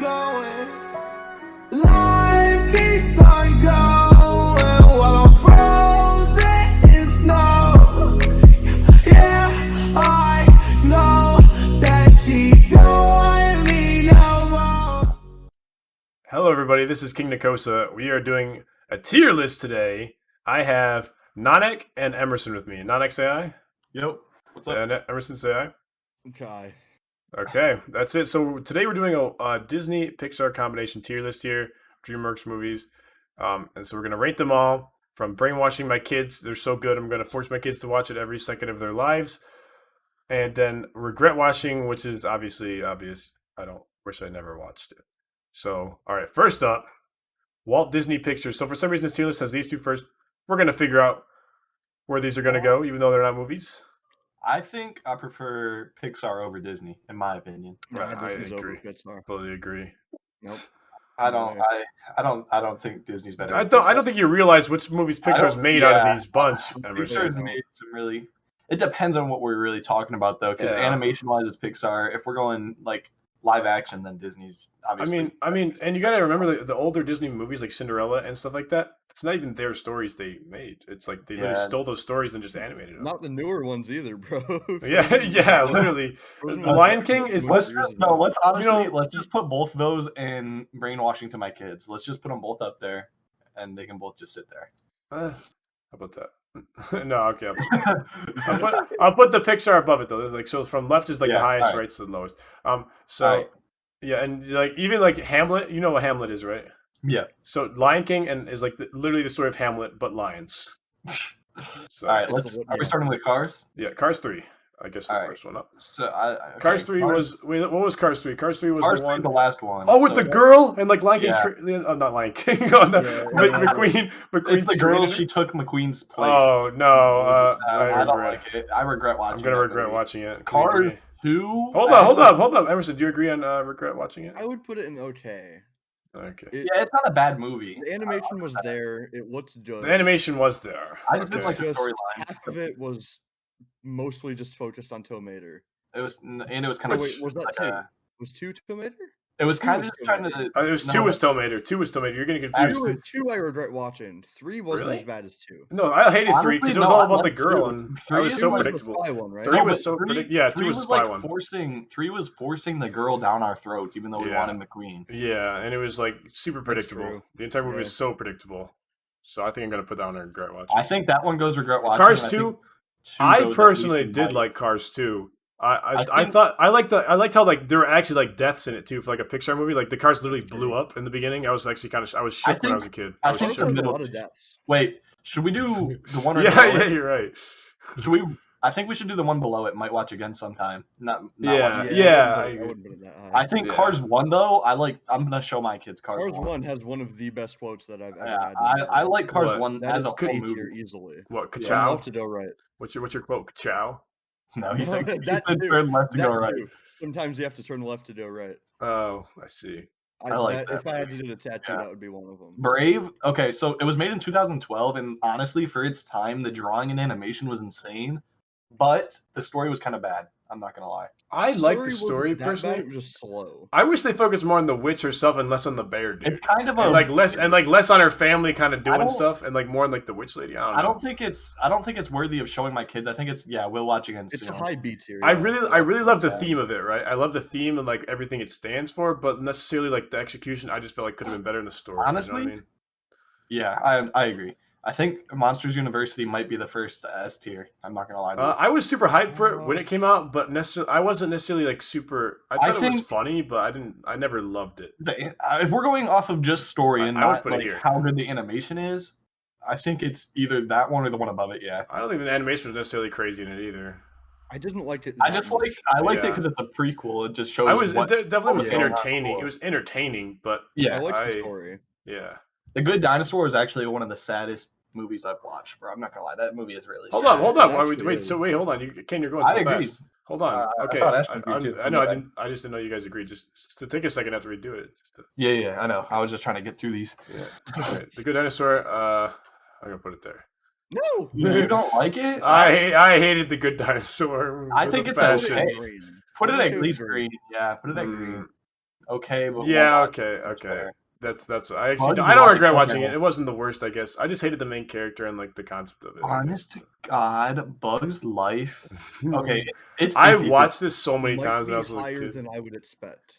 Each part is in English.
going. Life keeps on going while I'm frozen in snow. Yeah, I know that she don't want me no more. Hello, everybody. This is King Nikosa. We are doing a tier list today. I have Nanek and Emerson with me. Nanek, say hi. Yep. What's up? And Emerson, say hi. Okay. Okay, that's it. So today we're doing a Disney Pixar combination tier list here, DreamWorks movies, and so we're gonna rate them all. From brainwashing my kids, they're so good. I'm gonna force my kids to watch it every second of their lives, and then regret watching, which is obviously obvious. I don't wish I never watched it. So, all right, first up, Walt Disney Pictures. So for some reason, this tier list has these two first. We're gonna figure out where these are gonna go, even though they're not movies. I think I prefer Pixar over Disney, in my opinion. Right, I Disney's over agree. Pixar. Totally agree. Nope. I don't think Disney's better. I than don't. I Pixar. don't think you realize which movies Pixar's made out of these bunch. Emerson. Pixar's made some really. It depends on what we're really talking about, though, because Yeah. animation-wise, it's Pixar. If we're going like live action, then Disney's obviously. I mean, and you gotta remember the older Disney movies like Cinderella and stuff like that. It's not even their stories they made. It's like they literally Yeah. stole those stories and just animated them. Not the newer ones either, bro. Yeah, literally. Frozen The was Lion like King 6 is movies this. years No, ago. let's honestly know- let's just put both those in brainwashing to my kids. Let's just put them both up there, and they can both just sit there. How about that? No, okay. I'll put the Pixar above it though. Like so, from left is like the Yeah, highest, alright. right's the lowest. So Alright. yeah, and like even like Hamlet, you know what Hamlet is, right? Yeah. So Lion King and is like literally the story of Hamlet, but lions. So All right. It's Are we starting with Cars? yeah, Cars 3. I guess the Alright. first one up. So Cars 3 was wait, what was Cars 3? Cars 3 was Cars the 3 one. is the last one. Oh, with So the girl and like Lion King's Yeah. not Lion King. Oh, no. Yeah, McQueen. It's the girl. treated- She took McQueen's place. Oh no! I don't regret. like it. I regret watching. I'm gonna that regret movie. watching it. Can we Cars agree? 2. Hold up, Emerson. Do you agree on regret watching it? I would put it in okay. Okay. Yeah, it's not a bad movie. The animation was there. It looked good. The animation was there. I just Okay. didn't like the Just storyline. half of it was mostly just focused on Tow Mater. It was kind Oh, of. wait, was that like two? a- Was 2 Tow Mater? It was kind of was just trying to. It was no, 2 was Tomater. 2 was Tomater. You're getting confused. 2 I regret watching. 3 wasn't Really? as bad as 2. No, I hated 3 because it was Honestly, all no, about I the girl, liked and 2. I was 3 so was the predictable. Spy one, right? 3 No, was but so 3 predictable. Yeah, 2 3 was was Spy like one. forcing. 3 was forcing the girl down our throats, even though we Yeah. wanted McQueen. Yeah, and it was like super predictable. true. The entire movie Yeah. was so predictable. So I think I'm gonna put down there regret watching. I think that one goes regret watching. Cars and 2. I think 2 I goes personally at least did in like Cars 2. I think- thought I liked how like there were actually like deaths in it too for like a Pixar movie. Like the cars literally blew up in the beginning. I was actually I was shook when I was a kid. I was think Cars shook. has a middle- lot of depths. Wait, should we do the one? Or Yeah, below yeah, it? you're right. Should we? I think we should do the one below it. Might watch again sometime. Not Yeah. watch it. Yeah, I I agree. wouldn't put it that high. I think Yeah. Cars 1 though. I'm gonna show my kids Cars, Cars 1. 1 has one of the best quotes that I've ever Yeah, had. in my I life. like Cars What? 1 That as is a whole A movie. tier easily. What? From Ka-chow? left to go right. What's your quote? Ka-chow? No, he said, That he said too. turn left to That go right. too. Sometimes you have to turn left to go right. Oh, I see. I like that If I had to movie. do a tattoo, Yeah. that would be one of them. Brave. Okay, so it was made in 2012, and honestly, for its time, the drawing and animation was insane, but the story was kind of bad. I'm not gonna lie. I like the wasn't story that bad, personally. It was just slow. I wish they focused more on the witch herself and less on the bear dude. It's kind of a And like less on her family kind of doing don't- stuff and like more on like the witch lady. I I don't don't think it's worthy of showing my kids. I think we'll watch again It's soon. a high B tier. I yeah. really love the Yeah. theme of it, right? I love the theme and like everything it stands for, but necessarily like the execution, I just felt like could have been better in the story. Honestly, you know what Yeah, I agree. I think Monsters University might be the first S tier. I'm not gonna lie to I you. mean? I was super hyped for it when it came out, but I wasn't necessarily like super. I thought it was think- funny, but I never loved it. If we're going off of just story and I would not put it like here. how good the animation is, I think it's either that one or the one above it. Yeah, I don't think the animation was necessarily crazy in it either. I didn't like it. I that just much. liked it Yeah. because it's a prequel. It just shows. It what, definitely was was going on entertaining. before. It was entertaining, but I yeah, liked the I- story. yeah. The Good Dinosaur is actually one of the saddest movies I've watched, bro. I'm not gonna lie, that movie is really. Hold sad. on, hold on. It Wait, actually wait, is. so wait, hold on. Ken, you're going I so agree. fast. Hold on. I Okay. thought Ashton agreed too. I know. My bad. I just didn't know you guys agreed. Just to take a second after we do it. Just to, Yeah, I know. I was just trying to get through these. yeah. All right. The Good Dinosaur. I'm gonna put it there. No, You don't like it? I hated the Good Dinosaur. I with think a it's passion. okay. Put it I at think it least was green. Yeah, put it at green. okay, but Yeah, won't watch it. okay, That's okay. fair. That's I actually Bugs I don't Life, regret watching it. okay. It wasn't the worst, I guess. I just hated the main character and like the concept of it. I guess. Honest to God, Bugs Life. Okay, it's I iffy. watched this so many Might times be when I was a higher kid. than I would expect.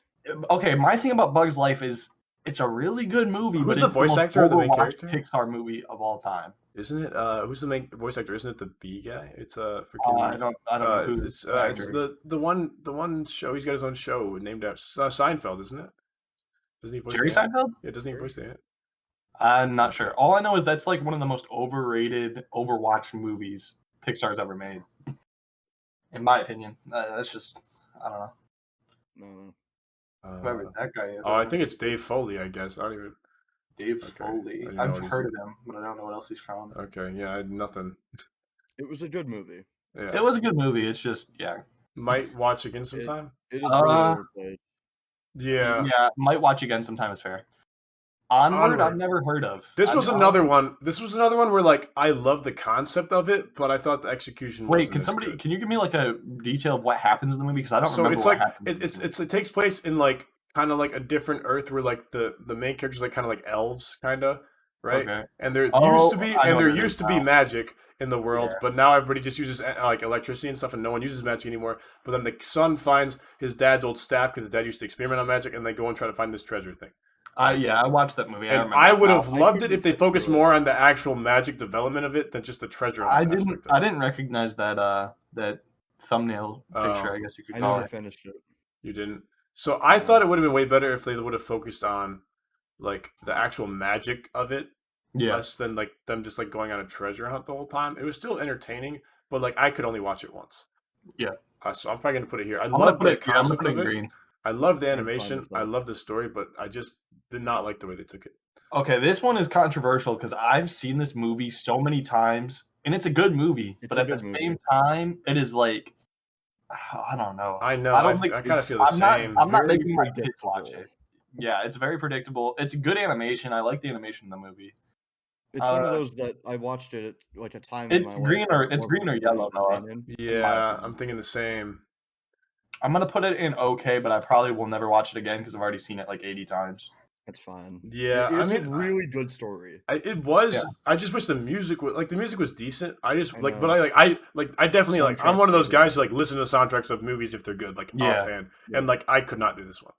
Okay, my thing about Bugs Life is it's a really good movie, Who's but the it's voice most actor of the main overwatched character? Pixar movie of all time. Isn't it? Who's the main voice actor? Isn't it the B guy? It's freaking. I don't know who It's the it's actor. the one show. He's got his own show named after Seinfeld, isn't it? Doesn't he voice Jerry it? Seinfeld? Yeah, doesn't he voice it? I'm not sure. All I know is that's like one of the most overrated, overwatched movies Pixar's ever made, in my opinion. That's just I don't know. No. Whoever that guy is. Oh, I think it's Dave Foley. I guess I don't even. Dave okay. Foley. I didn't know I've what he's heard in. of him, but I don't know what else he's from. Okay, yeah, I had nothing. It was a good movie. Yeah, It was a good movie. It's just might watch again sometime. It is really Uh, overplayed. Yeah. might watch again sometime is fair. Onward, I've Onward. never heard of. This was another one. This was another one where like I love the concept of it, but I thought the execution. Wait, wasn't can as somebody good. can you give me like a detail of what happens in the movie? Because I don't So remember it's what like happens. it takes place in like kind of like a different Earth where like the main characters like kind of like elves kind of right, Okay. and there Oh, used to be I know and there what it used is to be now. magic in the world, Yeah. but now everybody just uses like electricity and stuff, and no one uses magic anymore. But then the son finds his dad's old staff because his dad used to experiment on magic, and they go and try to find this treasure thing. I watched that movie. And remember I would now. have loved it couldn't if they sit focused through it. more on the actual magic development of it than just the treasure. I aspect didn't. of it. I didn't recognize that. That thumbnail picture. Oh. I guess you could I call never it. finished it. You didn't. So I thought it would have been way better if they would have focused on like the actual magic of it, Yeah. less than like them just like going on a treasure hunt the whole time. It was still entertaining, but like I could only watch it once. Yeah. So I'm probably gonna put it here. I I'm gonna love put the it. Yeah, I'm gonna concept put it of in it. green. I love the I'm fine animation. with that. I love the story, but I just did not like the way they took it. Okay, this one is controversial because I've seen this movie so many times, and it's a good movie. It's but a at the good movie. same time, it is like I don't know. I know. I don't think I kind of it's- feel the I'm not. same. I'm not Very making my kids watch predictable. it. Yeah, it's very predictable. It's good animation. I like the animation in the movie. It's one of Uh, those that I watched it at like a time. It's in my green life or- where it's more green or people yellow, were Noah. opinion. Yeah, opinion. I'm thinking the same. I'm gonna put it in okay, but I probably will never watch it again because I've already seen it like 80 times. That's fine. Yeah, I It's mean, a really good story. It was. Yeah. I just wish the music was like the music was decent. I just I like, know. but I definitely like. I'm Soundtrack one of those is guys who like listen to soundtracks of movies if they're good. Like, Yeah. oh fan, Yeah. and like I could not do this one.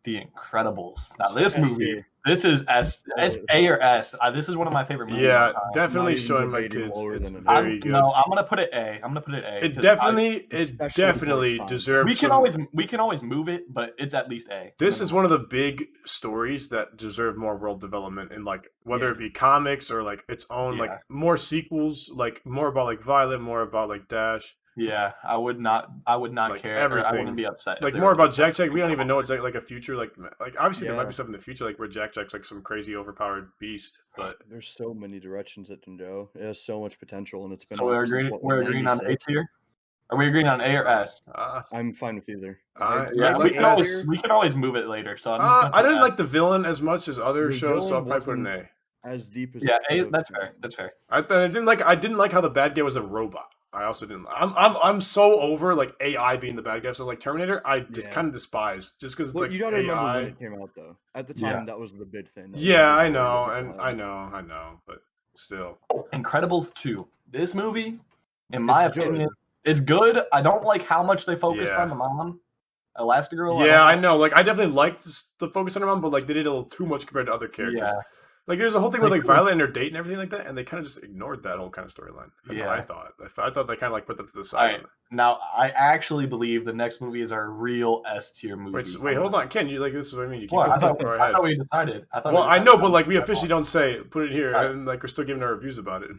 The Incredibles. Now this S movie, tier. this is S. It's A or S. This is one of my favorite movies. of Yeah, all time. definitely Not even showing my debating kids lower it's than it is. very good. No, I'm gonna put it A. I'm gonna put it A. It 'cause definitely, Especially for its time. deserves. we can some- always move it, but it's at least A. This is one of the big stories that deserve more world development in like whether Yeah. it be comics or like its own Yeah. like more sequels, like more about like Violet, more about like Dash. Yeah, I would not Like, care. Or I everything. wouldn't be upset. if Like they more were- about Jack Jack. We don't even know it's like a future like obviously there might Yeah. be stuff in the future like where Jack Jack's like some crazy overpowered beast, but There's so many directions it can go. It has so much potential, and it's been. So we're out since, agreeing. what, We're like, agreeing on A 96? tier. Are we agreeing on A or S? I'm fine with either. Yeah, like we S. can always move it later. So I'm just gonna I put didn't S. like the villain as much as other The shows, so I'll villain probably put an wasn't- A. As deep as Yeah, it A. could've That's been. fair. That's fair. I didn't like how the bad guy was a robot. I also didn't. I'm so over like AI being the bad guy. So like Terminator, I just Yeah. kind of despise just because it's Well, like you gotta remember AI. when it came out, though. At the Yeah. time, that was the big thing. that Yeah, I everybody know, was and looking I know, but still. Incredibles 2. This movie, in my It's good. opinion, it's good. I don't like how much they focus Yeah. on the mom, Elastigirl. Yeah, I don't know. Like, I definitely liked the focus on her mom, but like they did a little too much compared to other characters. Yeah, Like, there's a whole thing with They like could've- Violet and her date and everything like that, and they kind of just ignored that whole kind of storyline. That's Yeah. what I thought. I thought they kind of like put that to the All side. right. Now I actually believe the next movie is our real S tier movie. Wait, hold on, Ken. You like this is what I mean? You keep What? putting I thought, stuff far I ahead. thought we decided. Well, I know, but like we decided. officially don't say put it here, Alright. and like we're still giving our reviews about it.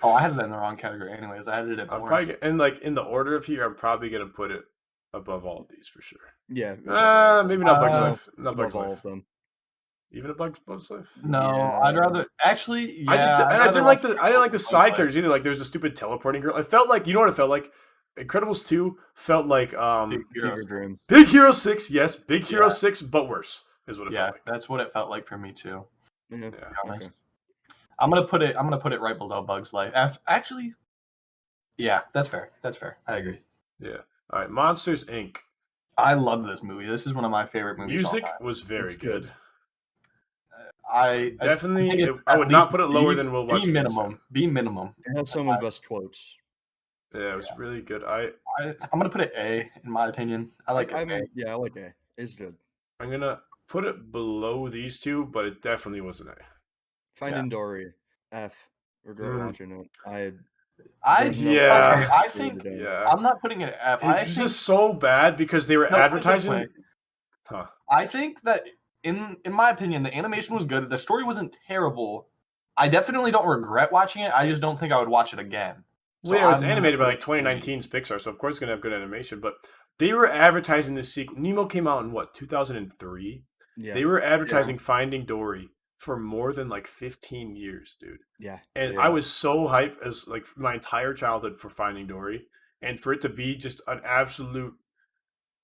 Oh, I had it in the wrong category. Anyways, I had it in I'm orange. probably and like in the order of here, I'm probably gonna put it above all of these for sure. Yeah. Maybe not Bugs Uh, Life. Not Bugs Above all Life. of them. Even a Bugs Life. No, Yeah. I'd rather actually. Yeah, I just I'd and I rather didn't like watch I didn't like the Bugs side Life. characters either. Like there's a stupid teleporting girl. It felt like you know what it felt like. Incredibles 2 felt like Big Fever Hero. Dream. Big Hero 6. Yes, Big Hero Yeah. 6, but worse is what it Yeah, felt like. that's what it felt like for me too. Yeah. Yeah. To be Okay. honest. I'm gonna put it right below Bugs Life. Actually, yeah, that's fair. That's fair. I agree. Yeah. All right. Monsters Inc. I love this movie. This is one of my favorite movies. Music all time. was very It's good. good. I Definitely, think it's I at would not least put it lower than We'll Watch B Again Soon. minimum. B minimum. It has some of the best quotes. Yeah, it was really good. I'm gonna put it A in my opinion. I like it. I mean, yeah, I like A. It's good. I'm gonna put it below these two, but it definitely was an A. Finding Dory, F. Regret Mm. watching it. I I Yeah. okay, I think Yeah, I'm not putting it at F. I it's think, just so bad because they were No, put it this advertising. way. Huh. I think that in my opinion, the animation was good. The story wasn't terrible. I definitely don't regret watching it. I just don't think I would watch it again. Well, yeah, it was I'm animated by not like 2019's Pixar, so of course it's gonna have good animation. But they were advertising this sequel. Nemo came out in what 2003. yeah, They were advertising Finding Dory for more than like 15 years, dude. yeah. And Yeah. I was so hyped as like my entire childhood for Finding Dory, and for it to be just an absolute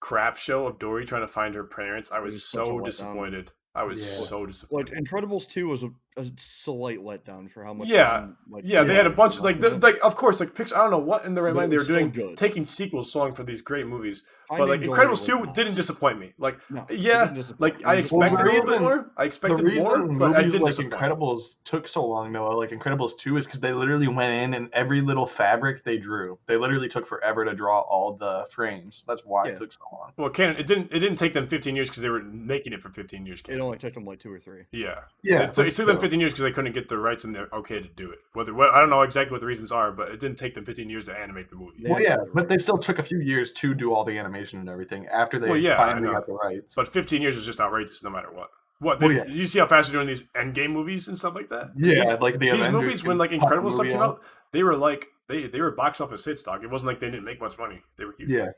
crap show of Dory trying to find her parents, I was was such a so letdown. disappointed. I was Yeah. so Like disappointed. Incredibles 2 was a slight letdown for how much. Yeah. time, like, Yeah, they had a bunch of like, worked on it. like of course, like Pixar. I don't know what in their right But it mind they were was still doing, good. taking sequels so long for these great movies. But Finding like Dory Incredibles was 2 not. didn't disappoint me. Like, No, it yeah, didn't disappoint like me. It I was just expected a little bit reason- more. I The expected reason more, but I movies didn't like disappoint. Incredibles took so long, Noah, like Incredibles 2, is because they literally went in and every little fabric they drew, they literally took forever to draw all the frames. That's why Yeah. it took so long. Well, Canon, it didn't take them 15 years because they were making it for 15 years. It Canon. only took them like 2 or 3. Yeah. Yeah, It took them 15 years because they couldn't get the rights and they're okay to do it. I don't know exactly what the reasons are, but it didn't take them 15 years to animate the movie. They Well, had yeah, to get but it they still took a few years to do all the animation and everything after they Well, yeah, I finally know. got the rights. But 15 years is just outrageous no matter what. What? Well, yeah. You see how fast they're doing these Endgame movies and stuff like that? Yeah, These, like the these Avengers movies when can like pop Incredible the stuff movie came out. out, they were like they were box office hits, dog. It wasn't like they didn't make much money. They were huge. Yeah,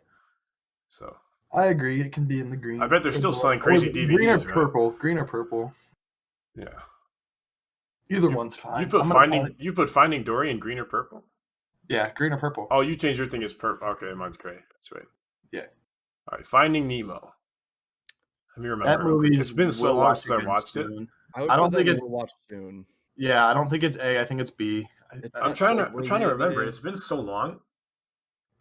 So I agree. It can be in the green. I bet they're still selling Or crazy is it green or DVDs, right? purple. Green or purple. yeah. Either one's fine. You put I'm gonna call Finding Dory in green or purple? Yeah, green or purple. Oh, you changed your thing as purple. Okay, mine's gray. That's right. Yeah. All right, Finding Nemo. Let me remember. That movie. It's been so long since I watched it. I, would I don't put that think in it's- We'll Watch Soon. Yeah, I don't think it's A. I think it's B. It's I'm not trying to noteworthy, remember. but It's been so long.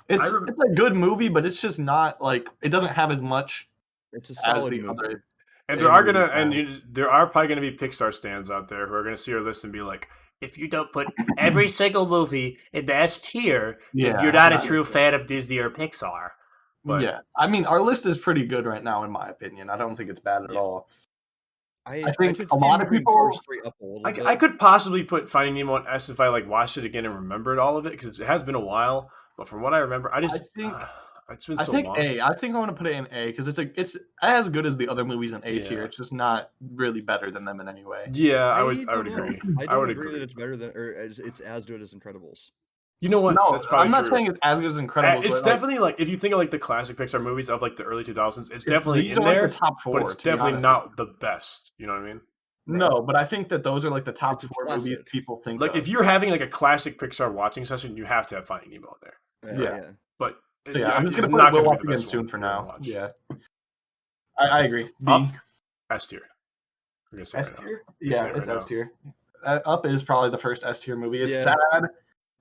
It's I rem- it's a good movie, but it's just not like it doesn't have as much It's a as solid the movie. other. And They there are really gonna have. there are probably gonna be Pixar stands out there who are gonna see our list and be like, if you don't put every single movie in the S tier, then Yeah, you're not a yeah. true fan of Disney or Pixar. But Yeah, I mean, our list is pretty good right now, in my opinion. I don't think it's bad at Yeah. all. I think could a see lot of moving people- Cars 3 up a little bit. I could possibly put Finding Nemo on S if I like watched it again and remembered all of it because it has been a while. But from what I remember, I think- it's been I so think long. A. I think I'm gonna put it in A because it's as good as the other movies in A tier. Yeah. It's just not really better than them in any way. Yeah, I would don't know. agree. I I don't would agree agree. that it's better than, or it's as good as Incredibles. You know what? No, That's probably I'm not true. saying it's as good as Incredibles. It's but, like, definitely like if you think of like the classic Pixar movies of like the early 2000s, it's definitely these in are like there, the top four. but it's to be definitely honest. not the best. You know what I mean? No, but I think that those are like the top It's a four movies classic. people think. Like of. if you're having like a classic Pixar watching session, you have to have Finding Nemo in there. Yeah. But So yeah, I'm just it's gonna put not it We'll gonna Watch be the Again best soon one for we'll now. watch. Yeah, I agree. B. Up? S tier. I'm gonna say S right now. tier? Say Yeah, it it's right S tier. Up is probably the first S tier movie. It's Yeah. sad.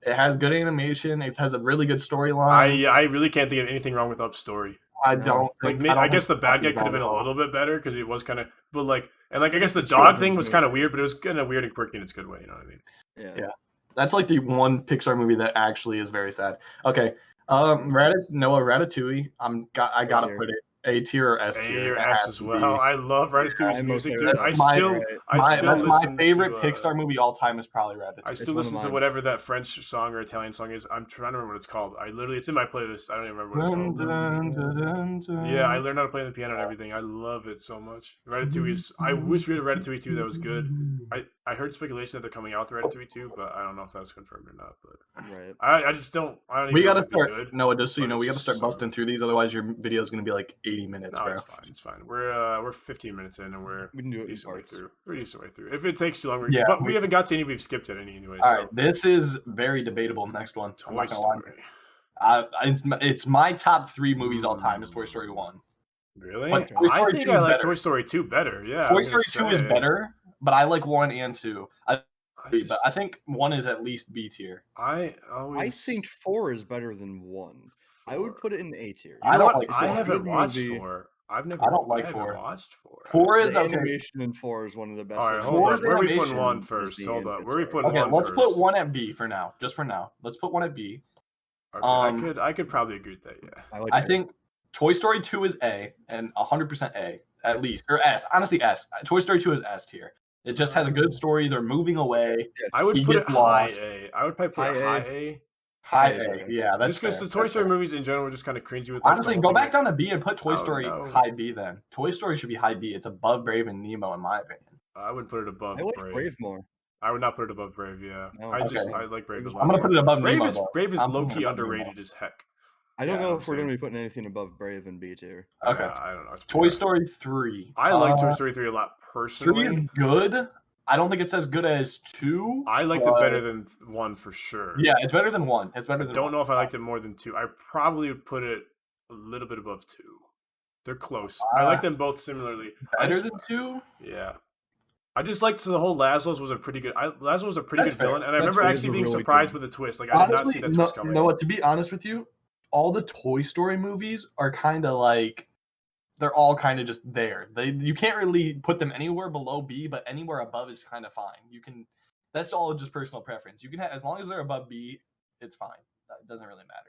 It has good animation. It has a really good storyline. I really can't think of anything wrong with Up's story. I No. don't Like think. I guess the think bad guy it's could have been bad at a all. little bit better because it was kind of, but like and like I guess the It's a dog children's thing was movie. kind of weird, but it was kind of weird and quirky in its good way. You know what I mean? Yeah. That's like the one Pixar movie that actually is very sad. Okay, Ratatouille. I gotta tier. put it A tier or S A tier. or It S has as to well. be. I love Ratatouille's I'm music, okay dude. with I that. still That's my listen favorite to, Pixar movie all time is probably Ratatouille. I still one of listen to mine. whatever that French song or Italian song is. I'm trying to remember what it's called. It's in my playlist. I don't even remember what it's called. Yeah, I learned how to play the piano and everything. I love it so much. Ratatouille is. I wish we had a Ratatouille 2 that was good. I heard speculation that they're coming out with Ratatouille 2, but I don't know if that was confirmed or not. But Right. I just don't. I don't even We know gotta if it'd be start. good. No, just so you but know, we it's gotta start just busting through these. Otherwise, your video is gonna be like 80 minutes, No, bro. it's fine. It's fine. We're 15 minutes in and we're We can do it in decent way parts. through. We're decent way through. If it takes too long, Yeah, but we haven't got to any. We've skipped it any anyway. All So right, this is very debatable. Next one. I'm Toy not gonna lie. Story. It's my top 3 movies all time. Is Toy Story 1. Really? But Toy I Story think 2 I is like better. Toy Story 2 better. Yeah. I Toy was gonna Story 2 is say. better, but I like 1 and 2. I But I think 1 is at least B tier. always. I think 4 is better than 1. I would put it in A tier. You I know don't what? like I four. haven't Good watched movie. 4. I've never. I don't like haven't 4. watched 4. 4 is The okay. animation in 4 is one of the best. All right, hold Four on. is Where are we putting animation, 1 first? Disney Hold and on. Where are we Pixar. putting Okay, 1 let's first? put 1 at B for now. Just for now. Let's put 1 at B. Okay, I could probably agree with that. Yeah. I think Toy Story 2 is A and 100% A at least, or S. Honestly, S. Toy Story 2 is S tier. It just has a good story. They're moving away. I would He put it gets high lost. A. I would probably put it High high A. High is A. okay. Yeah, that's Just because fair. the Toy That's Story fair. movies in general were just kind of cringy with. Like, Honestly, the go whole back thing, down to B and put Toy Oh, Story no. high B then. Toy Story should be high B. It's above Brave and Nemo in my opinion. I would put it above I like Brave. Brave more. I would not put it above Brave. Yeah, No. I Okay. like Brave a I'm lot. I'm gonna put it above Brave Nemo is though. Brave is I'm low putting key it above Nemo. underrated as heck. I don't Yeah, know I'm if we're going saying. to be putting anything above Brave and B tier. Okay. I don't know. It's Toy bad. Story 3. I like Toy Story 3 a lot 3 personally. is good. I don't think it's as good as 2. I liked it better than 1 for sure. Yeah, it's better than 1. It's better I than don't 1. know if I liked it more than 2. I probably would put it a little bit above 2. They're close. I like them both similarly. Better than 2? Yeah. I just liked the whole Laszlo's was a pretty good. Laszlo was a pretty That's good fair. villain, and I That's remember fair. actually being Really surprised good. with the twist. Like I did not Honestly, see that twist coming. to be honest with you, all the Toy Story movies are kind of like they're all kind of just there. You can't really put them anywhere below B, but anywhere above is kind of fine. You can. That's all just personal preference. You can have as long as they're above B, it's fine. It doesn't really matter.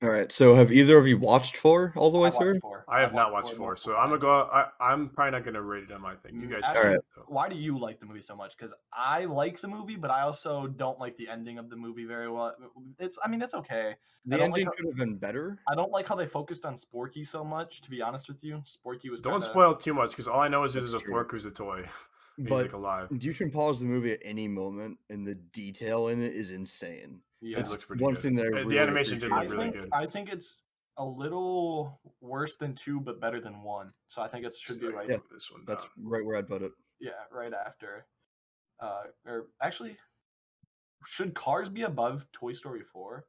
Yeah, All right. So have either of you watched 4 all the way I watched through? 4. I have I've not watched 4, multiple so I'm gonna times. go. I'm probably not gonna rate it on my thing. You guys, Actually, can, Alright. though. why do you like the movie so much? Because I like the movie, but I also don't like the ending of the movie very well. It's okay. The I don't like ending how- could have been better. I don't like how they focused on Sporky so much. To be honest with you, Sporky was Don't kinda, spoil too much because all I know is That's there's a true. fork who's a toy. He's But like alive. you can pause the movie at any moment, and the detail in it is insane. Yeah, It It's looks pretty one good. thing that I The really animation did I look really think good. I think it's a little worse than 2, but better than 1. So I think it should be So I right. can Yeah, move this one That's down. right where I'd put it. Yeah, right after. Or actually, should Cars be above Toy Story 4?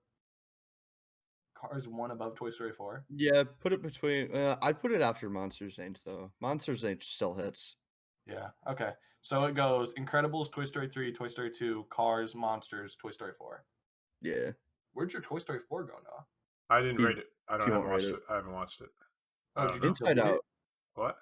Cars 1 above Toy Story 4? Yeah, put it between. I'd put it after Monsters Inc. though. Monsters Inc. still hits. Yeah. Okay. So it goes Incredibles, Toy Story 3, Toy Story 2, Cars, Monsters, Toy Story 4. Yeah. Where'd your Toy Story 4 go, Noah? I didn't You- rate it. I don't you have won't watched rate it. I haven't watched it. Oh, I did don't you know. just Inside delete Out. it? What?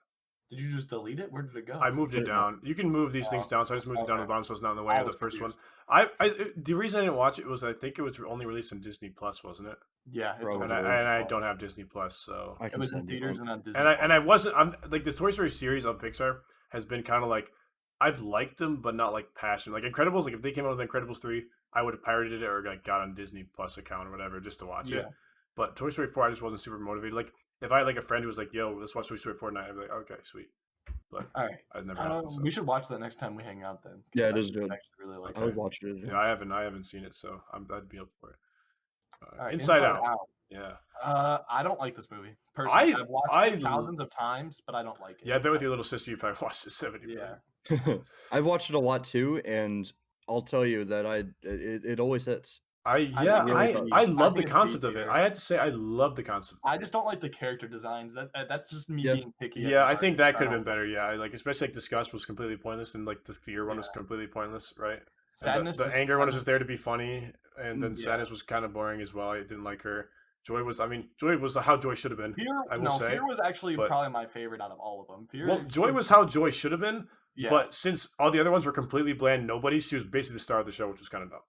Did you just delete it? Where did it go? I moved it Put it down. You can move these things Oh, down, so I just moved it down to the okay. bottom, so it's not in the way I of the was first confused. one. The reason I didn't watch it was I think it was only released on Disney Plus, wasn't it? Yeah, it's Probably. And over. I don't have Disney Plus, so I It can was in send you theaters one. and on Disney. and I wasn't. I'm like the Toy Story series on Pixar has been kind of like I've liked them, but not like passionate. Like Incredibles, like if they came out with Incredibles 3, I would have pirated it or like got on Disney Plus account or whatever just to watch it. Yeah. But Toy Story 4, I just wasn't super motivated. Like if I had like a friend who was like, "Yo, let's watch Toy Story 4 tonight," I'd be like, "Okay, sweet." But All right. I've never happened. So. We should watch that next time we hang out then. 'cause Yeah, it I is good. actually really like I would it. watch it. Yeah, I haven't seen it, so I'd be up for it. All right, Inside Out. Yeah, I don't like this movie. Personally, I've watched it I- thousands of times, but I don't like it. yeah. I bet with your little sister, you probably watched it 70. Yeah. I've watched it a lot too, and I'll tell you that it always hits. I think love it's the B concept of it. tier. I had to say I love the concept. I just don't like the character designs. That's just me Yeah. being picky. as Yeah, an I think artist. that could have I been better. Yeah, like especially like Disgust was completely pointless, and like the Fear one was completely pointless, right? And Sadness. the anger one was just there to be funny, and then Yeah. Sadness was kind of boring as well. I didn't like her. Joy was how Joy should have been. Fear. I will say. Fear was actually but- probably my favorite out of all of them. Fear. Well, Joy was how Joy should have been, Yeah. but since all the other ones were completely bland nobodies, she was basically the star of the show, which was kind of dumb.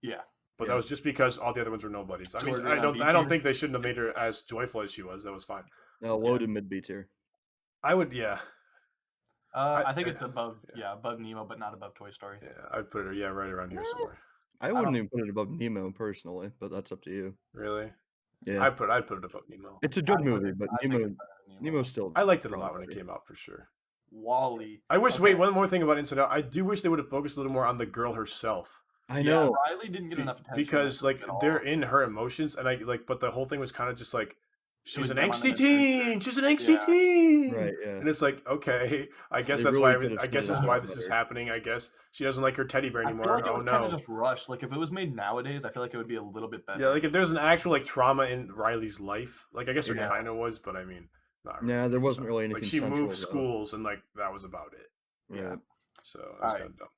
yeah. But Yeah. that was just because all the other ones were nobodies. I So mean, is it I on don't B tier? think they shouldn't have made her as joyful as she was. That was fine. Low to mid B tier. I would, yeah. I think it's above. yeah. Yeah, above Nemo, but not above Toy Story. Yeah, I'd put her, right around here somewhere. I wouldn't even put it above Nemo personally, but that's up to you. Really? Yeah, I'd put it above Nemo. it's a good I put movie, it- but I think Nemo it's better than Nemo's still. I liked it a lot when it probably. came out for sure. Wally. I wish. Okay. Wait, one more thing about Inside Out. I do wish they would have focused a little more on the girl herself. I Yeah, know. Riley didn't get enough attention Because like at all. they're in her emotions, and I like, but the whole thing was kind of just like she's was an them on angsty an teen. She's an angsty Yeah. teen. Right. Yeah. And it's like, okay, I guess They that's really why. could have I guess split that's it why up this is better. happening. I guess she doesn't like her teddy bear I feel anymore. like it Oh was kind no. of just rushed. Like if it was made nowadays, I feel like it would be a little bit better. Yeah, like if there's an actual like trauma in Riley's life, like I guess there Yeah. kind of was, but I mean, not really. Yeah, there wasn't really anything. Like she central, moved though. schools, and like that was about it. Yeah. Right. So it was Alright. kind of dumb.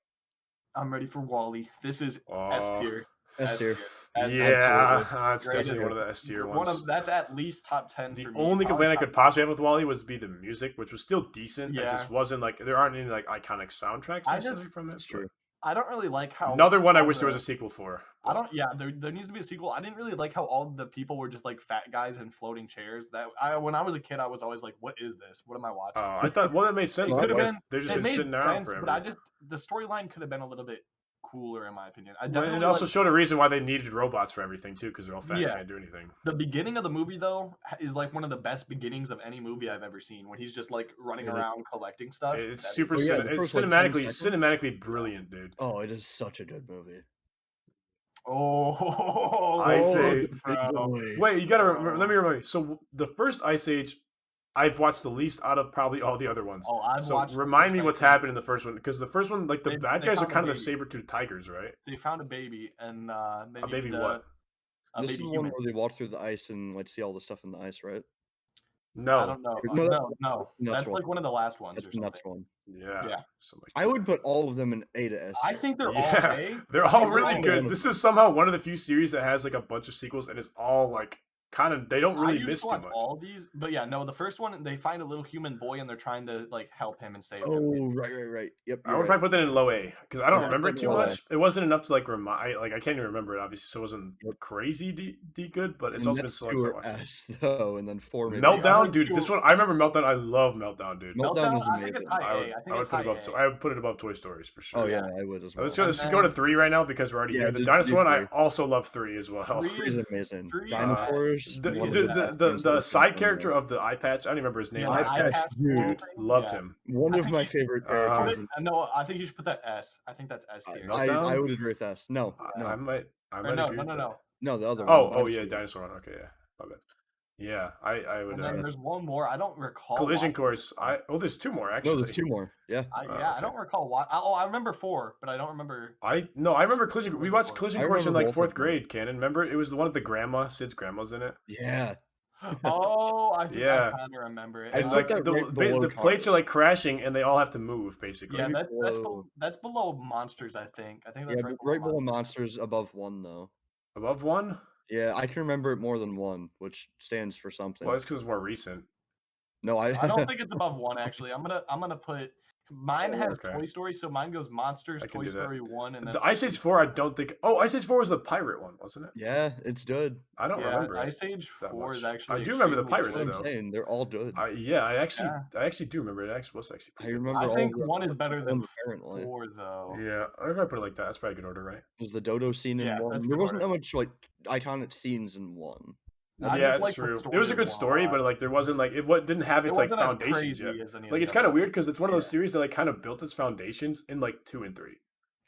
I'm ready for Wally. This is S Oh, tier. S tier. S Yeah, tier. that's Greatest- definitely one of the S tier One ones. of that's at least top 10 The for me. only Probably complaint I top could possibly have with Wally was be the music, which was still decent. It Yeah. just wasn't like there aren't any like iconic soundtracks I necessarily just- from it. That's but- true. I don't really like how Another one I all wish there was the- a sequel for. I don't. Yeah, there needs to be a sequel. I didn't really like how all the people were just like fat guys in floating chairs. When I was a kid, I was always like, "What is this? What am I watching?" I thought that made sense. It though, could've because been- they've just it been made sitting around sense, forever. but the storyline could have been a little bit cooler in my opinion. I But definitely it also like- showed a reason why they needed robots for everything too, because they're all fat and Yeah. can't do anything. the beginning of the movie though is like one of the best beginnings of any movie I've ever seen. When he's just like running It is. around collecting stuff. It's That super. is- Oh, yeah, the it's first, like, 10 cinematically seconds. cinematically brilliant, dude. Oh, it is such a good movie. Oh, Ice oh, Age. bro. Wait, you gotta let me remind you. So the first Ice Age, I've watched the least out of probably all the other ones. Oh, I've So watched the remind first me what's Ice Age. happened in the first one, because the first one, like the They- bad they guys are found a kind of the baby. saber-toothed tigers, right? They found a baby and they A baby needed what? A This is baby the one human. where they walk through the ice and like see all the stuff in the ice, right? No. I don't know. No, that's- No. that's That's one. like one of the last ones That's or the something. next one. Yeah. Yeah. Something like I would put all of them in A to S. I tier. think they're all Yeah, A. they're I all think really all good. A. This is somehow one of the few series that has like a bunch of sequels, and it's all like kind of they don't I really used miss to too watch much. all these, but yeah, no. The first one, they find a little human boy and they're trying to like help him and save him. Oh, right. Yep. I you're would right. probably put that in low A because I don't Yeah, remember it put too low A. much. It wasn't enough to like remind. Like I can't even remember it, obviously, so it wasn't Yep. crazy good. But it's And also been next so long two since I are watched it. S though, and then 4 maybe. Meltdown, like dude. two- This one I remember Meltdown. I love Meltdown, dude. Meltdown is I think it's amazing. high I would, A. I think I would it's put high it above. A. I would put it above Toy Stories for sure. Oh yeah, I would as well. Let's go. And Let's go to then- 3 right now because we're already Yeah, here. The just dinosaur one, I 3. also love 3 as well. Three Three is amazing. Three is Dinosaurs. The, one of the, best the, things the, I've the seen side from character there. of the eye patch, I don't remember his name. Yeah, Eye the Eye Patch, Patch, Patch dude, thing. loved Yeah. him. One I of think my you- favorite Uh, characters. No, I think you should put that S. I think that's S tier. I- I would agree with S. No, I no, might Or agree no, with that. no, the other Oh, one. oh yeah, Dinosaur. dinosaur one. Okay, yeah, my bad. Yeah, I would. And then there's one more. I don't recall. Collision watching Course. it. There's 2 more actually. No, there's 2 more. Yeah. I okay. don't recall what. I remember 4, but I don't remember. I remember Collision. We watched Collision I Course in remember like both of 4th them. grade. Canon, remember? It was the one with the grandma. Sid's grandma's in it. Yeah. Oh, I think Yeah. I kind of remember it. I And put like that the right below plates are Cars. like crashing, and they all have to move basically. yeah, right that's below monsters. I think. I think Yeah, that's but right. right below Monsters, above 1 though. Above 1. Yeah, I can remember it more than 1, which stands for something. Well, it's because it's more recent. No, I don't think it's above 1 actually. I'm gonna put. Mine Oh, has okay. Toy Story, so mine goes Monsters, I can Toy do that. Story 1, and then The Ice Age 4, I don't think. Oh, Ice Age 4 was the pirate one, wasn't it? Yeah, it's good. I don't yeah, remember. it Ice Age that 4 is much. actually. I do remember the extremely pirates, That's what good. though. I'm saying. They're all good. I actually, Yeah. I actually do remember it. It actually was actually. I pretty good. remember I all think the 1 is better than one, apparently. 4 though. Yeah, if I put it like that, that's probably a good order, right? Was the dodo scene in Yeah, 1? that's There good wasn't that order. much like iconic scenes in 1. I Yeah, just it's like the true. It story was a good of story, one. but like there wasn't like didn't have It its like wasn't as foundations crazy yet. as any of Like the it's kind of other weird because it's one of those Yeah. series that like kind of built its foundations in like 2 and 3.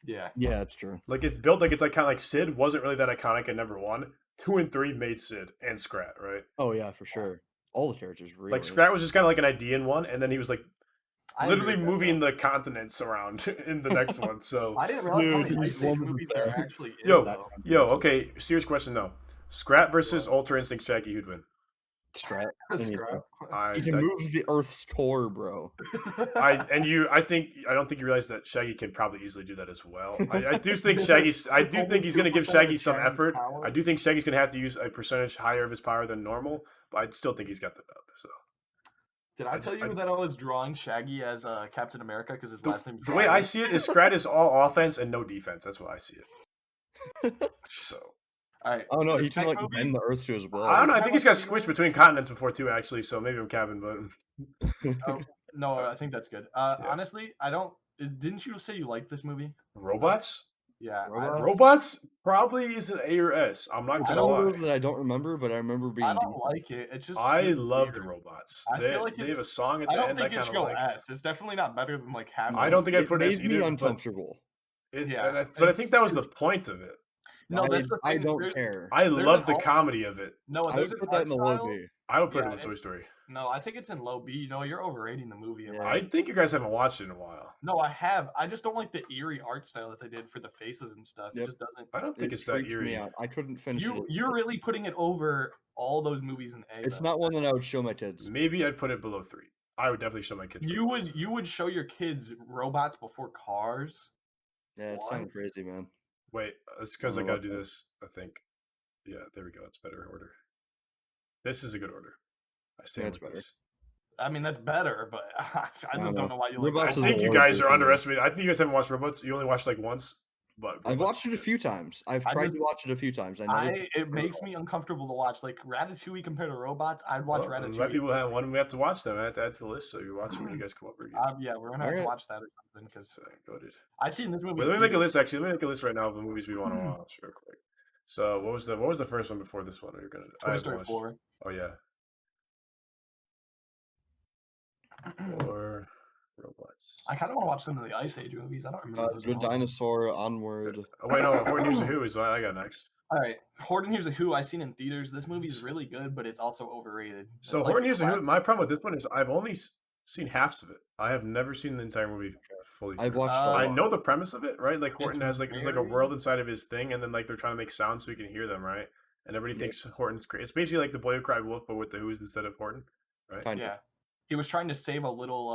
Yeah. Yeah, that's true. Like it's built like it's like kind of like Sid wasn't really that iconic and never won. 2 and 3 made Sid and Scrat, right? Oh yeah, for sure. All the characters really. Like Scrat was just kind of like an idea in one, and then he was like I agree literally with that, moving though. the continents around in the next one. So I didn't realize how Dude, many he's Ice Age one of movies the- there actually is. Yo, though. okay, serious question though. Scrat versus Ultra Instinct Shaggy, who'd win? Scrap. Any Scrap. day. I, He can move the Earth's core, bro. I don't think you realize that Shaggy can probably easily do that as well. I do think Shaggy's. I do think he's going to give 2% Shaggy of some Shaggy's effort. power. I do think Shaggy's going to have to use a percentage higher of his power than normal, but I still think he's got the dub. So Did I tell you that I was drawing Shaggy as Captain America because his last name? the way I see it is Scrat is all offense and no defense. That's what I see it. So All right. Oh no, he Next can like movie? bend the Earth to his will. I don't know. I kinda think he's like got the squished between continents before too, actually. So maybe I'm capping, but No, I think that's good. Yeah. Honestly, I don't. Didn't you say you liked this movie? robots. Yeah. Robots? Robots probably is an A or S. I'm not It's gonna one of lie. those that I don't remember, but I remember being. I don't decent. like it. It's just. I really loved weird. robots. I feel like they have it's- a song at I the don't end think I it kind should of go liked. S. It's definitely not better than like half. I don't of think them. I'd put it S made me either. But, uncomfortable. Yeah, but I it's- think that was the point of it. No, that's the I thing. don't There- care. I There's love an the al- comedy of it. No, I there's would an put that art in the low style. B. I would put Yeah, it in Toy it- Story. No, I think it's in low B. You know, you're overrating the movie. in Yeah. my I think you guys haven't watched it in a while. No, I have. I just don't like the eerie art style that they did for the faces and stuff. Yep. It just doesn't. I don't think It it's that freaked me eerie. out. I couldn't finish it. You're really putting it over all those movies in A. It's though. not one that I would show my kids. Maybe I'd put it below 3. I would definitely show my kids. robots. You would show your kids robots before cars. Yeah, it's What? kind of crazy, man. Wait, it's because I know gotta about do that. this. I think. Yeah, there we go. It's better order. This is a good order. I stand That's with better. this. I mean, that's better, but I just don't know why you like I Robots is that. think a you little guys bit are for me. underestimating. I think you guys haven't watched Robots. You only watched like once, but I've Robots watched is it a good. few times. I've I tried just- to watch it a few times. I never. It makes me uncomfortable to watch. Like Ratatouille compared to Robots, I'd watch Well, Ratatouille. let people have one. We have to watch them. I have to add to the list. So you watch them when you guys come over again. Yeah, we're gonna have to Alright. watch that or something because So go ahead. I've seen this movie. Wait, let me in make a theaters. list. Actually, let me make a list right now of the movies we want to watch real quick. So what was the first one before this one? You're gonna Toy Story 4. Oh yeah, or Robots. I kind of want to watch some of the Ice Age movies. I don't remember those. Good at all. Dinosaur, Onward. Oh wait, no, Horton Hears a Who is what I got next. All right, Horton Hears a Who. I've seen in theaters. This movie is really good, but it's also overrated. So It's like Horton the Hears a Who. classic- My problem with this one is I've only seen halves of it. I have never seen the entire movie fully. I've through. watched. I Oh. know the premise of it, right? Like Horton has like there's like a very- world inside of his thing, and then like they're trying to make sounds so you can hear them, right? And everybody Yeah. thinks Horton's great. It's basically like the Boy Who Cried Wolf, but with the Who's instead of Horton, right? Kind Yeah, he was trying to save a little.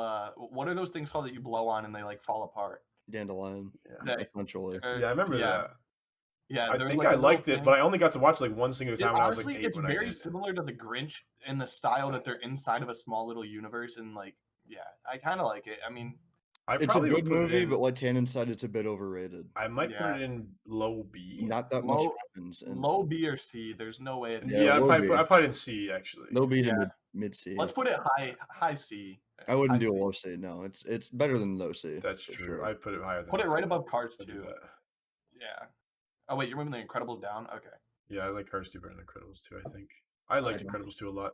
What are those things called that you blow on and they like fall apart? of dandelion, Yeah. That- essentially. Yeah, I remember that. Yeah, I there's, think like, I a little liked it, thing. but I only got to watch like one single time when I was Honestly, like 8 it's when I very did. similar to the Grinch in the style that they're inside of a small little universe, and like, yeah, I kind of like it. I mean, I It's a probably would good put it movie, in- but like Canon said, it's a bit overrated. I might Yeah. put it in low B. Not that much Low- happens. And low B or C. There's no way it's. Yeah, Yeah, I low probably B. I put it in C actually. low B to Yeah. mid C. Let's put it high C. I wouldn't High do a C. low C. No, it's better than low C. That's for true. sure. I put it higher than Put it that. right above Cars I'll do 2. that. Yeah. Oh wait, you're moving the Incredibles down. Okay. Yeah, I like Cars 2 better than Incredibles 2, I think. I liked don't. Incredibles 2 a lot.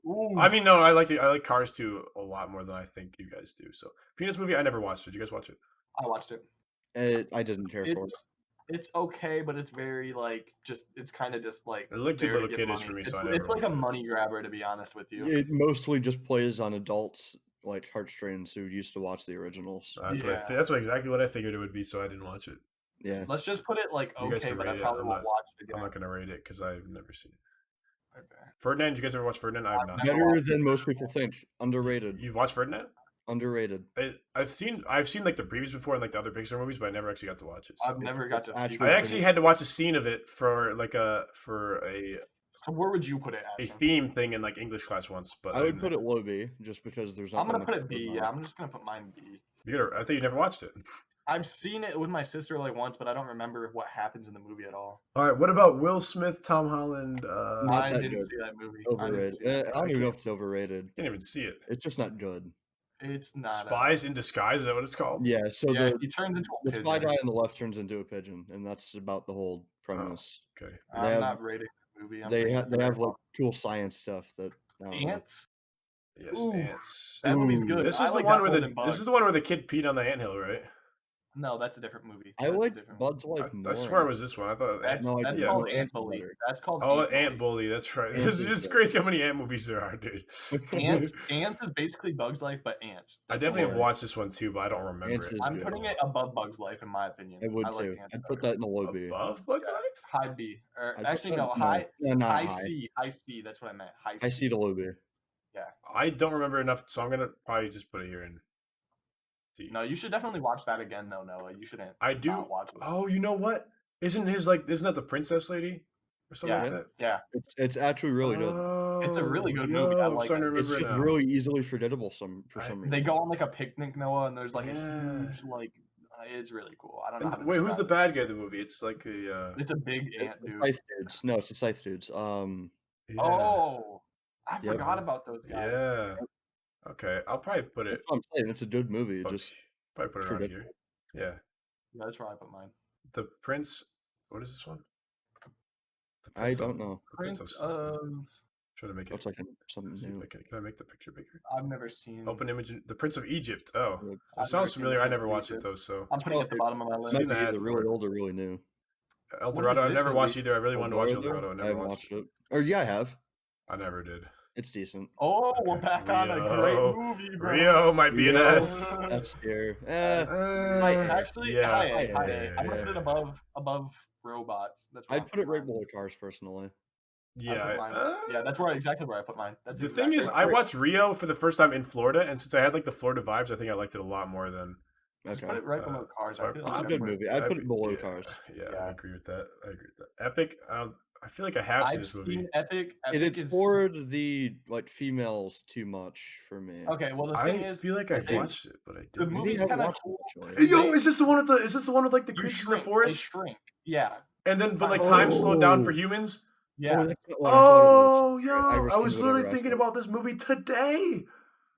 Ooh. I mean, no, I like Cars 2 a lot more than I think you guys do. So, Peanuts movie, I never watched. Did you guys watch it? I watched it. I didn't care for it. It's okay, but it's very like it's kind of just like It looked too there to little get kiddish money. for me, so It's, I never it's like a watched it. money grabber, to be honest with you. It mostly just plays on adults like heartstrings who used to watch the originals. That's that's exactly what I figured it would be, so I didn't watch it. Yeah, Let's just put it like You guys okay, can but I rate it. probably I'm won't not- watch it I'm again. not going to rate it because I've never seen it. Okay. Ferdinand, did you guys ever watch Ferdinand? I have not. never better watched than most people think. Underrated. You've watched Ferdinand? Underrated. I've seen like the previews before and like the other Pixar movies, but I never actually got to watch it. So. I've never got to It's see actually I it. actually had to watch a scene of it for a So where would you put it, a Ashton? theme thing in like English class once. But I would put it low B just because there's. I'm not gonna that put much it B. going Yeah, on. I'm just gonna put mine B. I think you never watched it. I've seen it with my sister like once, but I don't remember what happens in the movie at all. All right, what about Will Smith, Tom Holland? Not I that didn't good. see that movie. I didn't Overrated. see it. I don't even know if it's overrated. Can't even see it. It's just not good. It's not. Spies in Disguise, is that what it's called? Yeah. So Yeah, the he turns into a the spy pigeon. guy on the left turns into a pigeon, and that's about the whole premise. Okay. They I'm have- not rating the movie. I'm They rating have the they have very like cool science stuff that. I don't know. ants. Yes, Ooh, ants. That movie's Ooh. good. This I is the like one that where more the than Bugs. this is the one where the kid peed on the anthill, right? No, that's a different movie. I That's a liked different Bud's Life I more. swear it was this one. I thought That's, No, I that's didn't. called Yeah, Ant Ants is Bully. better. That's called Oh, Ant Ant Bully. That's right. Ants It's is just better. crazy how many ant movies there are, dude. Ants is basically Bugs Life, but ants. I That's definitely all have it is. watched this one too, but I don't remember Ants it. is I'm good. putting it above Bugs Life in my opinion. I would like too. Ants I'd better. put that in the low B. Above Bug Life? High B. Or I'd put actually that- no, high not high high. C. High C. That's what I meant. I see the low B. I don't remember enough, so I'm gonna probably just put it here in D. No, you should definitely watch that again though, Noah. You shouldn't I do. not watch it. Oh, you know what? Isn't that the princess lady or something like Yeah. that? Yeah. It's actually really good. It's a really Oh, good movie. I I'm like starting it. to It's remember just it now. really easily forgettable for I- some reason. They go on like a picnic, Noah, and there's like Yeah. a huge like. It's really cool. I don't know how to. Wait, who's the describe bad guy in the movie? It's like a. it. It's a big ant The dude. Scythe dudes. No, it's the Scythe dudes. Yeah. Oh, I Yep. forgot about those guys. Yeah. Okay, I'll probably put That's it. what I'm saying. It's a good movie. fuck, Just probably put it around forget- here. Yeah. Yeah, that's where I put mine. The Prince. What is this one? The I Prince don't of- know. the Prince Prince something. of. Trying to make it. Looks like something see if new. I can I make the picture bigger? I've never seen. Open image. The Prince of Egypt. Oh, Good. it I've sounds never seen familiar. The I Prince never of watched it Egypt. though. So I'm putting it at the bottom of my list. Seen Might be the ad either for really it. old or really new. El What is Dorado. I this never watched movie? either. I really wanted to watch El Eldorado? Dorado. I I never haven't watched. watched it. Or yeah, I have. I never did. It's decent. Oh, we're Okay, back on a Rio. great movie, bro. Rio might be an Rio. S. That's scare. Actually, Yeah. high A, Yeah, high yeah, A. I'm gonna yeah. put it above robots. That's where I'd I'm put it right mine. below Cars personally. Yeah. I put mine- yeah, that's exactly where I put mine. That's The exactly thing is, where I put it. watched Rio for the first time in Florida, and since I had like the Florida vibes, I think I liked it a lot more than Just Okay. put it right below Cars. so I feel It's a like good that's- movie. I'd put it below yeah, Cars. Yeah, Yeah. I agree with that. Epic. I feel like I have seen I've this movie. seen Epic. It Epic is explored the like females too much for me. okay. Well, the thing I is, feel like I I've think- watched it, but I the didn't. movie- Maybe movie's I haven't kinda watched cool. it actually. Hey, yo, they- is this the one with the? Is this the one with like the you creatures in shrink. the They forest? shrink. Yeah. And then, but like Oh. time slowed down for humans. Yeah. Oh, that's not what I thought Oh, it yo! was. I rescind was whatever literally I thinking said. about this movie today.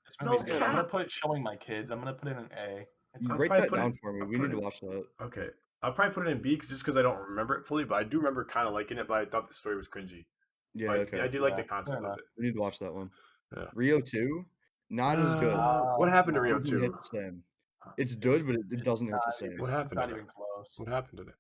This No movie's good. I'm gonna cap. put showing my kids. I'm gonna put in an A. It's I'll Break probably that put it- down for me. I'll We put need it to in- watch that. Okay, I'll probably put it in B just because I don't remember it fully, but I do remember kind of liking it. But I thought the story was cringy. Yeah, But okay. I do like Yeah, the concept fair of enough. it. We need to watch that one. Yeah. Rio 2, not as good. What happened to no. Rio Doesn't 2? hit the same. It's good, but it it's doesn't hit the not same. What It's happened not to even it? close. What happened to it?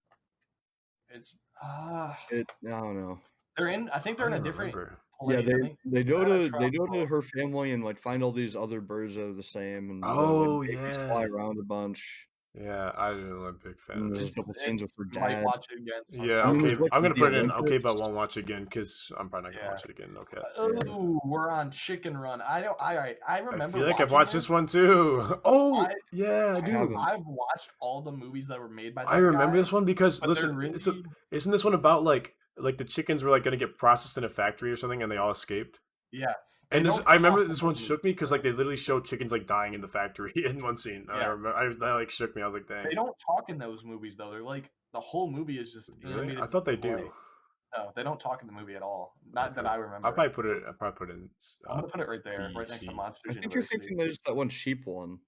It's I don't know. they're in. I think they're in a don't different remember. Yeah, place. I think they go to tropical. her family and like find all these other birds that are the same and Oh, babies yeah. fly around a bunch. Yeah, I didn't a big fan And of there's it. a couple scenes with her might dad. watch it again. Yeah, I mean, okay. there's, like, I'm gonna the put it in okay, but I Olympics. won't watch it again because I'm probably not gonna Yeah. watch it again. Okay. Oh, we're on Chicken Run. I don't. I I remember. feel like I've watching watched this one too. Oh, I- yeah, I I do. haven't. I've watched all the movies that were made by. That I remember guy, this one because but listen, they're it's a, really- isn't this one about like the chickens were like gonna get processed in a factory or something and they all escaped? yeah. And They this, don't I remember talk this in one those shook me because like they literally showed chickens like dying in the factory in one scene. I Yeah. remember, that like shook me. I was like, dang. They don't talk in those movies though. They're like the whole movie is just. Really? animated I thought they display. do. No, they don't talk in the movie at all. Not that Okay. I remember. I'll probably put it. in. I'm gonna put it right there, right next to BC. Monsters I think you're University. thinking there's that one sheep one.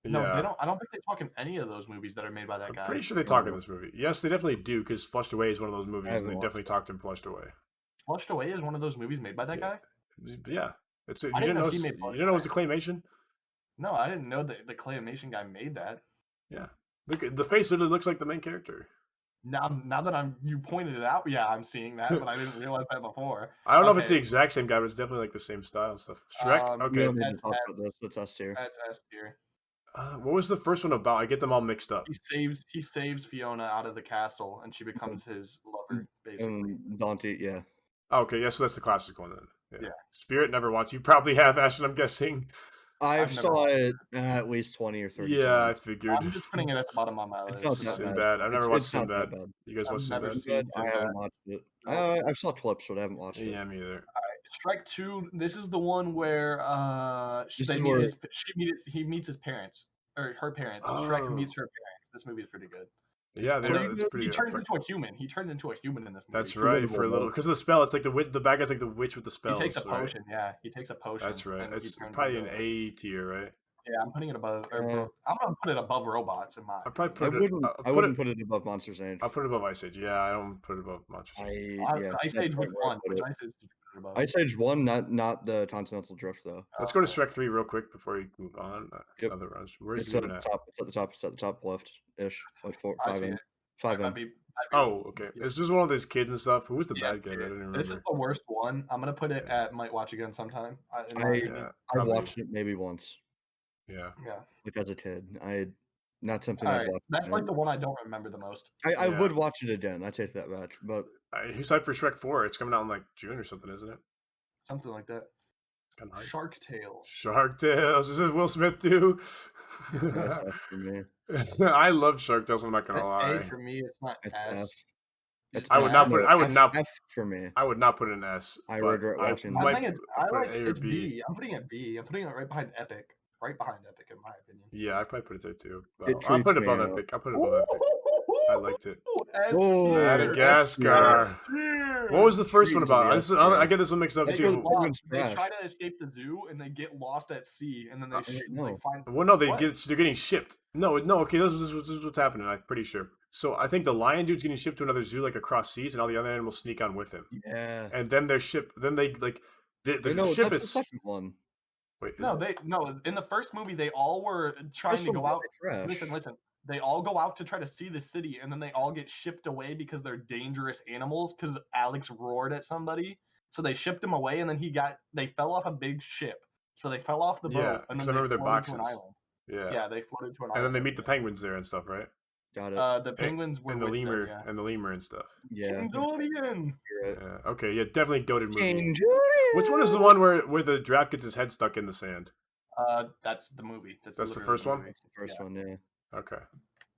No, yeah. they don't. I don't think they talk in any of those movies that are made by that I'm guy. pretty sure they talk in this movie. Yes, they definitely do because Flushed Away is one of those movies, and haven't they watched definitely talked in Flushed Away. Flushed Away is one of those movies made by that Yeah. guy. Yeah, it's. You I didn't didn't know know. he You made Flushed didn't know it was Away. the claymation. No, I didn't know that the claymation guy made that. Yeah, look, the face literally looks like the main character. Now that you pointed it out, yeah, I'm seeing that, but I didn't realize that before. I don't know if it's the Okay. exact same guy, but it's definitely like the same style and stuff. Shrek. Um, We Okay. don't need to That's talk about this. That's S tier. That's S tier. What was the first one about? I get them all mixed up. He saves Fiona out of the castle, and she becomes his lover, basically. And Dante, yeah. Oh, okay, yeah, so that's the classic one then. Yeah. Spirit never watched. You probably have, Ashton. I'm guessing. I've never saw watched it at least 20 or 30 Yeah, I times. figured. I'm just putting it at the bottom of my It's list. not that bad. Sinbad. I've never watched It's not that Sinbad. bad. You guys I've watched never Sinbad? seen I Sinbad. haven't watched it. I've saw clips, but I haven't watched it. Yeah, me either. Strike 2. This is the one where This they is meet where- he meets his parents or her parents. Shrek Oh. meets her parents. This movie is pretty good. Yeah, And it's pretty he good. turns into a human. He turns into a human in this movie. That's For right, little for a little while. because of the spell. It's like the witch. The bad guy's like the witch with the spell. He takes a potion. Yeah, he takes a potion. That's right. and he It's turns probably an into- A tier, right? Yeah, I'm putting it above. Uh, I'm gonna put it above robots in my. I probably I put it. wouldn't. I'll I put wouldn't it. put it above Monsters Inc. I'll put it above Ice Age. Yeah, I don't put it above much. Yeah, Ice that's Age probably was where I'd one. put Which it. Ice Age did you put it above? Ice Age 1, not the Continental Drift though. Let's go to Shrek 3 real quick before we move on. Yep. Another runs. Where's It's he at even the at? top. It's at the top. It's at the top left ish, like I 5 see in. it. 5 in. That'd be- Oh, okay. This was one of those kids and stuff. Who was the Yes, bad guy? I it didn't is. remember. This is the worst one. I'm gonna put it at might watch again sometime. In my I- opinion. Yeah, I probably. watched it maybe once, Yeah. Yeah. like as a kid. Not something All I'd right. watch. That's again. like the one I don't remember the most. I Yeah. would watch it again. I take that back, but Who's hyped for Shrek 4? It's coming out in like June or something, isn't it? Something like that. Kind of hype. Shark Tale. Shark Tales. Is it Will Smith too? that's F for me. I love Shark Tales. I'm not gonna That's lie. A for me. It's not It's S. F. It's I would F. not put it- I would F- not- F for me. I would not put it in S. I but regret watching might I think it's. I put it like A or it's B. I'm putting it B. I'm putting it right behind Epic. Right behind Epic, in my opinion. Yeah, I probably put it there too. It I'll put freaks it me above out. Epic. I'll put it above Epic. I liked it. S Oh, tier. Madagascar. S tier. What was the first one Streets of about? the This is, S I tier. get this one mixed up They too. get lost. They Crash. try to escape the zoo and they get lost at sea, and then they no. like find. Well, no, What? they're getting shipped. No. Okay, this is what's happening. I'm pretty sure. So I think the lion dude's getting shipped to another zoo, like across seas, and all the other animals sneak on with him. Yeah. And then they're shipped. Then they like the No, ship that's the is. second one. Wait, is No, it? no. In the first movie, they all were trying First to one go out. Crash. Listen. They all go out to try to see the city, and then they all get shipped away because they're dangerous animals. Because Alex roared at somebody, so they shipped him away, and then they fell off a big ship. So they fell off the boat, Yeah, and 'cause then I they remember their floated to an boxes. island. Yeah. Yeah, they floated to an And island. then they meet the penguins there and stuff, right? Got it. The penguins were And the with them, lemur yeah. and the lemur and stuff. yeah. Kingdonian. You're right. Yeah. Okay. Yeah. Definitely goated movie. King Which one is the one where the giraffe gets his head stuck in the sand? That's the movie. That's the literally first one? movie. That's the first Yeah. one, yeah. Okay.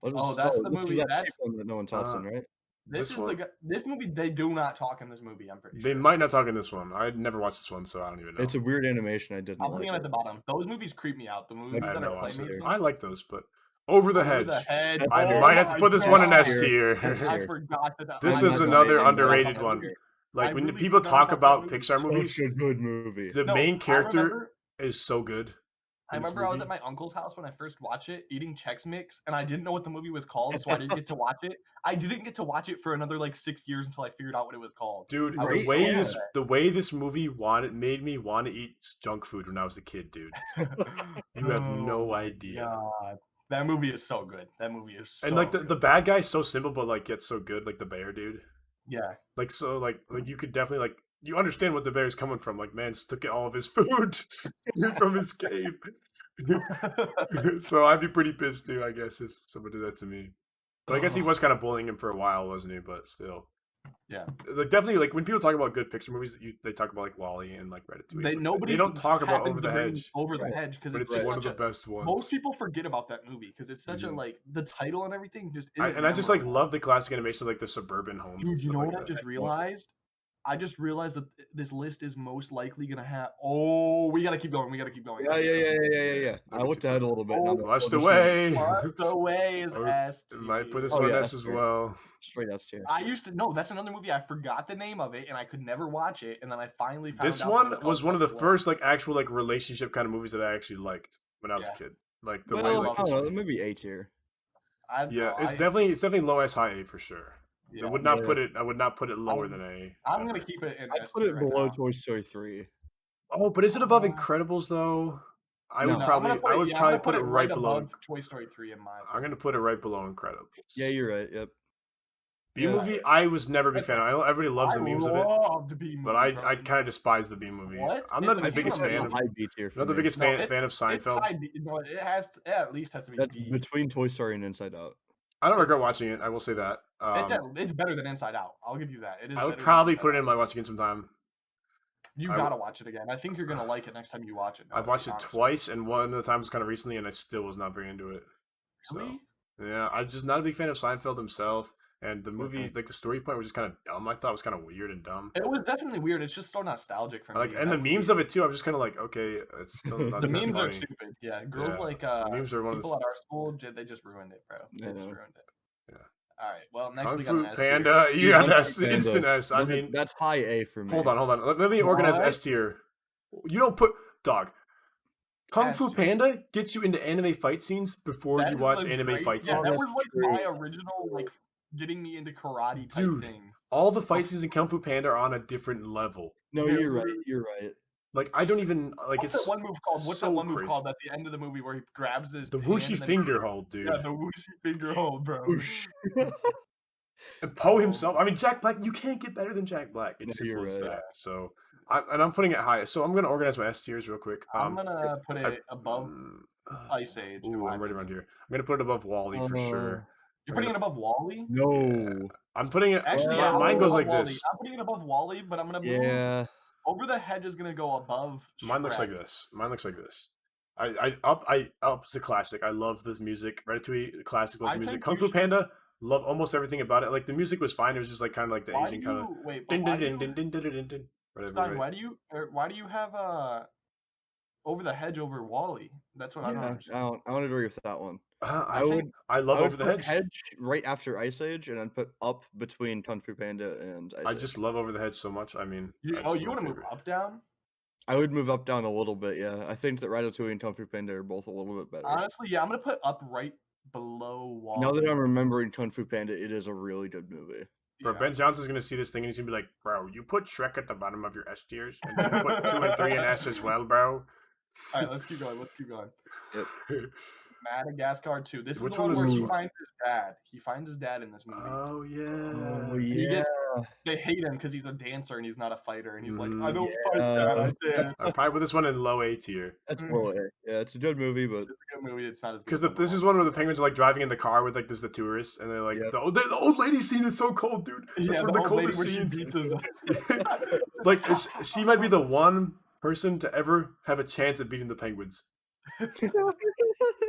that's the this is movie- that that's- cheap one that no one talks in, right? This This is one- this movie. They do not talk in this movie. I'm pretty They sure. might not talk in this one. I never watched this one, so I don't even know. It's a weird animation. I didn't I'm like putting it it. at the bottom. Those movies creep me out. The movies I that know. are claymation. I like those, but Over the Hedge. I Oh might have to my put this one in God. S tier. S tier. I forgot that. This I is really another forgot underrated about one. that movie. Like I when really people forgot talk about that about movie. Pixar movies, Such a good movie. the No, main I character remember- is so good. I in this remember I was movie. at my uncle's house when I first watched it, eating Chex Mix, and I didn't know what the movie was called, so I didn't get to watch it. I didn't get to watch it for another like 6 years until I figured out what it was called. Dude, I the was way so this upset. the way this movie made me want to eat junk food when I was a kid, dude. You have no Oh idea. God, that movie is so good. That movie is so And like the good. bad guy's so simple, but like gets so good, like the bear dude. Yeah. Like so, like you could definitely like you understand what the bear's coming from. Like man took all of his food from his cave. So I'd be pretty pissed too, I guess, if someone did that to me. But I guess he was kind of bullying him for a while, wasn't he? But still, Yeah. like definitely, like when people talk about good Pixar movies, they talk about like Wall-E and like Ratatouille. Nobody they don't talk about happens Over the to bring Hedge, Over the Hedge because but it's it's just one of such the a. best ones. Most people forget about that movie because it's such a Mhm. like the title and everything just. I Isn't just like memorable. love the classic animation, like the suburban homes. and Dude, you stuff know like what I that. just realized? I just realized that this list is most likely gonna have. Oh, we gotta keep going. We gotta keep going. Yeah. I looked ahead a little bit. and I'm Flushed just away. Flushed away is I would- S. Might put this Oh, one yeah, S S as tier. well. Straight S tier. I used to know that's another movie. I forgot the name of it and I could never watch it. And then I finally found This out that one it was was called one of the Flushed Away. first like actual like relationship kind of movies that I actually liked when I was Yeah. a kid. Like the way Well, like I this- don't know. Maybe A tier. yeah, Oh, it's definitely low S high A for sure. yeah. I would not Yeah. put it. I would not put it lower I'm- than A. I'm gonna ever. keep it in. I'd S put it tier right below now. Toy Story 3. Oh, but is it above Uh, Incredibles though? I No. would No, probably. I'm gonna put I it, would yeah, I'm probably gonna put it right below. above Toy Story 3 in my. I'm gonna put it right below Incredibles. Yeah, you're right. Yep. B yeah. movie. I was never a big fan. I know everybody loves the memes of it, loved B movie, but I bro. kind of despise the B movie. What? I'm It not was the B biggest movie. fan That's of. a high B tier for Not the me. biggest No, fan it's- of It's Seinfeld. high B, no, it at least has to be That's B. between Toy Story and Inside Out. I don't regret watching it. I will say that. It's better than Inside Out. I'll give you that. It is. I would better than probably Inside put it Out. in my watch again sometime. You I gotta watch it again. I think you're gonna like it next time you watch it. I've watched it twice, and one of the times was kind of recently, and I still was not very into it. So, Really? yeah, I'm just not a big fan of Seinfeld himself, and the movie, like the story point, was just kind of dumb. I thought it was kind of weird and dumb. It was definitely weird. It's just so nostalgic for Like, me. and the That memes movie- of it too. I'm just kind of like, okay, it's still not The that memes are funny. stupid. Yeah, girls Yeah, like the memes are one of people the. at our school. They just ruined it, bro. They I just know. ruined it. Yeah. All right. Well, next Kung we got Fu an S tier. Panda, you Yeah, got Kung S, Fu Panda. instant S. I Look at- mean, that's high A for me. hold on. Let me organize S What? tier. You don't put dog. Kung S Fu tier. Panda gets you into anime fight scenes before That you is watch the anime great- fight Yeah, scenes. that That's was like true. my original like getting me into karate type Dude. thing. All the fight scenes in Kung Fu Panda are on a different level. No, Yeah, you're right. really- You're right. Like I don't even like What's it's that one move called? What's so that one move crazy. called at the end of the movie where he grabs his The hand whooshy and then- finger hold, dude. Yeah, the whooshy finger hold, bro. Whoosh. And Poe himself. I mean, Jack Black. You can't get better than Jack Black. It's No, you're simple as right. that. So, I'm putting it high. So I'm gonna organize my S tiers real quick. I'm gonna put I- it above Ice Age. in Ooh, my I'm right opinion. around here. I'm gonna put it above Wally for sure. You're putting it above Wally? No. I'm putting it. Actually, yeah, I'm mine putting it goes above like Wally. this. I'm putting it above Wally, but I'm gonna move Yeah. Over the Hedge is gonna go above. Mine looks like Shrek. this. Mine looks like this. I up's the classic. I love this music. Ratatouille, classic I love music. think Kung you Fu should- Panda, love almost everything about it. Like the music was fine. It was just like kind of like the Why do Asian you kind of wait? But din why din do din you, din din din din din. Whatever. Stein, right? why do you have Over the Hedge over Wally? That's what I don't Yeah, understand. I don't agree with that one. I I think would- I love I would Over the put Hedge. right after Ice Age, and I'd put up between Kung Fu Panda and Ice I Age. just love Over the Hedge so much. I mean, You, that's oh, my you want to move favorite. up, down? I would move up down a little bit. Yeah, I think that Ratatouille and Kung Fu Panda are both a little bit better. Honestly, yeah, I'm gonna put up right below Wally. Now that I'm remembering Kung Fu Panda, it is a really good movie. Bro, Yeah. Ben Johnson's gonna see this thing and he's gonna be like, "Bro, you put Shrek at the bottom of your S tiers, and you put 2 and 3 in S as well, bro." All right, let's keep going. Let's keep going. Yep. Madagascar 2. This Which is the one one where was he this finds his dad. He finds his dad in this movie. Oh yeah. Oh He yeah. gets- They hate him because he's a dancer and he's not a fighter. And he's like, I Mm, don't fight that. I dance. I'll probably put this one in low A tier That's low A. Yeah, it's a good movie, but It's a good movie. It's not as good. because as this is one where the penguins are like driving in the car with like the tourists, and they're like, Yep. the old lady scene is so cold, dude. That's Yeah, one the of the old lady coldest where she scenes. beats his. Like she might be the one person to ever have a chance at beating the penguins.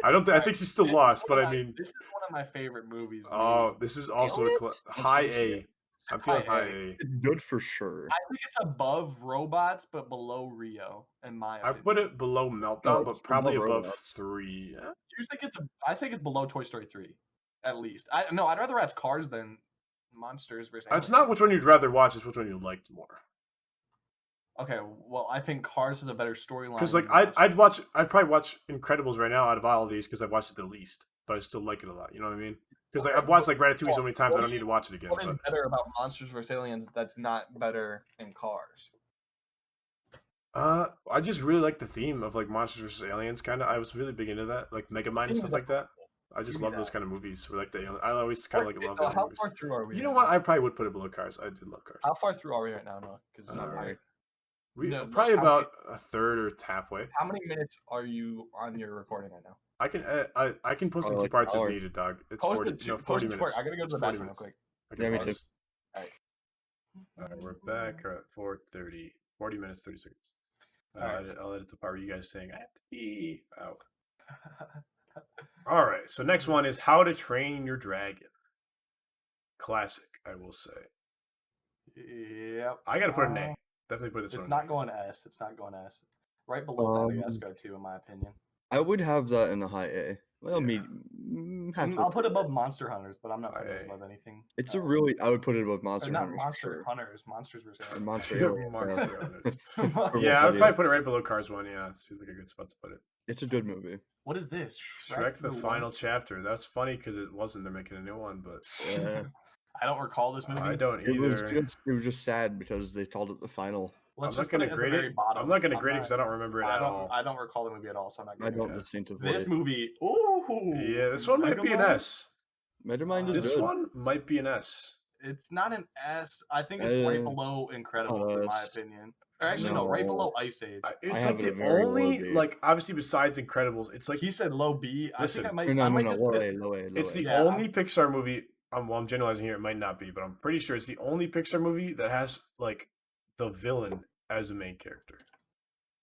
I don't. I think she's still This is lost, one but of I my- mean, this is one of my favorite movies. oh, made. this is also a Aliens? high That's A. bullshit. I'm It's feeling high high A. A. It's good for sure. I think it's above Robots, but below Rio, in my I opinion. put it below Meltdown, No, but it's probably above above Robots. 3. Yeah. You think I think it's below Toy Story 3, at least. I'd rather watch Cars than Monsters vs. It's Aliens. not which one you'd rather watch; it's which one you liked more. Okay, well, I think Cars has a better storyline. Because like than I'd probably watch Incredibles right now out of all of these because I've watched it the least, but I still like it a lot. You know what I mean? Because like Okay, I've watched what- like Ratatouille so many times, I what don't do need to watch it again. What is But better about Monsters vs. Aliens that's not better in Cars? I just really like the theme of like Monsters vs Aliens. Kind of, I was really big into that, like Megamind and Theme stuff is like that. I just Give me love those that. kind of movies where like I always kind of like love alien How movies. far through are we? You know right what? now? I probably would put it below Cars. I did love Cars. How far through are we right now, Noah? Because Alright. We No, probably how about a third or halfway. how many minutes are you on your recording right now? I can I can post in Oh, two like parts an if hour. needed, dog. It's Post 40, it to- no, post 40 it to minutes. work. I gotta go to It's the 40 bathroom real minutes. quick. I can Yeah, me pause. too. Alright, we're back at 4:30. 40 minutes, 30 seconds. Alright. I'll edit the part where you guys saying I have to pee out. All right. So next one is How to Train Your Dragon. Classic, I will say. Yep. I gotta put an A. Definitely put this It's one. not going S. It's not going S. Right below Madagascar too, in my opinion. I would have that in a high A. Well, Yeah. halfway I'll put through. it above Monster Hunters, but I'm not putting it Aye. above anything. It's a else. really. I would put it above Or Monster not Hunters. for Monster sure. Hunters, Monsters vs. Or Aliens. Monster Yeah, Aliens, Monster yeah. Hunters. Monster- Yeah, I would Buddy. probably put it right below Cars 1. Yeah, it seems like a good spot to put it. It's a good movie. What is this? Shrek the One? Final Chapter. That's funny because it wasn't. They're making a new one, but Yeah. I don't recall this movie. I don't It was either. just sad because they called it the final. Let's I'm just not put gonna it at the grade very it. bottom. I'm not gonna grade it because I don't remember it I at all. don't recall the movie at all, so I'm not I grading don't Yeah. distinctively. This movie. Ooh. Yeah, this one might be an Megamind? S. Megamind is This good. one might be an S. It's not an S. I think it's right below Incredibles, in my S. opinion. Or actually, no, right No. below Ice Age. It's have like it a the very low only B. like obviously besides Incredibles, it's like He said low B. I Listen. think I might. No, I no, might no. just Low miss- A, low A, low it's the A. Yeah, only Pixar movie. Well, I'm generalizing here. It might not be, but I'm pretty sure it's the only Pixar movie that has like the villain as a main character.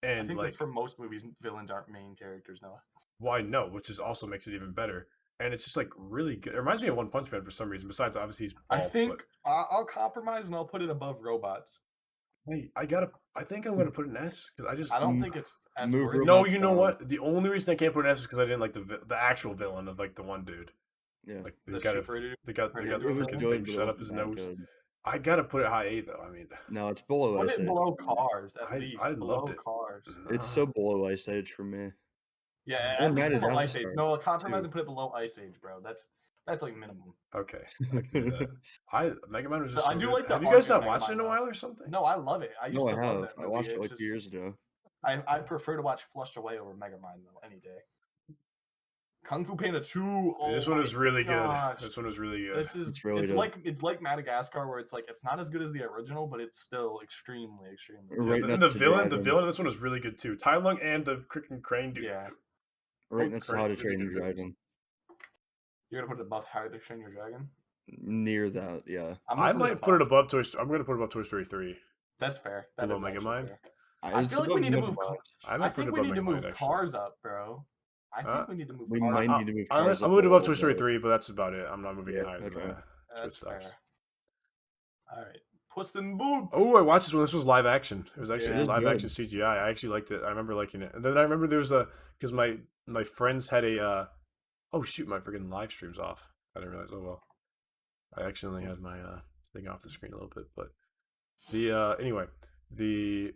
I And think like, that for most movies, villains aren't main characters, Noah. why no? Which is also makes it even better. And it's just like really good. It reminds me of One Punch Man for some reason. Besides, obviously, he's I bald, think I'll compromise and I'll put it above Robots. But, wait, I think I'm gonna put an S because I just I don't think it's S Move worthy. No, Robots you know down. what? The only reason I can't put an S is because I didn't like the actual villain of like the one dude. Yeah. Like The they got super dude? they got the It It was freaking good, thing but shut it up his wasn't that nose. good. I gotta put it high A though. I mean, No, it's below Put Ice it Age. below Cars, at I- least. I below loved it. Cars. It's so below Ice Age for me. Yeah, Or at least below Ice Age. Madagascar, No, compromise too. and put it below Ice Age, bro. That's like minimum. okay. I can do that. Mega Man was just. I so do good. like the Have you guys arc not in watched it Megamind, in a though. while or something? No, I love it. I used No, to I love have. that I movie. watched it It's like just- years ago. I prefer to watch Flushed Away over Megamind though, any day. Kung Fu Panda 2. Oh This one my was really gosh. good. This one was really good. This is It's really it's good. like Madagascar where it's like it's not as good as the original, but it's still extremely good. Right Yeah, next the to villain Dragon. of this one was really good too. Tai Lung and the freaking crane dude. Yeah. Right both next to great, How to really Train Your good villains. Dragon. You're gonna put it above How to Train Your Dragon? Near that, yeah. I'm gonna I might put it above. above Toy Story. I'm gonna put it above Toy Story 3. That's fair. That below is actually Megamind? fair. I It's feel like we above need to move. Megamind. I I might put it think we above need to Megamind, move actually. Cars up, bro. I think Uh, we need to move we Cars might up. need to move I'm Cars gonna up move it a above little Toy Story bit. 3, but that's about it. I'm not moving it Yeah, higher than okay. that. That's Twin fair. Stops. All right, Puss in Boots. Oh, I watched this one. This was live action. It was actually Yeah. It is live good. action CGI. I actually liked it. I remember liking it. And then I remember there was because my friends had a oh shoot, my freaking live stream's off. I didn't realize. Oh well, I accidentally had my thing off the screen a little bit. But the anyway, they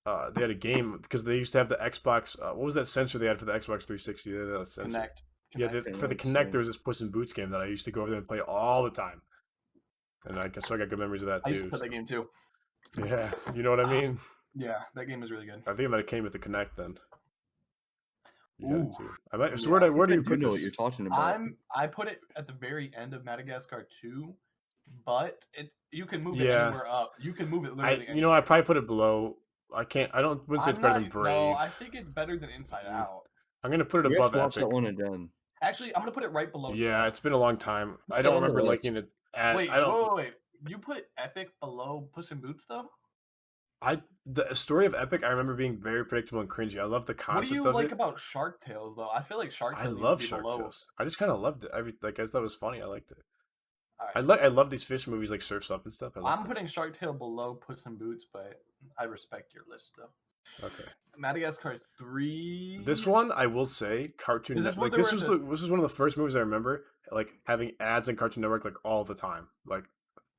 had a game because they used to have the Xbox. What was that sensor they had for the Xbox 360? They had a sensor. Connect. Yeah, Connect. for the Connect, Kinect, so- there was this Puss in Boots game that I used to go over there and play all the time. And I guess so I got good memories of that I used too. to play that game too. so- Yeah, you know what I mean. Yeah, that game is really good. I think it might have came with the Kinect then. You got Ooh. it too. I might. So Yeah, where do I you do put know this? what you're talking about. I put it at the very end of Madagascar 2, but you can move it Yeah. anywhere up. You can move it I literally. you know I probably put it below. I can't. I don't. Wouldn't say it's better than Brave. No, I think it's better than Inside Mm. Out. I'm gonna put it We have above to watch Epic. that one again. Actually, I'm gonna put it right below. Yeah, it's been a long time. I Put don't that on the remember list. liking it. At, Wait, I don't. wait. You put Epic below Puss in Boots though? The story of Epic, I remember being very predictable and cringy. I love the What do concept you of like it. about Shark Tales though? I feel like Shark I Tale needs to love be Shark below. Tales. I just kind of loved it. I guess that was funny. I liked it. All right. I love these fish movies like Surf's Up and stuff. I love I'm that. putting Shark Tale below Puss in Boots, but I respect your list though. Okay. Madagascar 3. This one, I will say, Cartoon Is this Network. where Like they this were was this was one of the first movies I remember like having ads on Cartoon Network like all the time. Like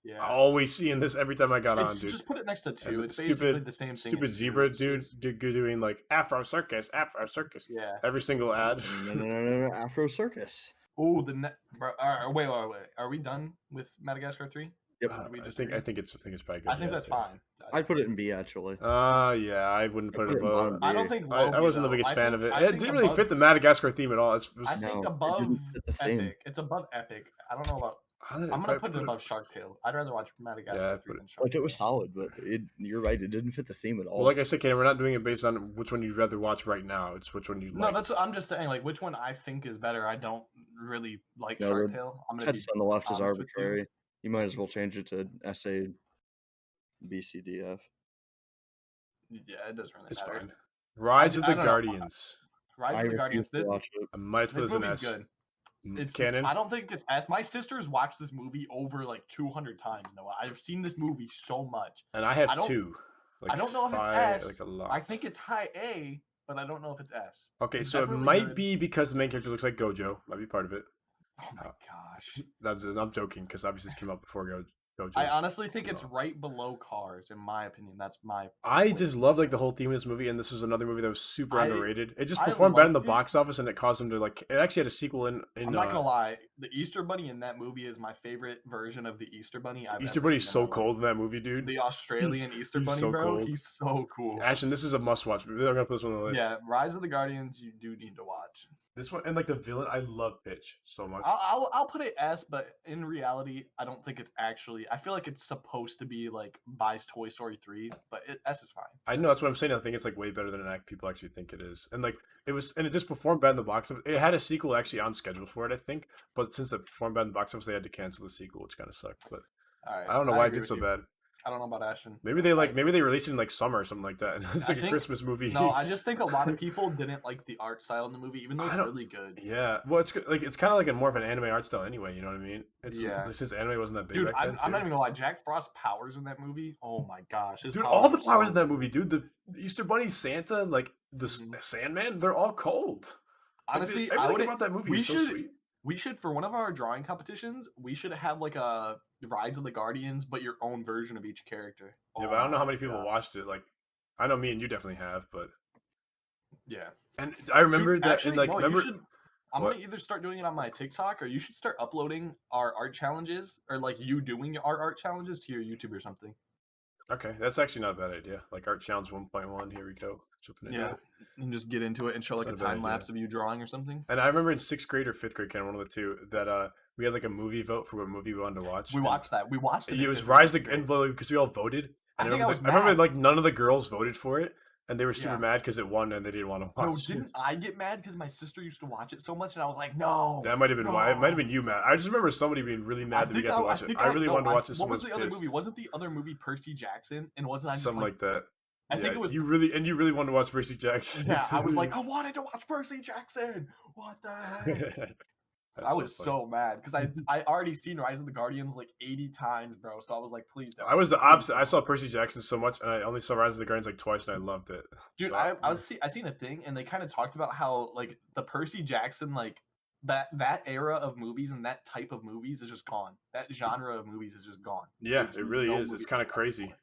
Yeah. I always seeing this every time I got on, It's dude. just put it next to And 2. the It's basically stupid, the same thing. stupid as 2. zebra It's dude just- doing like Afro Circus, Afro Circus. Yeah. Every single ad. No, Afro Circus. Oh, the net. Wait. Are we done with Madagascar 3? Yep. Did we I just think agree? it's probably good. I think yeah, that's too. fine. I'd put it in B actually. Yeah, I wouldn't I put put it it in bottom above. I B. don't think I Loki, wasn't the though. biggest I fan think- of it. I It think didn't really above- fit the Madagascar theme at all. It was, I think No, it above didn't fit the theme. Epic. It's above Epic. I don't know about. how did I'm gonna put it put above Shark Tale. I'd rather watch Madagascar Yeah, 3 put than Shark Like it was Tale. solid, but you're right. It didn't fit the theme at all. Well, like I said, Ken, we're not doing it based on which one you'd rather watch right now. It's which one you No, like. that's what I'm just saying. Like, which one I think is better. I don't really like No, Shark the Tale. I'm gonna be text on the left is honest with you. arbitrary. You might as well change it to SA B C D F. Yeah, it doesn't really It's matter. fine. Rise of I the don't know. Guardians. Rise I of the Guardians. refuse to watch it. I might put This this in movie's S. good. It's Canon. I don't think it's S. My sisters watched this movie over like 200 times. Noah, I've seen this movie so much. And I have I don't- two. Like I don't know if it's five, S. Like a lot. I think it's high A, but I don't know if it's S. Okay, it's so it definitely might good. be because the main character looks like Gojo. Might be part of it. Oh my gosh. I'm joking because obviously this came out before Gojo. I honestly think it's No. right below Cars, in my opinion. That's my. I point. just love like the whole theme of this movie, and this was another movie that was super I- underrated. It just I performed better in the loved it. box office, and it caused them to like. It actually had a sequel in. I'm not gonna lie. The Easter Bunny in that movie is my favorite version of the Easter Bunny. I've Easter ever Bunny's seen so in my life. cold in that movie, dude. The Australian Easter he's Bunny, so bro. cold. He's so cool. Ashton, this is a must-watch. I'm gonna put this one on the list. Yeah, Rise of the Guardians. You do need to watch. This one and like the villain, I love Pitch so much. I'll put it S, but in reality, I don't think it's actually. I feel like it's supposed to be like by Toy Story 3, but S is fine. I know that's what I'm saying. I think it's like way better than people actually think it is, and like it was, and it just performed bad in the box office. It had a sequel actually on schedule for it, I think, but since it performed bad in the box office, they had to cancel the sequel, which kind of sucked. But All right. I don't know why it agree did so with you. bad. I don't know about Ashton. Maybe they released it in like summer or something like that. And it's I like a think- Christmas movie. No, I just think a lot of people didn't like the art style in the movie, even though I it's don't- really good. Yeah, well, it's like it's kind of like a more of an anime art style anyway. You know what I mean? It's Yeah. since anime wasn't that big Dude, back I'm then. not too. even gonna lie. Jack Frost's powers in that movie. Oh my gosh, his Dude, powers all the are powers so in that movie, dude. The Easter Bunny, Santa, like the Mhm. Sandman, they're all cold. Like, Honestly, I everything would. about that movie we is so should- sweet. We should, for one of our drawing competitions, we should have like a Rise of the Guardians, but your own version of each character. Yeah, Oh but I don't know how my many people God. watched it. Like, I know me and you definitely have, but Yeah. and I remember Dude, that. actually, and like, no, remember, you should, I'm What? gonna either start doing it on my TikTok or you should start uploading our art challenges or like you doing our art challenges to your YouTube or something. okay, that's actually not a bad idea. Like Art Challenge 1.1. Here we go. Jumping into Yeah. it. And just get into it and show That's like a not a bad time idea. lapse of you drawing or something. And I remember in 6th grade or 5th grade, kind of one of the two, that we had like a movie vote for what movie we wanted to watch. We and watched that. We watched it. It in was fifth Rise grade. the and because we all voted. I And think I was remember mad. like none of the girls voted for it, and they were super Yeah. mad because it won and they didn't want to No, watch it. didn't I get mad because my sister used to watch it so much, and I was like, no. That might have been why. It might have No. been you, Matt. I just remember somebody being really mad that we got to watch it. think I really no, wanted to watch it. What was Someone's the other pissed. movie? Wasn't the other movie Percy Jackson? And wasn't I just Something like that. I think Yeah, it was. you really wanted to watch Percy Jackson. Yeah, I was like, I wanted to watch Percy Jackson. What the heck? I was funny. so mad because I already seen Rise of the Guardians like 80 times, bro. So I was like, please don't. I was the please opposite. I don't. saw Percy Jackson so much, and I only saw Rise of the Guardians like twice, and I loved it. Dude, So, I seen a thing, and they kind of talked about how like the Percy Jackson like that era of movies and that type of movies is just gone. That genre of movies is just gone. yeah, There's it really no is. It's movies kind of like that crazy. anymore.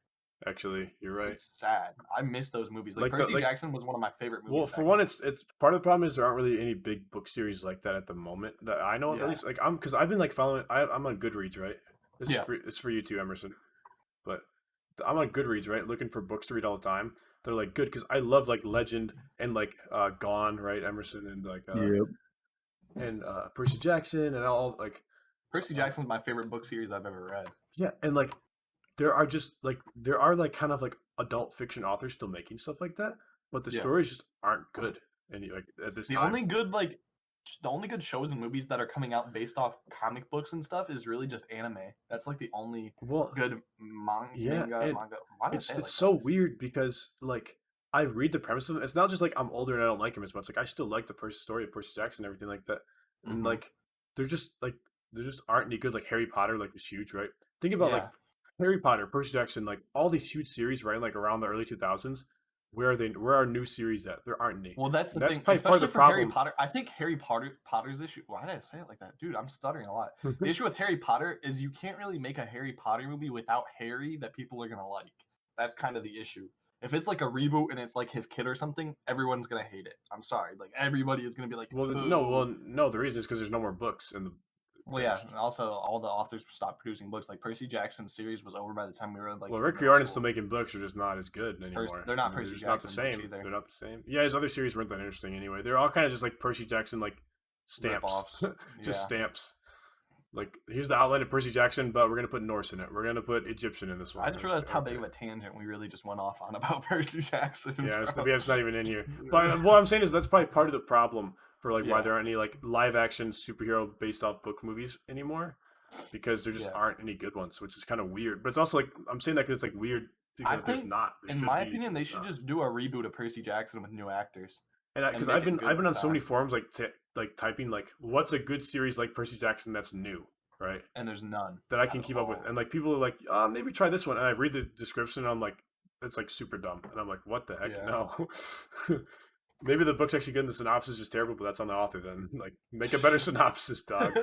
Actually, you're right. It's sad. I miss those movies. Like, Like the- Percy like- Jackson was one of my favorite movies. Well, back for then. one, it's part of the problem is there aren't really any big book series like that at the moment that I know of. Yeah. At least like because I've been like following. I'm on Goodreads, right? This Yeah. it's for you too, Emerson. But I'm on Goodreads, right? Looking for books to read all the time. They're like good because I love like Legend and like Gone, right? Emerson and like and Percy Jackson and all like Percy Jackson's my favorite book series I've ever read. yeah, and like there are like kind of like adult fiction authors still making stuff like that, but the Yeah. stories just aren't good. And like at this The time, only good like the only good shows and movies that are coming out based off comic books and stuff is really just anime. That's like the only Well, good yeah, manga. and Why did I it's say it it's like so weird because like I read the premise of it. It's not just like I'm older and I don't like him as much. Like I still like the story of Percy Jackson and everything like that. that? And Mhm. like there just aren't any good. Like Harry Potter like was huge, right? Think about like Yeah. Harry Potter, Percy Jackson, like all these huge series, right? Like around the early 2000s. Where are they? Where are new series at? There aren't any. Well, that's And the that's thing, probably part of especially the for Harry problem. Potter. I think Potter's issue. Why did I say it like that, dude? I'm stuttering a lot. The issue with Harry Potter is you can't really make a Harry Potter movie without Harry that people are gonna like. That's kind of the issue. If it's like a reboot and it's like his kid or something, everyone's gonna hate it. I'm sorry, like everybody is gonna be like, Well, boo. no. The reason is because there's no more books in the. Well, yeah, and also all the authors stopped producing books. Like Percy Jackson's series was over by the time we were like. Well, in Rick middle Riordan's still school. making books, are just not as good anymore. They're not I mean, Percy they're just not the Jackson books same. either. They're not the same. Yeah, his other series weren't that interesting anyway. They're all kind of just like Percy Jackson, like stamps, Rip-offs. just Yeah. stamps. Like here's the outline of Percy Jackson, but we're gonna put Norse in it. We're gonna put Egyptian in this one. I just And it's realized like, how okay. big of a tangent we really just went off on about Percy Jackson. Yeah, bro. it's not even in here. But what I'm saying is that's probably part of the problem for like why Yeah. there aren't any like live action superhero based off book movies anymore, because there just Yeah. aren't any good ones, which is kind of weird. But it's also like I'm saying that because it's like weird because there's think, not. There In should my be, opinion, they there's should not. just do a reboot of Percy Jackson with new actors. And because make I've it been good on this so many time. forums like typing like what's a good series like Percy Jackson that's new, right? And there's none That I at can keep up with, all. and like people are like, maybe try this one, and I read the description, and I'm like, it's like super dumb, and I'm like, what the heck? Yeah. No. Maybe the book's actually good, and the synopsis is just terrible, but that's on the author. Then like, make a better synopsis, dog.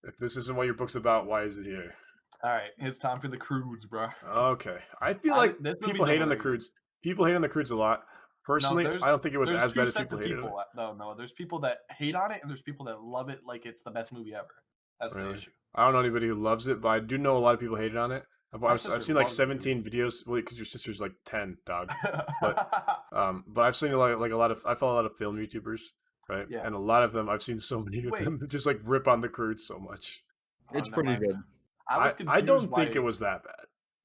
If this isn't what your book's about, why is it here? All right, it's time for the Croods, bro. Okay, I feel like this people movie's hate on the overrated. Croods. People hate on the Croods a lot. Personally, I don't think it was there's as two bad as sets people of hated on it. people. No, there's people that hate on it, and there's people that love it like it's the best movie ever. That's the Really? issue. I don't know anybody who loves it, but I do know a lot of people hated on it. I've sister seen like loves the movie. 17 videos. Well, because your sister's like 10, dog. But I've seen a lot of I follow a lot of film YouTubers, right? Yeah. And a lot of them I've seen so many of Wait. them just like rip on the Croods so much. It's never pretty mind. good. I don't think it was that bad.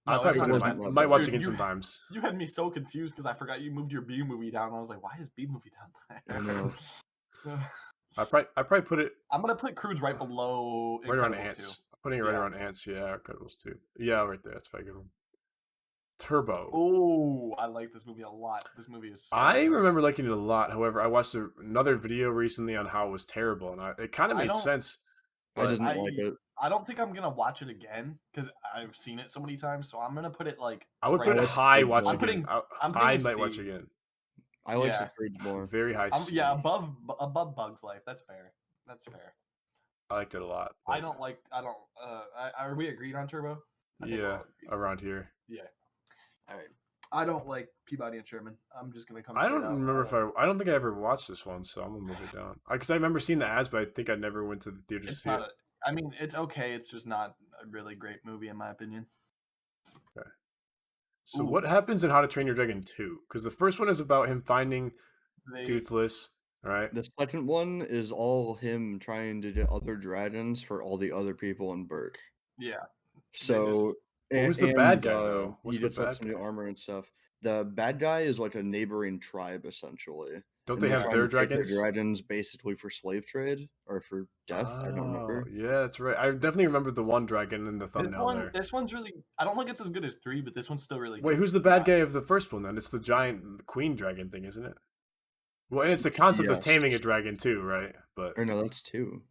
No, I it's probably not that might, bad. might watch Dude, again you- sometimes. You had me so confused because I forgot you moved your B movie down. I was like, why is B movie down there? I know. I probably put it I'm gonna put Croods right below right around Incredibles Ants. 2. Putting it right Yeah. around Ants. Yeah, Incredibles 2. Yeah, right there. That's probably a good one. Turbo. Oh, I like this movie a lot. This movie is. So I good. remember liking it a lot. However, I watched another video recently on how it was terrible, and it kind of I made don't- sense. I but- didn't like it. I don't think I'm gonna watch it again because I've seen it so many times. So I'm gonna put it like. I would right put it watch high it watch more. again. I'm I putting might C. watch again. I like Yeah. the Croods more. Very high. C. Yeah, above Bug's Life. That's fair. That's fair. I liked it a lot. I but don't like. I don't. Are we agreed on Turbo? I think we're Yeah, all agreed. around here. All right. I don't like Peabody and Sherman. I'm just gonna come. I straight don't out. remember if I don't think I ever watched this one, so I'm gonna move it down. Because I remember seeing the ads, but I think I never went to the theater to It's see not. it. I mean, it's okay. It's just not a really great movie in my opinion. So Ooh. what happens in How to Train Your Dragon 2? Because the first one is about him finding They, Toothless, right? The second one is all him trying to get other dragons for all the other people in Burke. yeah. So Who's the and, bad guy, though? He What's the gets like bad some new guy? armor and stuff. The bad guy is like a neighboring tribe essentially. Don't and they they're have trying their to take dragons? dragons basically for slave trade or for death. I don't remember. Oh, yeah, that's right. I definitely remember the one dragon in the thumbnail there. This one's really. I don't think it's as good as 3, but this one's still really. Wait, good. who's the bad guy of the first one then? It's the giant queen dragon thing, isn't it? Well, and it's the concept of Yes. taming a dragon too, right? But Or no, that's 2.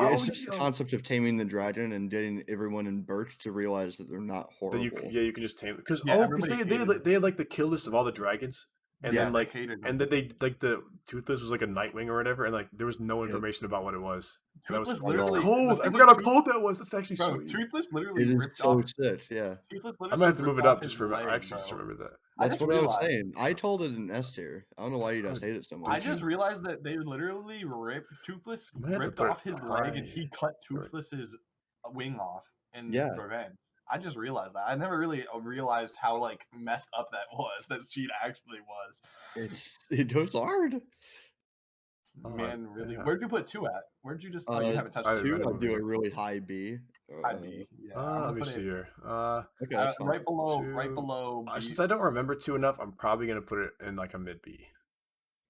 Yeah, it's Oh, just the yeah. concept of taming the dragon and getting everyone in Burke to realize that they're not that horrible. you can just tame it because Yeah, because everybody they hated they had like the kill list of all the dragons, and Yeah, then like hated and then they like the Toothless was like a Nightwing or whatever, and like there was no Yep. information about what it was. That was Toothless cool. It's literally- cold. the I thing forgot with how cold that was. That's actually Bro, sweet. Toothless literally It is ripped so off. sick, yeah. Toothless I literally might have to move ripped it up off just his for. I leg, actually just bro. remember that. I That's just what I was realized- saying. I told it in S tier. I don't know why you guys hate it so much. I just realized that they literally Toothless Might have to ripped put it off his leg and high. he cut Toothless's wing off in Yeah. Revenge. I just realized that. I never really realized how like messed up that was. That scene actually was. it goes hard. Oh, Man, really. yeah. Where'd you put 2 at? Where'd you just? Oh, you haven't touched I- it. 2, don't I'd do a remember. really high B. I'd be. Yeah. I'm gonna Let me put see it, here. Okay, that's fine. right below. Two. Right below. B. Since I don't remember 2 enough, I'm probably gonna put it in like a mid B.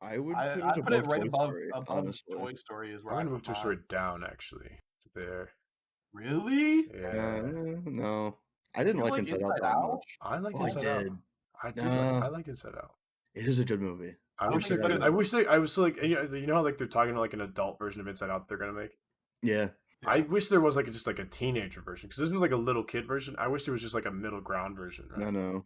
I would I put I it put it above right Toy above Story, above honestly. Toy Story is I'm where I gonna move put Toy mine. Story down actually to there. Really? Yeah, No, I didn't You like like Inside Out Inside that Out? much. I liked Oh, I Inside Out. did. I did. Nah, I liked Inside Out. it is a good movie. I I wish think they it's better could. than I wish they. I was still like, you know how like they're talking like an adult version of Inside Out they're gonna make. Yeah, I wish there was like just like a teenager version because this was like a little kid version. I wish there was just like a middle ground version, right? no,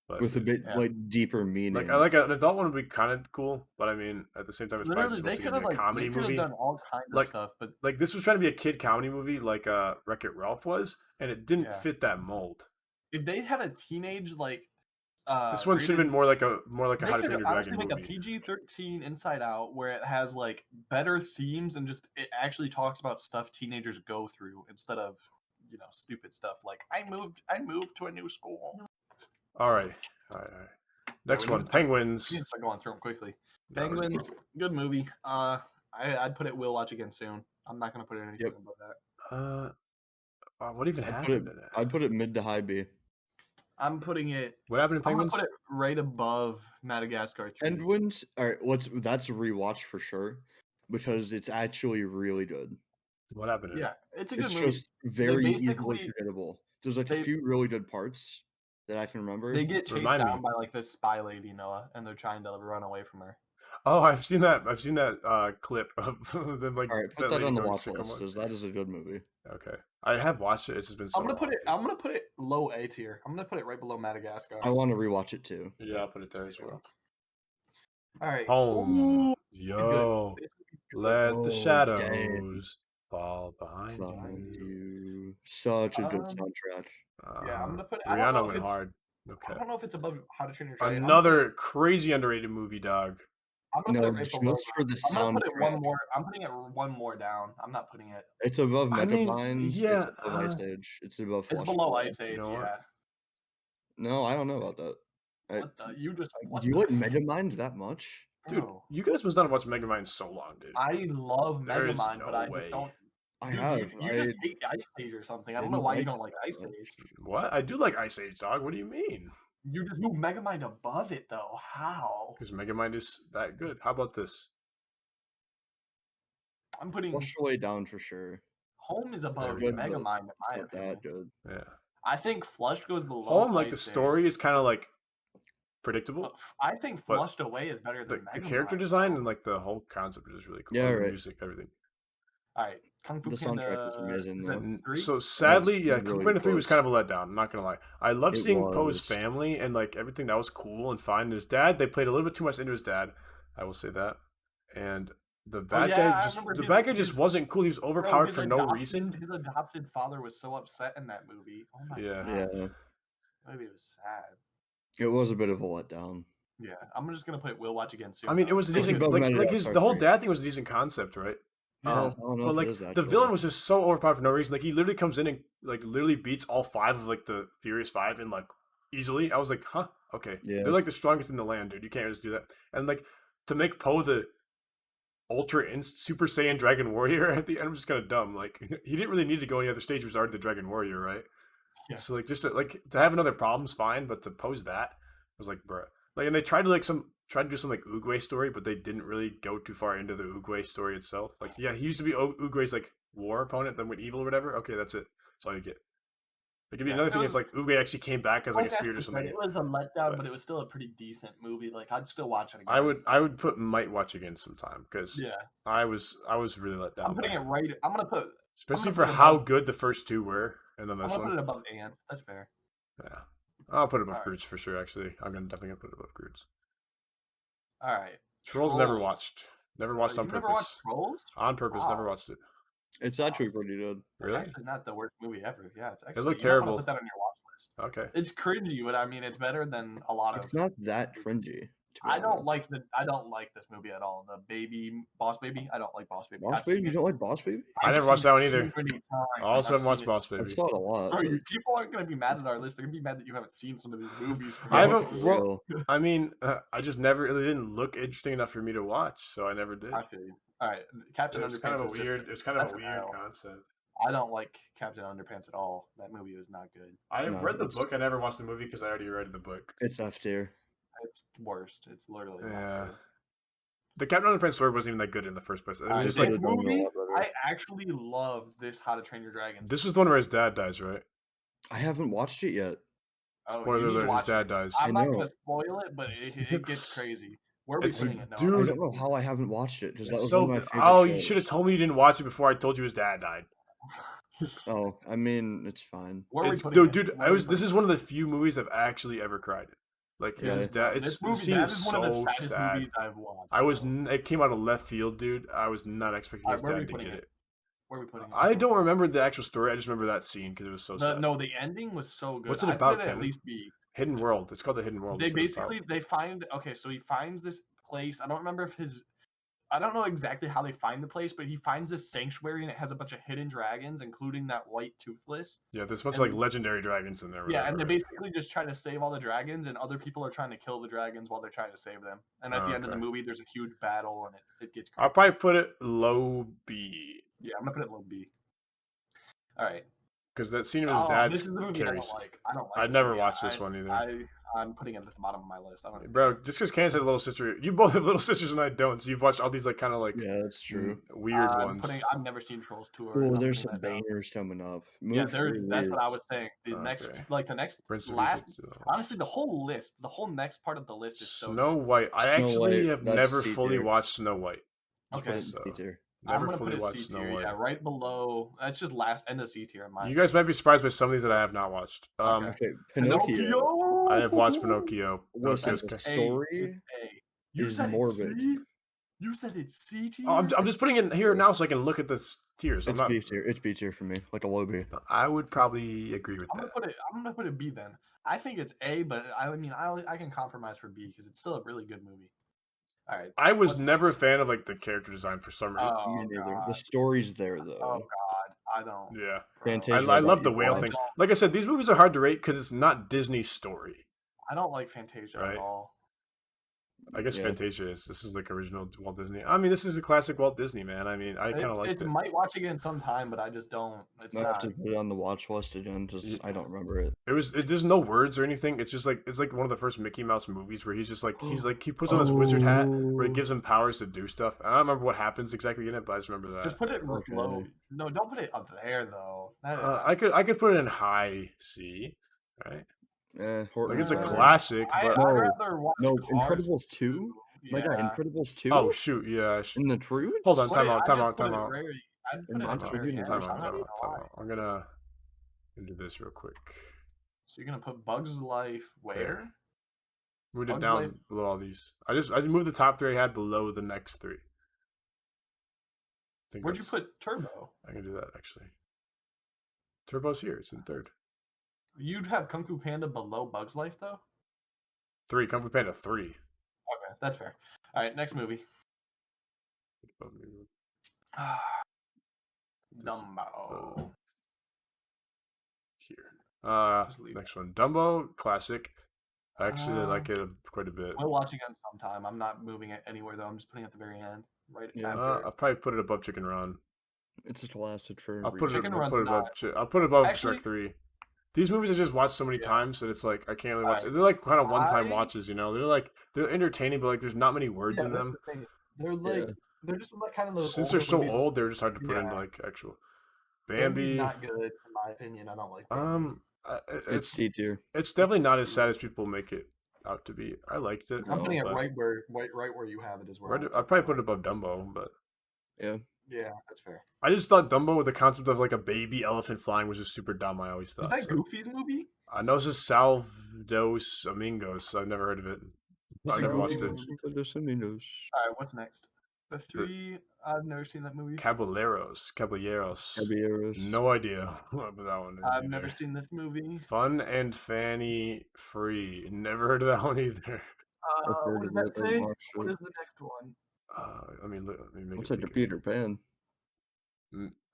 But with a bit Yeah. like deeper meaning. like I like an adult one would be kind of cool, but I mean at the same time it's probably Literally, just they supposed to could be have a comedy they could have movie. done all kinds Like- of stuff, but Like this was trying to be a kid comedy movie, like Wreck-It Ralph was, and it didn't Yeah. fit that mold. if they had a teenage This one should have been more like a They How to could Train Your honestly Dragon make a movie. PG-13 Inside Out where it has like better themes and just it actually talks about stuff teenagers go through instead of stupid stuff like I moved to a new school. All right. Next we one, need to start- Penguins. We need to start going through them quickly. No, Penguins, good movie. I'd put it. Will watch again soon. I'm not gonna put it anything Yep. above that. What even I'd happened in it? put it mid to high B. I'm putting it. What happened in I'm gonna Penguins? put it right above Madagascar 3. Penguins. All right, that's a rewatch for sure because it's actually really good. What happened in it? Yeah, it's a good It's movie. just very easily basically- forgettable. There's like they- a few really good parts that I can remember. They get chased Remind me. down by like this spy lady Noah, and they're trying to run away from her. Oh, I've seen that. I've seen that clip of them like. All right, put that lady on the going watch sicko list mode. because that is a good movie. Okay, I have watched it. It's just been so. I'm gonna put long. it. I'm gonna put it low A tier. I'm gonna put it right below Madagascar. I want to rewatch it too. Yeah, I'll put it there as well. All right. Home. Ooh, Yo, this movie's good. let Oh, the dang. shadows fall behind Find you. you. Such a good Um, soundtrack. Yeah, I'm gonna put. I don't Rihanna know if went it's. hard. I Okay. don't know if it's above How to Train Your Dragon. Another crazy underrated movie, dog. I'm gonna No, put it right below. just for the I'm gonna put it soundtrack. one more. I'm putting it one more down. I'm not putting it. It's above I mean, Megamind. yeah, It's above Ice Age. It's above It's Flush below Tower. Ice Age. know what? Yeah. No, I don't know about that. What the? You just. What You the- like Megamind that much? Dude, Bro, you guys must not have watched Megamind so long, dude. I love There is Megamind, no but I way. don't. I Dude, have. You just hate Ice Age or something. I don't know didn't why you like don't like it Ice much. Age. What? I do like Ice Age, dog. What do you mean? You just move Megamind above it though. How? Because Megamind is that good. How about this? I'm putting Flush Away down for sure. Home is above we go. Megamind in It's my not opinion. that good. Yeah. I think Flushed goes below. Home, like the Ice Age. story is kind of like predictable. I think but Flushed Away is better The, than the Megamind. character design and like the whole concept is really cool. Yeah, The right. music, everything. All right, Kung Fu The Panda. soundtrack was amazing, Is that though. And 3? so sadly, yeah, really Kung Fu Panda 3 was close. kind of a letdown. I'm not gonna lie. I love It seeing Poe's was. family and like everything that was cool and fine. His dad, they played a little bit too much into his dad. I will say that. And the bad yeah, guy I just remember the his- bad guy just his- wasn't cool. He was Bro, overpowered his for no adopted- reason. His adopted father was so upset in that movie. Oh my Yeah. god. Yeah, That movie was sad. it was a bit of a letdown. Yeah, I'm just gonna put Will Watch again soon. I mean, it though. was a It's decent above like his Madagascar the whole 3. dad thing was a decent concept, right? Yeah. I don't know But if like it is the actually. villain was just so overpowered for no reason. Like he literally comes in and like literally beats all 5 of like the Furious 5 and like easily. I was like, huh, okay. Yeah. They're like the strongest in the land, dude. You can't just do that. And like to make Poe the Super Saiyan Dragon Warrior at the end was just kind of dumb. Like he didn't really need to go any other stage. He was already the Dragon Warrior, right? Yeah. So like just to have another problem's fine, but to pose that I was like, bruh. Like and they tried to do some like Oogway story, but they didn't really go too far into the Oogway story itself. Like, yeah, he used to be Oogway's like war opponent, then went evil or whatever. Okay, that's it. That's all you get. Like, it'd be Yeah, another it thing was- if like Oogway actually came back as like a Like spirit or Ashley said, something. It was a letdown, But- but it was still a pretty decent movie. Like I'd still watch it again. I would put might watch again sometime because Yeah, I was really let down. I'm putting by it right. I'm gonna put. especially gonna for put it how above- good the first 2 were, and then I'm this gonna put one. it above Ants. That's fair. Yeah, I'll put it above Alright. Groots for sure. Actually, I'm definitely gonna put it above Groots. All right. Trolls never Trolls. watched. Never watched Oh, on you've purpose. never watched Trolls? On purpose, never Wow. watched it. It's actually pretty good. Really? It's actually not the worst movie ever. Yeah, it's actually. looked you might wanna terrible. Put that on your watch list. Okay. It's cringy, but I mean, it's better than a lot of. It's not that cringy. to be I don't honest. I don't like this movie at all. The baby Boss Baby. I don't like Boss Baby. Boss I've seen Baby. You it- don't like Boss Baby? I I've never watched seen that one it either. too many times. I also I've haven't watched seen it Boss so- Baby. I saw it a lot. Bro, but people aren't gonna be mad at our list. They're gonna be mad that you haven't seen some of these movies. I yeah, haven't- for well, real. I mean, I just never really didn't look interesting enough for me to watch, so I never did. I feel you. All right, Captain It's Underpants. kind of a is just- weird. It's kind of that's a an weird L. concept. I don't like Captain Underpants at all. That movie was not good. I've No, read the it's- book. I never watched the movie because I already read the book. It's F tier. It's worst. It's literally. not Yeah. good. The Captain Underpants story wasn't even that good in the first place. It was Alright, just They like this could've done it a movie, lot better. I actually love this How to Train Your Dragon. this was the one where his dad dies, right? I haven't watched it yet. Oh, Spoiler you need to alert: his watch dad it. dies. I'm not know. gonna spoil it, but it gets crazy. Where are we It's putting it now? I dude. don't know how I haven't watched it because that It's was so one of my good. favorite Oh, shows. you should have told me you didn't watch it before I told you his dad died. Oh, I mean, it's fine. Where are we It's, putting it? dude, Where are we this putting is it? one of the few movies I've actually ever cried in. Like Yeah. his dad. This It's the movie, scene that is is one of the so saddest sad. movies I've watched. I was. bro. It came out of left field, dude. I was not expecting his Alright, where are we dad to putting get it? it. Where are we putting it? I don't remember the actual story. I just remember that scene because it was so sad. No, the ending was so good. What's it I'd about, put it at Ken? least B. Hidden World. It's called the Hidden World. They What's it about? basically they find so he finds this place. I don't remember if I don't know exactly how they find the place, but he finds this sanctuary and it has a bunch of hidden dragons, including that white toothless. Yeah, there's a bunch and- of like legendary dragons in there. Yeah, and whatever, they right? basically just try to save all the dragons, and other people are trying to kill the dragons while they're trying to save them. And at the end of the Okay. movie, there's a huge battle, and it gets. I'll probably put it low B Yeah, I'm gonna put it low B. All right. because that scene of his Oh, dad this is the movie carries. I don't like. I'd this never movie. watched this one either. I'm putting it at the bottom of my list. I don't. Bro, just because Candace had a little sister, you both have little sisters and I don't. So you've watched all these like kind of like Yeah, that's true. weird ones. I've never seen Trolls 2. Oh, there's some bangers coming up. Yeah, Move Forward that's Weird. what I was saying. The Okay. next Prince of last. Egypt, Honestly, the whole next part of the list is so. Snow White. I Snow actually White, have that's never C fully tier. watched Snow White. Just put Okay. it in C tier. I'm Never gonna fully put it watched C Snow tier. White. Yeah, right below. That's just end of C tier in my. You guys might be surprised by some of these that I have not watched. Okay, Pinocchio. I have watched Pinocchio. Listen, Pinocchio's the good. story You is said morbid. It's C? You said it's C tier. Oh, I'm just putting it in here now so I can look at the tiers. I'm It's not. B tier. It's B tier for me, like a low B. I would probably agree with I'm that. gonna put it B then. I think it's A, but I mean I can compromise for B because it's still a really good movie. All right. I was what's never a next? fan of like the character design for some reason. Oh Me neither. god. The story's there though. Oh god. I don't. Yeah, bro. Fantasia. I about love the you, whale boy. thing. Like I said, these movies are hard to rate because it's not Disney's story. I don't like Fantasia Right. at all. I guess Yeah. Fantasia is. This is like original Walt Disney. I mean, this is a classic Walt Disney, man. I mean, I kind of liked It's it. might watch again sometime, but I just don't. It's I have not. to put it on the watch list again because I don't remember it. There's no words or anything. It's just like it's like one of the first Mickey Mouse movies where he's just like he puts on this wizard hat where it gives him powers to do stuff. I don't remember what happens exactly in it, but I just remember that. Just put it Okay. low. No, don't put it up there though. I could put it in high C, right? Like it's a Uh, classic, but I'd No, rather watch no, Cars Incredibles 2? My God, Yeah. Incredibles 2? oh shoot, yeah. In the truth? Hold on, Put time it- out, I time just out, put time it out. very- I'd put In it at Monster the very Junior. end. Time I'm out, not time gonna out, time lie. out. I'm gonna do this real quick. So you're gonna put Bugs Life where? Moved it Bugs down Life. below all these. I moved the top three I had below the next three. I think Where'd you that's- put Turbo? I can do that actually. Turbo's here. It's in third. You'd have Kung Fu Panda below Bugs Life though. 3. Kung Fu Panda 3. Okay, that's fair. All right, next movie. Dumbo. Here. Just leave Next one. Dumbo, classic. I actually Uh, like it quite a bit. We'll watch again sometime. I'm not moving it anywhere though. I'm just putting it at the very end, right Yeah. after. I'll probably put it above Chicken Run. It's a classic for a I'll put it, reason. Chicken I'll Run's put it above. not- I'll put it above Actually- Shrek 3. These movies I just watched so many Yeah. times that it's like I can't really watch. Alright. They're like kind of one-time I- watches, you know. They're entertaining, but like there's not many words Yeah, in that's them. the thing. They're like Yeah. they're just like kind of those. Since older they're so movies. old, they're just hard to put into Yeah. like actual. Bambi's Bambi. not good in my opinion. I don't like. Bambi. It's It's C tier. it's definitely not as sad as people make it out to be. I liked it. I'm putting it but right where you have it as well. I'd probably put it above Dumbo, but Yeah, that's fair. I just thought Dumbo with the concept of like a baby elephant flying was just super dumb. I always thought. Is that so. Goofy's movie? I know this is Salvados Amigos. I've never heard of it. I've never watched it. All right, what's next? The three. I've never seen that movie. Caballeros. No idea what that one is. I've either. never seen this movie. Fun and Fanny Free. Never heard of that one either. What does that say? What is the next one? Let me make What's it that to bigger. Peter Pan?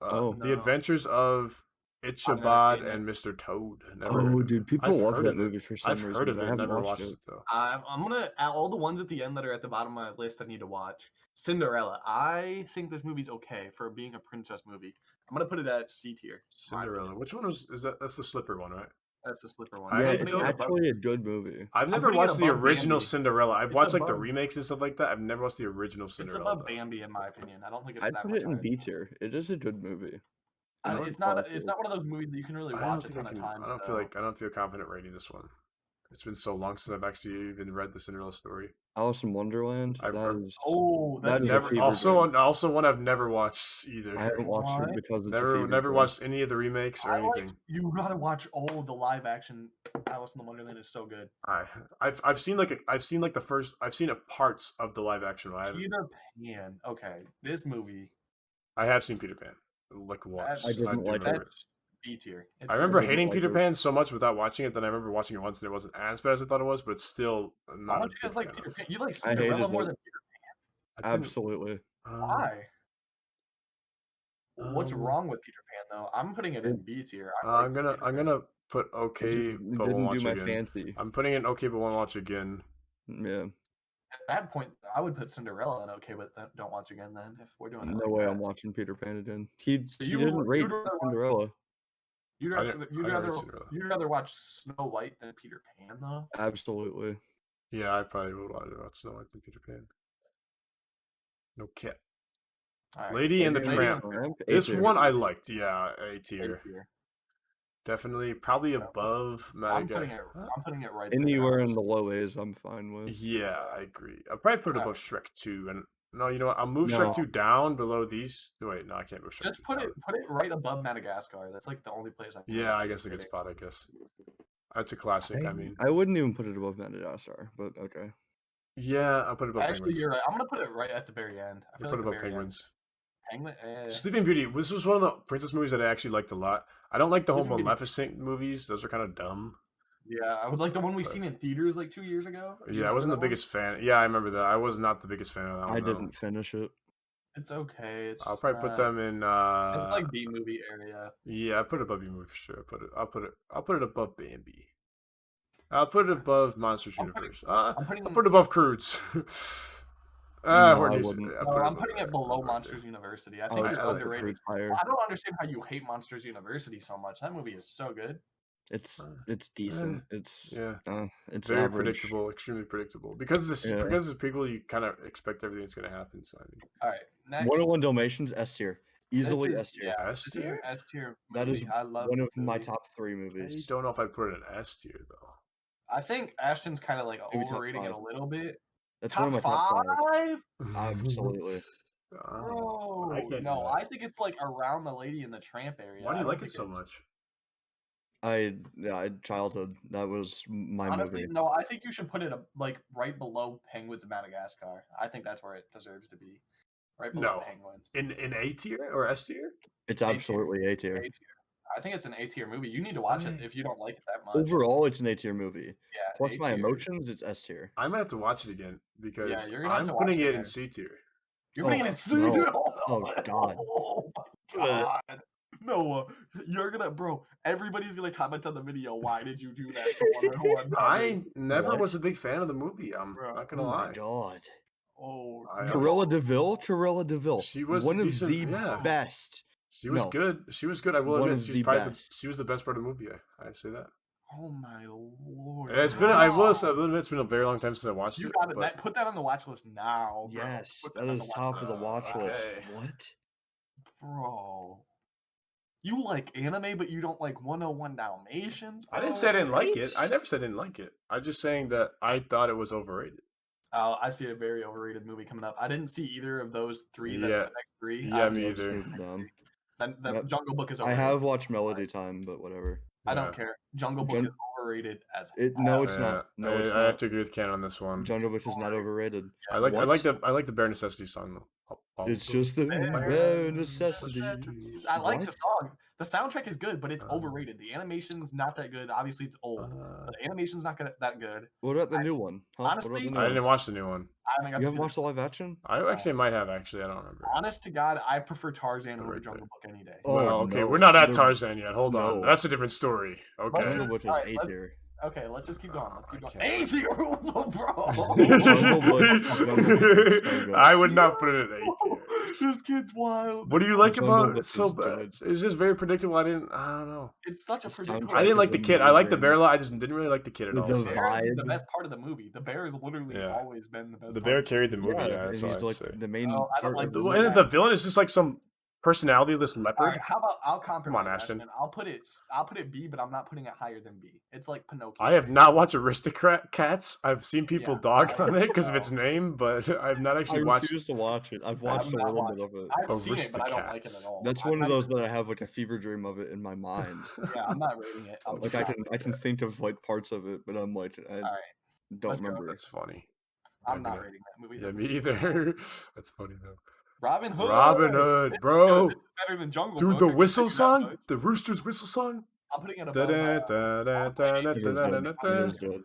Oh, No. The Adventures of Ichabod and Mr. Toad. Never heard Oh, of dude, it. people I've love heard that of it. movie for some I've reason. heard of but it. I haven't Never watched watched it. it though. I'm gonna all the ones at the end that are at the bottom of my list. I need to watch. Cinderella. I think this movie's okay for being a princess movie. I'm gonna put it at C tier. Cinderella. Which one is that? That's the slipper one, right? That's a slipper one. I Yeah, I'm don't it's putting it above- actually a good movie. I've never putting it watched the above original Bambi. Cinderella. I've It's watched like the above- remakes and stuff like that. I've never watched the original It's Cinderella. above though. Bambi in my opinion. I don't think it's I'd that put much it in higher. B tier. It is a good movie. It's not one of those movies that you can really I don't watch a think I ton of can. times. I don't feel confident rating this one. It's been so long since I've actually even read the Cinderella story. Alice in Wonderland. I've That heard- is. Oh, That that's is a Never, fever also one I've never watched either. I haven't watched What? it because it's a fever Never dream. watched any of the remakes or I like, anything. you gotta watch the live action Alice in the Wonderland is so good. I've seen like the first. I've seen parts of the live action. But Peter Pan. Okay, this movie. I have seen Peter Pan like once. I didn't do like remember it. That's B tier. It's I remember didn't hating like Peter it. Pan so much without watching it. Then I remember watching it once, and it wasn't as bad as I thought it was. But it's still not. Why a don't you guys big like fan Peter of. Pan? You like I hated Cinderella more it. than Peter I couldn't- Absolutely. Pan. Why? What's um, wrong with Peter Pan though? I'm putting it in B tier. I'm gonna put It okay, just but won't didn't watch do my again. fancy. I'm putting it in okay, but won't watch again. Yeah. At that point, I would put Cinderella in okay, but don't watch again. Then if we're doing it No like way that. I'm watching Peter Pan again. He you- didn't rate you'd rather watch- Cinderella. You'd I rather didn't- you'd I never rather seen Cinderella. you'd rather watch Snow White than Peter Pan though. Absolutely. Yeah, I probably would watch Snow White than Peter Pan. No cap. All right. Lady and the Lady Tramp. A This tier. one I liked. Yeah, A A tier. tier. Definitely, probably Yeah. above I'm putting Madagascar. it. I'm putting it right there. Anywhere in the low A's, I'm fine with. Yeah, I agree. I'll probably put it above Shrek 2. And no, you know what? I'll move No. Shrek 2 down below these. Wait, no, I can't move Shrek Just 2 put down. it right above Madagascar. That's like the only place I can. Yeah, I see guess a it good fitting. spot. I guess that's a classic. I mean, I wouldn't even put it above Madagascar, but okay. yeah, I'll put it above Actually, Penguins. you're right. I'm gonna put it right at the very end. I I'll feel put it like the above very end. Penguins. Penguin. Sleeping Beauty. This was one of the princess movies that I actually liked a lot. I don't like the whole Sleeping Beauty. Maleficent movies. Those are kind of dumb. Yeah, I would like the one we But- seen in theaters like 2 years ago. You Yeah, I remember wasn't the that one? biggest fan. Yeah, I remember that. I was not the biggest fan of that one. I though. didn't finish it. It's okay. It's I'll just probably put not- them in. It's like B movie area. Yeah, I put it above B movie for sure. I'll put it above Bambi. I'll put it above Monsters I'm putting- Universe. I'm putting. I'll put it above Croods. No, I Hornies. wouldn't. I'll No, put I'm above putting that. it below Right there. Monsters University. I I think would it's I put like the underrated. Croods higher. I don't understand how you hate Monsters University so much. That movie is so good. It's decent. It's Yeah, it's very average. predictable, extremely predictable. Because it's Yeah. because it's people, you kind of expect everything that's going to happen. So I mean, All right, next. 101 Dalmatians S tier. Easily This S is- tier. Yeah, S this is an tier? S tier. That is movie. I love one this of my movie. top 3 I movies. don't know if I'd put it in S tier though. I think Ashton's kind of like Maybe top overrating it a 5. little bit. That's Top one of my top 5. 5? Absolutely. Bro, I can't do no, that. I think it's like around the Lady and the Tramp area. Why do I you don't like it think so it's- much? Childhood. That was my Honestly, movie. no, I think you should put it like right below Penguins of Madagascar. I think that's where it deserves to be. Right below No. Penguin. In A tier or S tier? It's tier. absolutely A tier. A tier. I think it's an A tier movie. You need to watch it I- if you don't like it that much. Overall, it's an A tier movie. Yeah, Plus A my tier. emotions, it's S tier. I might have to watch it again because you're gonna have I'm to watch putting it it in again. C tier. You're putting it Oh, in C. no. Oh, God. Oh my God. Noah, you're gonna, bro. Everybody's gonna comment on the video. Why did you do that? To 101 I never What? was a big fan of the movie. I'm Bro, not gonna Oh lie. my god. Oh, I- no. Corella Deville. She was one of decent, the yeah. best. She was No. good. She was good. I will One admit, of she's the probably best. she was the best part of the movie. I say that. Oh my lord. It's been. I will admit, it's been a very long time since I watched You it. got it. but- Put that on the watch list now. Bro. Yes, Put that on is the watch top of the list. watch list. Okay. What? Bro. You like anime, but you don't like 101 Dalmatians? I didn't bro? say I didn't like it. What? I never said I didn't like it. I'm just saying that I thought it was overrated. I see a very overrated movie coming up. I didn't see either of those three. The Yeah. next three. Yeah, I've me seen- either. Snoop Dogg. The Yep. Jungle Book is I overrated. have watched Melody Time, but whatever. I don't Yeah. care. Jungle Book Jun- is overrated as No, it's Yeah, not. No, it's I have not. to agree with Ken on this one. Jungle Book is not overrated. I like What? I like the Bare Necessity song though. It's just the Bare bare necessity. I like the What? song. The soundtrack is good, but it's Um, overrated. The animation's not that good. Obviously, it's old. The animation's not that good. What about the new one? Huh? What about honestly, the new I one? didn't watch the new one. I haven't got You to see haven't watched the live action? I actually might have. Actually, I don't remember. Honest to God, I prefer Tarzan over Right Jungle Book any day. Oh, well, okay, no. we're not at The- Tarzan yet. Hold on, no. that's a different story. Let's Okay. do- Jungle Book is alright, A let's- tier. Okay, let's just keep going. Let's keep I going. can't. A tier, bro. Bumblebutt so good. I would not put it in A tier. This kid's wild. What do you like Jungle about it Book so is bad? good. It's just very predictable. I don't know. It's such a The predictable. soundtrack I didn't is like the kid. I like the amazing. bear a lot. I just didn't really like the kid at The all. The so- bear is the vibe. best part of the movie. The bear has literally Yeah. always been the best. The part bear of carried the movie. Yeah, Yeah, and that's all he's I'd like say. the main Oh, I don't part like of the the way And the villain is just like some personality of this All leopard. right, how about I'll compromise, Ashton. Ashton. I'll put it B, but I'm not putting it higher than B. It's like Pinocchio. I have not watched Aristocrat Cats. I've seen people Yeah, dog I- on it because of its no. name, but I've not I actually watched. refuse to watch it. I've watched a not little watched bit of it. I've seen it, but I don't like it Aristocats. at all. That's I'm one of not those even- that I have like a fever dream of it in my mind. Yeah, I'm not rating it. I'm Like not. I can think of like parts of it, but I'm like I All right, don't let's go. remember. That's funny. I'm I'm not gonna- rating that movie. Yeah, That me movie's either. That's funny though. Robin Hood. Robin Hood, This is bro. good. This is better than Jungle Dude, Book. the I can whistle give you that song, much. the Rooster's whistle song. I'm putting it Da above. da da da da da It is good. da It da. is good.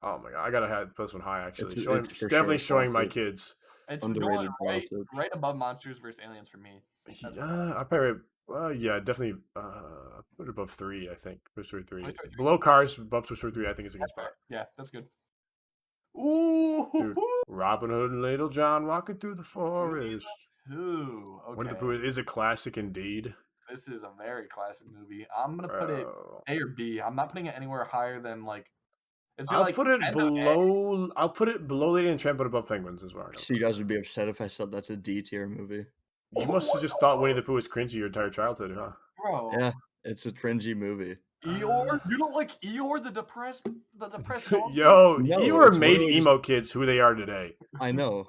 Oh my god, I gotta have this one high actually. It's- Showing, it's for definitely sure a showing my classic. kids. It's Underrated going right, classic. right above Monsters vs Aliens for me. That's Yeah, I probably. Yeah, definitely. Put it above 3. I think Toy Story 3. Toy Story 3. Below Cars, above Toy Story 3. I think is a good That's spot. fair. Yeah, that's good. Ooh, Dude. Robin Hood and Little John walking through the forest. Ooh, okay. Winnie the Pooh is a classic indeed. This is a very classic movie. I'm gonna put it Bro. A or B. I'm not putting it anywhere higher than like. It's I'll like put it end of A. below. I'll put it below Lady and the Tramp, but above Penguins as well. So you guys would be upset if I said that's a D tier movie. You must have just thought Winnie the Pooh was cringy your entire childhood, huh? Bro, Yeah, it's a cringy movie. Eeyore. You don't like Eeyore, the depressed dog? Yo, No, Eeyore it's made literally just- emo kids who they are today. I know.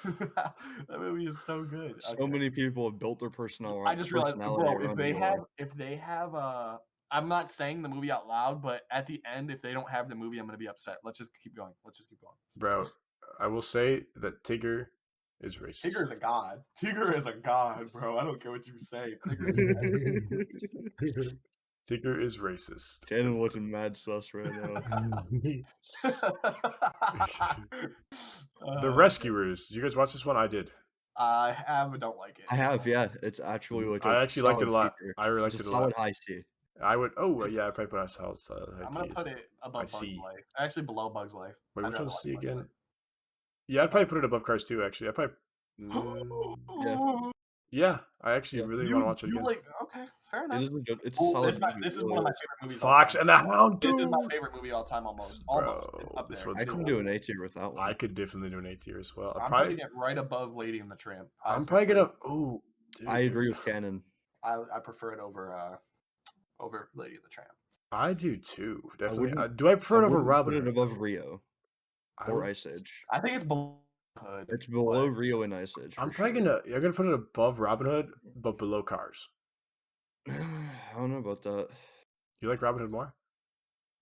That movie is so good. So Okay. many people have built their personality. I just realized, bro, if around they Eeyore. have I'm not saying the movie out loud, but at the end, if they don't have the movie, I'm gonna be upset. Let's just keep going. Bro, I will say that Tigger is racist. Tigger is a god. Tigger is a god, bro. I don't care what you say. Tigger is Tigger is racist. Cannon looking mad sus right now. The Rescuers. Did you guys watch this one? I did. I have, but don't like it. I have, yeah. It's actually like I actually liked it a solid lot. C tier. I really liked It's it a a lot. solid high C. I would. Oh, yeah. I probably put ourselves. I'm gonna put it above Bugs see. Life. Actually, below Bugs Life. Wait, I'd which rather one's watch C Bugs again? Life. Yeah, I'd probably put it above Cars 2. Actually, I probably. Yeah, I actually Yeah. really want to watch it You again. like? Okay, fair enough. It is a good. It's a Ooh, solid. this is my- movie, this is it one of my really favorite movies. Fox all and time. the Hound. This is my dude! favorite movie all time. Almost. Bro, It's up this there. one's I can cool. do an A tier with that one. I could definitely do an A tier as well. I'm Probably, putting it right above Lady and the Tramp. I'm probably gonna. Oh, dude. I agree with Cannon. I prefer it over Lady and the Tramp. I do too. Definitely. wouldn't- Do I prefer it over wouldn't Robin? Put it Hood? above Rio I or would- Ice Age. I think it's below Hood. It's below Rio and Ice Age. I'm for probably sure. gonna. You're gonna put it above Robin Hood, but below Cars. I don't know about that. You like Robin Hood more?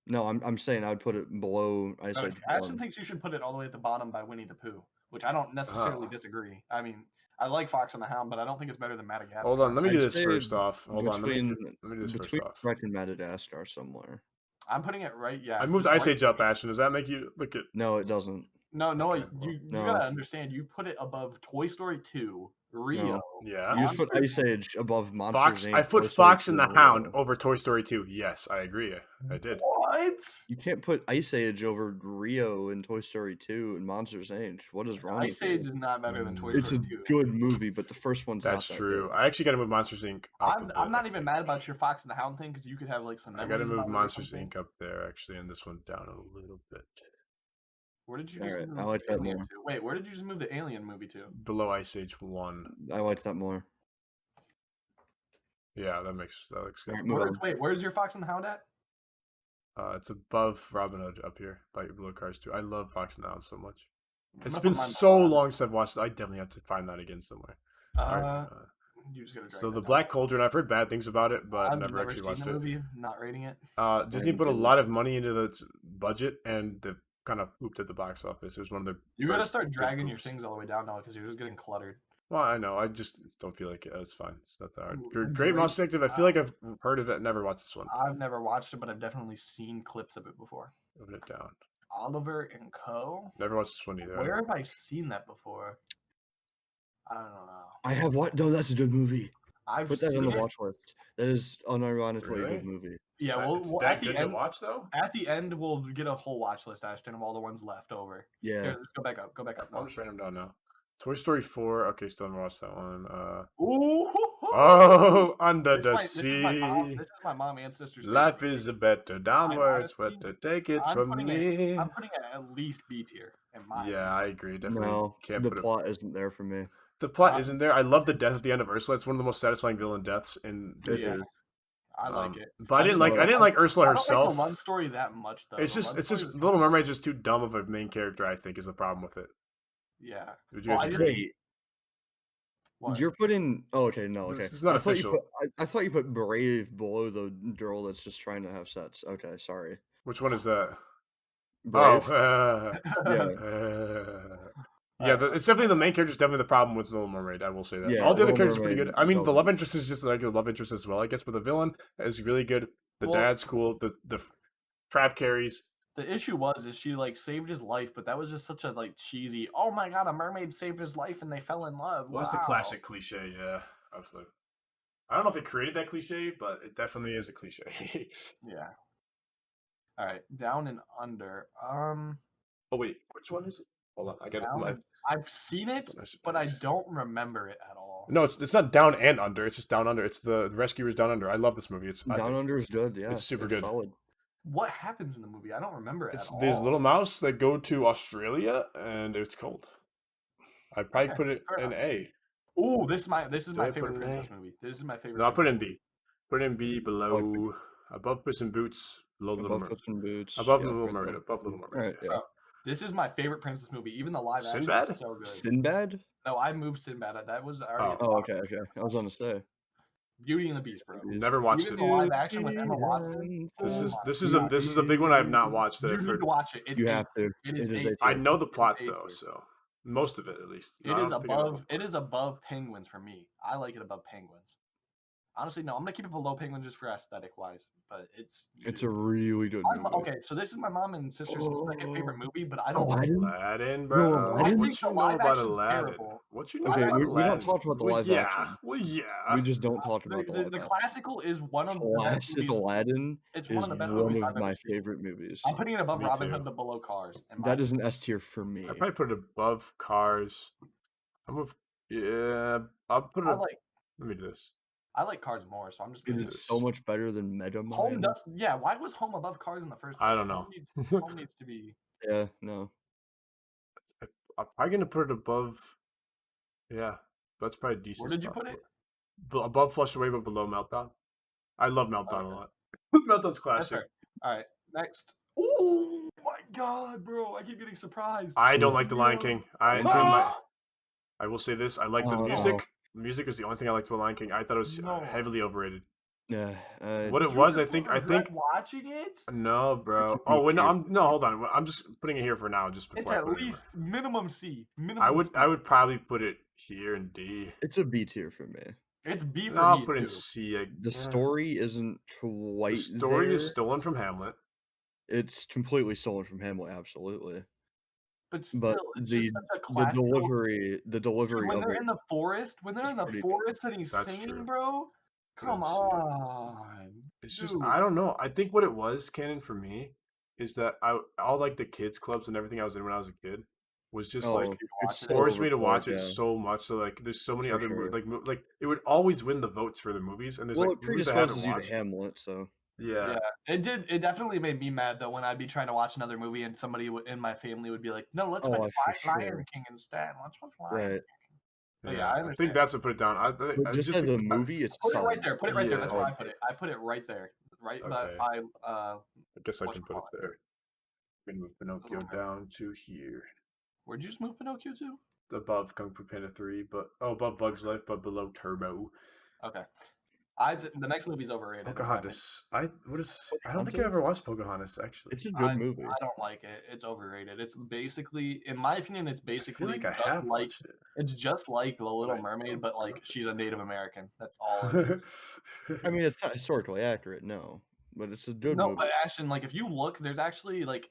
No, I'm saying I'd put it below Ice Okay, Age. Ashton 1. thinks you should put it all the way at the bottom by Winnie the Pooh, which I don't necessarily Oh. disagree. I mean, I like Fox and the Hound, but I don't think it's better than Madagascar. Hold on. Let me I'd do this say first off. Hold on. between Let me do this first between off. Shrek and Madagascar somewhere. I'm putting it right. Yeah, I moved just Ice right- Age up, Ashton. Does that make you look at? No, it doesn't. No, Okay, you no. gotta understand. You put it above Toy Story 2, Rio. Yeah. You just put Ice Age above Monsters Fox. Inc. I put Toy Story Fox and 2, the Hound Rio. over Toy Story 2. Yes, I agree. I did. What? You can't put Ice Age over Rio and Toy Story 2 and Monsters Inc. What is wrong Ice with you? Age is not better than Toy It's a Story 2. good movie, but the first one's That's not that true. good. I actually got to move Monsters Inc. up a I'm bit, not I even think. mad about your Fox and the Hound thing because you could have like some. I got to memories move about it or Monsters something. Inc. up there actually, and this one down a little bit Where did you All just right, move I like the that Alien more. to? Wait, where did you just move the Alien movie to? below Ice Age 1. I like that more. Yeah, that looks good. Alright, move on. Where's your Fox and the Hound at? It's above Robin Hood up here by below Cars 2. I love Fox and the Hound so much. I'm It's gonna been put mine so below. long since I've watched it. I definitely have to find that again somewhere. Alright, You just gotta drag so that the down. Black Cauldron, I've heard bad things about it, but I've never actually seen watched the it. movie. Not rating it. Disney me put a too. lot of money into the budget, and they've kind of pooped at the box office. It was one of their. You gotta first start big dragging your poops. things all the way down now because you're just getting cluttered. Well, I know. I just don't feel like it. It's fine. It's not that hard. Ooh, Great great. Monster Detective. I feel like I've heard of it. Never watched this one. I've never watched it, but I've definitely seen clips of it before. Open it down. Oliver and Co. Never watched this one either. Where have I seen that before? I don't know. I have what? No, that's a good movie. I've Put that on seen the it. watch list. That is unironically a Really? good movie. Yeah, It's well, that at the good end, to watch though. at the end, we'll get a whole watch list, Ashton, of all the ones left over. Yeah. Here, let's go back up. Go back up. I'm just writing them down now. Toy Story 4. Okay, still haven't watched that one. Ooh. Oh, Under the This is my mom. sea. This is my mom and sister's Life favorite is a better downwards, honestly- but to take it I'm from putting me. I'm putting it at least B tier in my Yeah, I agree. Definitely No, can't the put it. plot isn't there for me. The plot Uh, isn't there. I love the death at the end of Ursula. It's one of the most satisfying villain deaths in It Disney. Yeah. is. I like it. But I didn't like. I don't didn't like Ursula I don't herself. like the love story that much though. It's The just. love It's story just. was Little kinda- Mermaid's just too dumb of a main character. I think is the problem with it. Yeah. Would you Well, guys I just- agree? Wait, What? you're putting. Oh, okay, no, okay. This is not I thought official. You put, I thought you put Brave below the girl that's just trying to have sex. Okay, sorry. Which one is that? Brave. Oh, Yeah. yeah. It's definitely the main character. Is definitely the problem with Little Mermaid. I will say that. Yeah, All the other Little characters are pretty Mermaid good. I mean, the doesn't- love interest is just like a love interest as well, I guess. But the villain is really good. The Well- dad's cool. The trap carries. The issue is she like saved his life, but that was just such a like cheesy. Oh my god, a mermaid saved his life and they fell in love. Well, it's the Wow. classic cliche, yeah. Of the, I don't know if it created that cliche, but it definitely is a cliche. Yeah. All right, down and under. Oh wait, which one is it? Hold on, I got it. Down My, and- I've seen it, but I don't remember it at all. No, it's not down and under. It's just down under. It's the Rescuers Down Under. I love this movie. It's Down Under is good. Yeah, it's super good. Solid. What happens in the movie? I don't remember it It's at these all. little mouse that go to Australia and it's cold. I'd probably Okay, put it fair in enough. A. Ooh, this is my Did I my put favorite an princess A? movie. This is my favorite. No, I'll put it in princess B. Put it in B below, above Puss in Boots, below Little Above Mermaid. Puss in Boots. Above yeah, Little right Mermaid. there. Above Little Mermaid. Right, yeah. movie. This is my favorite princess movie. Even the live action Sinbad? is so good. Sinbad? No, I moved Sinbad. That was already. Oh, okay. I was gonna say. Beauty and the Beast, bro. Never watched Even it. the live action with Emma Watson. This Oh is my this is a big one I've not watched that You I've need heard. to watch it. It's You A- have to. It is It is A A I tier. know the plot A though, tier. so most of it at least. It No, I is don't think I know the above. It is above Penguins for me. I like it above Penguins. Honestly, no, I'm gonna keep it below Penguins just for aesthetic wise, but it's It's a really good movie. okay. So this is my mom and sister's second favorite movie, but I don't. Aladdin? Aladdin, bro. No, What Aladdin? you I think the know live about action's Aladdin? terrible. What you know Okay, about we Aladdin? don't talk about the Well, live yeah. action. Well, yeah. We just don't talk about the live The action. classical is one of the best Classic movies. Aladdin It's is one of the best one movies of I've my ever seen. favorite movies. I'm putting it above Me Robin too. Hood, but below Cars. in my That is an S tier for me. I probably put it above Cars. I'm with yeah. I'll put it. I like Let me do this. I like Cars more, so I'm just. It putting is so much better than Megamind. Home does. Yeah, why was Home above Cars in the first place? I don't know. Home needs to be. Yeah, no. I'm probably gonna put it above. Yeah, that's probably a decent. Where did you spot put for it? Above Flush Away, but below Meltdown. I love Meltdown a Okay. lot. Meltdown's That's classic. fair. All right, next. Oh my god, bro! I keep getting surprised. I don't like The Lion King. Ah! I will say this. I like the Oh. music. The music is the only thing I liked about Lion King. I thought it was No. heavily overrated. Yeah. What it Dude, was, I you think, regret watching it. no, bro. It's a Oh, B wait, no, tier. hold on. I'm just putting it here for now, just It's before I at put it anywhere. least minimum C. Minimum. I would probably put it here in D. It's a B tier for me. It's B for No, I'll me put it in too. C. The story isn't quite The story there. is stolen from Hamlet. It's completely stolen from Hamlet, absolutely. But still, But it's the just such a the classical. delivery Dude, of when they're it. in the forest, when they're is in the pretty good. forest and he's That's singing, true. bro. Come Yes. on. It's just Dude. I don't know. I think what it was, Canon, for me, is that all like the kids clubs and everything I was in when I was a kid was just Oh, like watch it's it. so forced me to watch overplayed, it yeah. so much. So like, there's so many For other sure. like it would always win the votes for the movies, and there's Well, like it movies I haven't predisposes you to watched. Hamlet, so Yeah. Yeah, it did. It definitely made me mad though when I'd be trying to watch another movie and somebody in my family would be like, "No, let's Oh, watch for Lion sure. King instead. Let's watch Lion right. King." But yeah, I I understand. think that's what put it down. But I just just as a because- movie, it's Put it solid. right there. Put it right there. That's Yeah. where I put it. I put it right there. Right Okay. by I guess I What's can put it wrong? there. I'm gonna move Pinocchio Okay. down to here, where'd you just move Pinocchio to? above Kung Fu Panda 3, but above Bugs Life, but below Turbo. Okay. The next movie's overrated. in my opinion. Pocahontas. I don't think I Pocahontas? ever watched Pocahontas actually. It's a good movie. I don't like it. It's overrated. It's basically, in my opinion, it's I feel basically like I just have like watched it. it's just like The Little I Mermaid, don't but like remember. she's a Native American. That's all. It is. I mean, it's not historically accurate, no, but it's a good No, movie. but Ashton, like if you look, there's actually like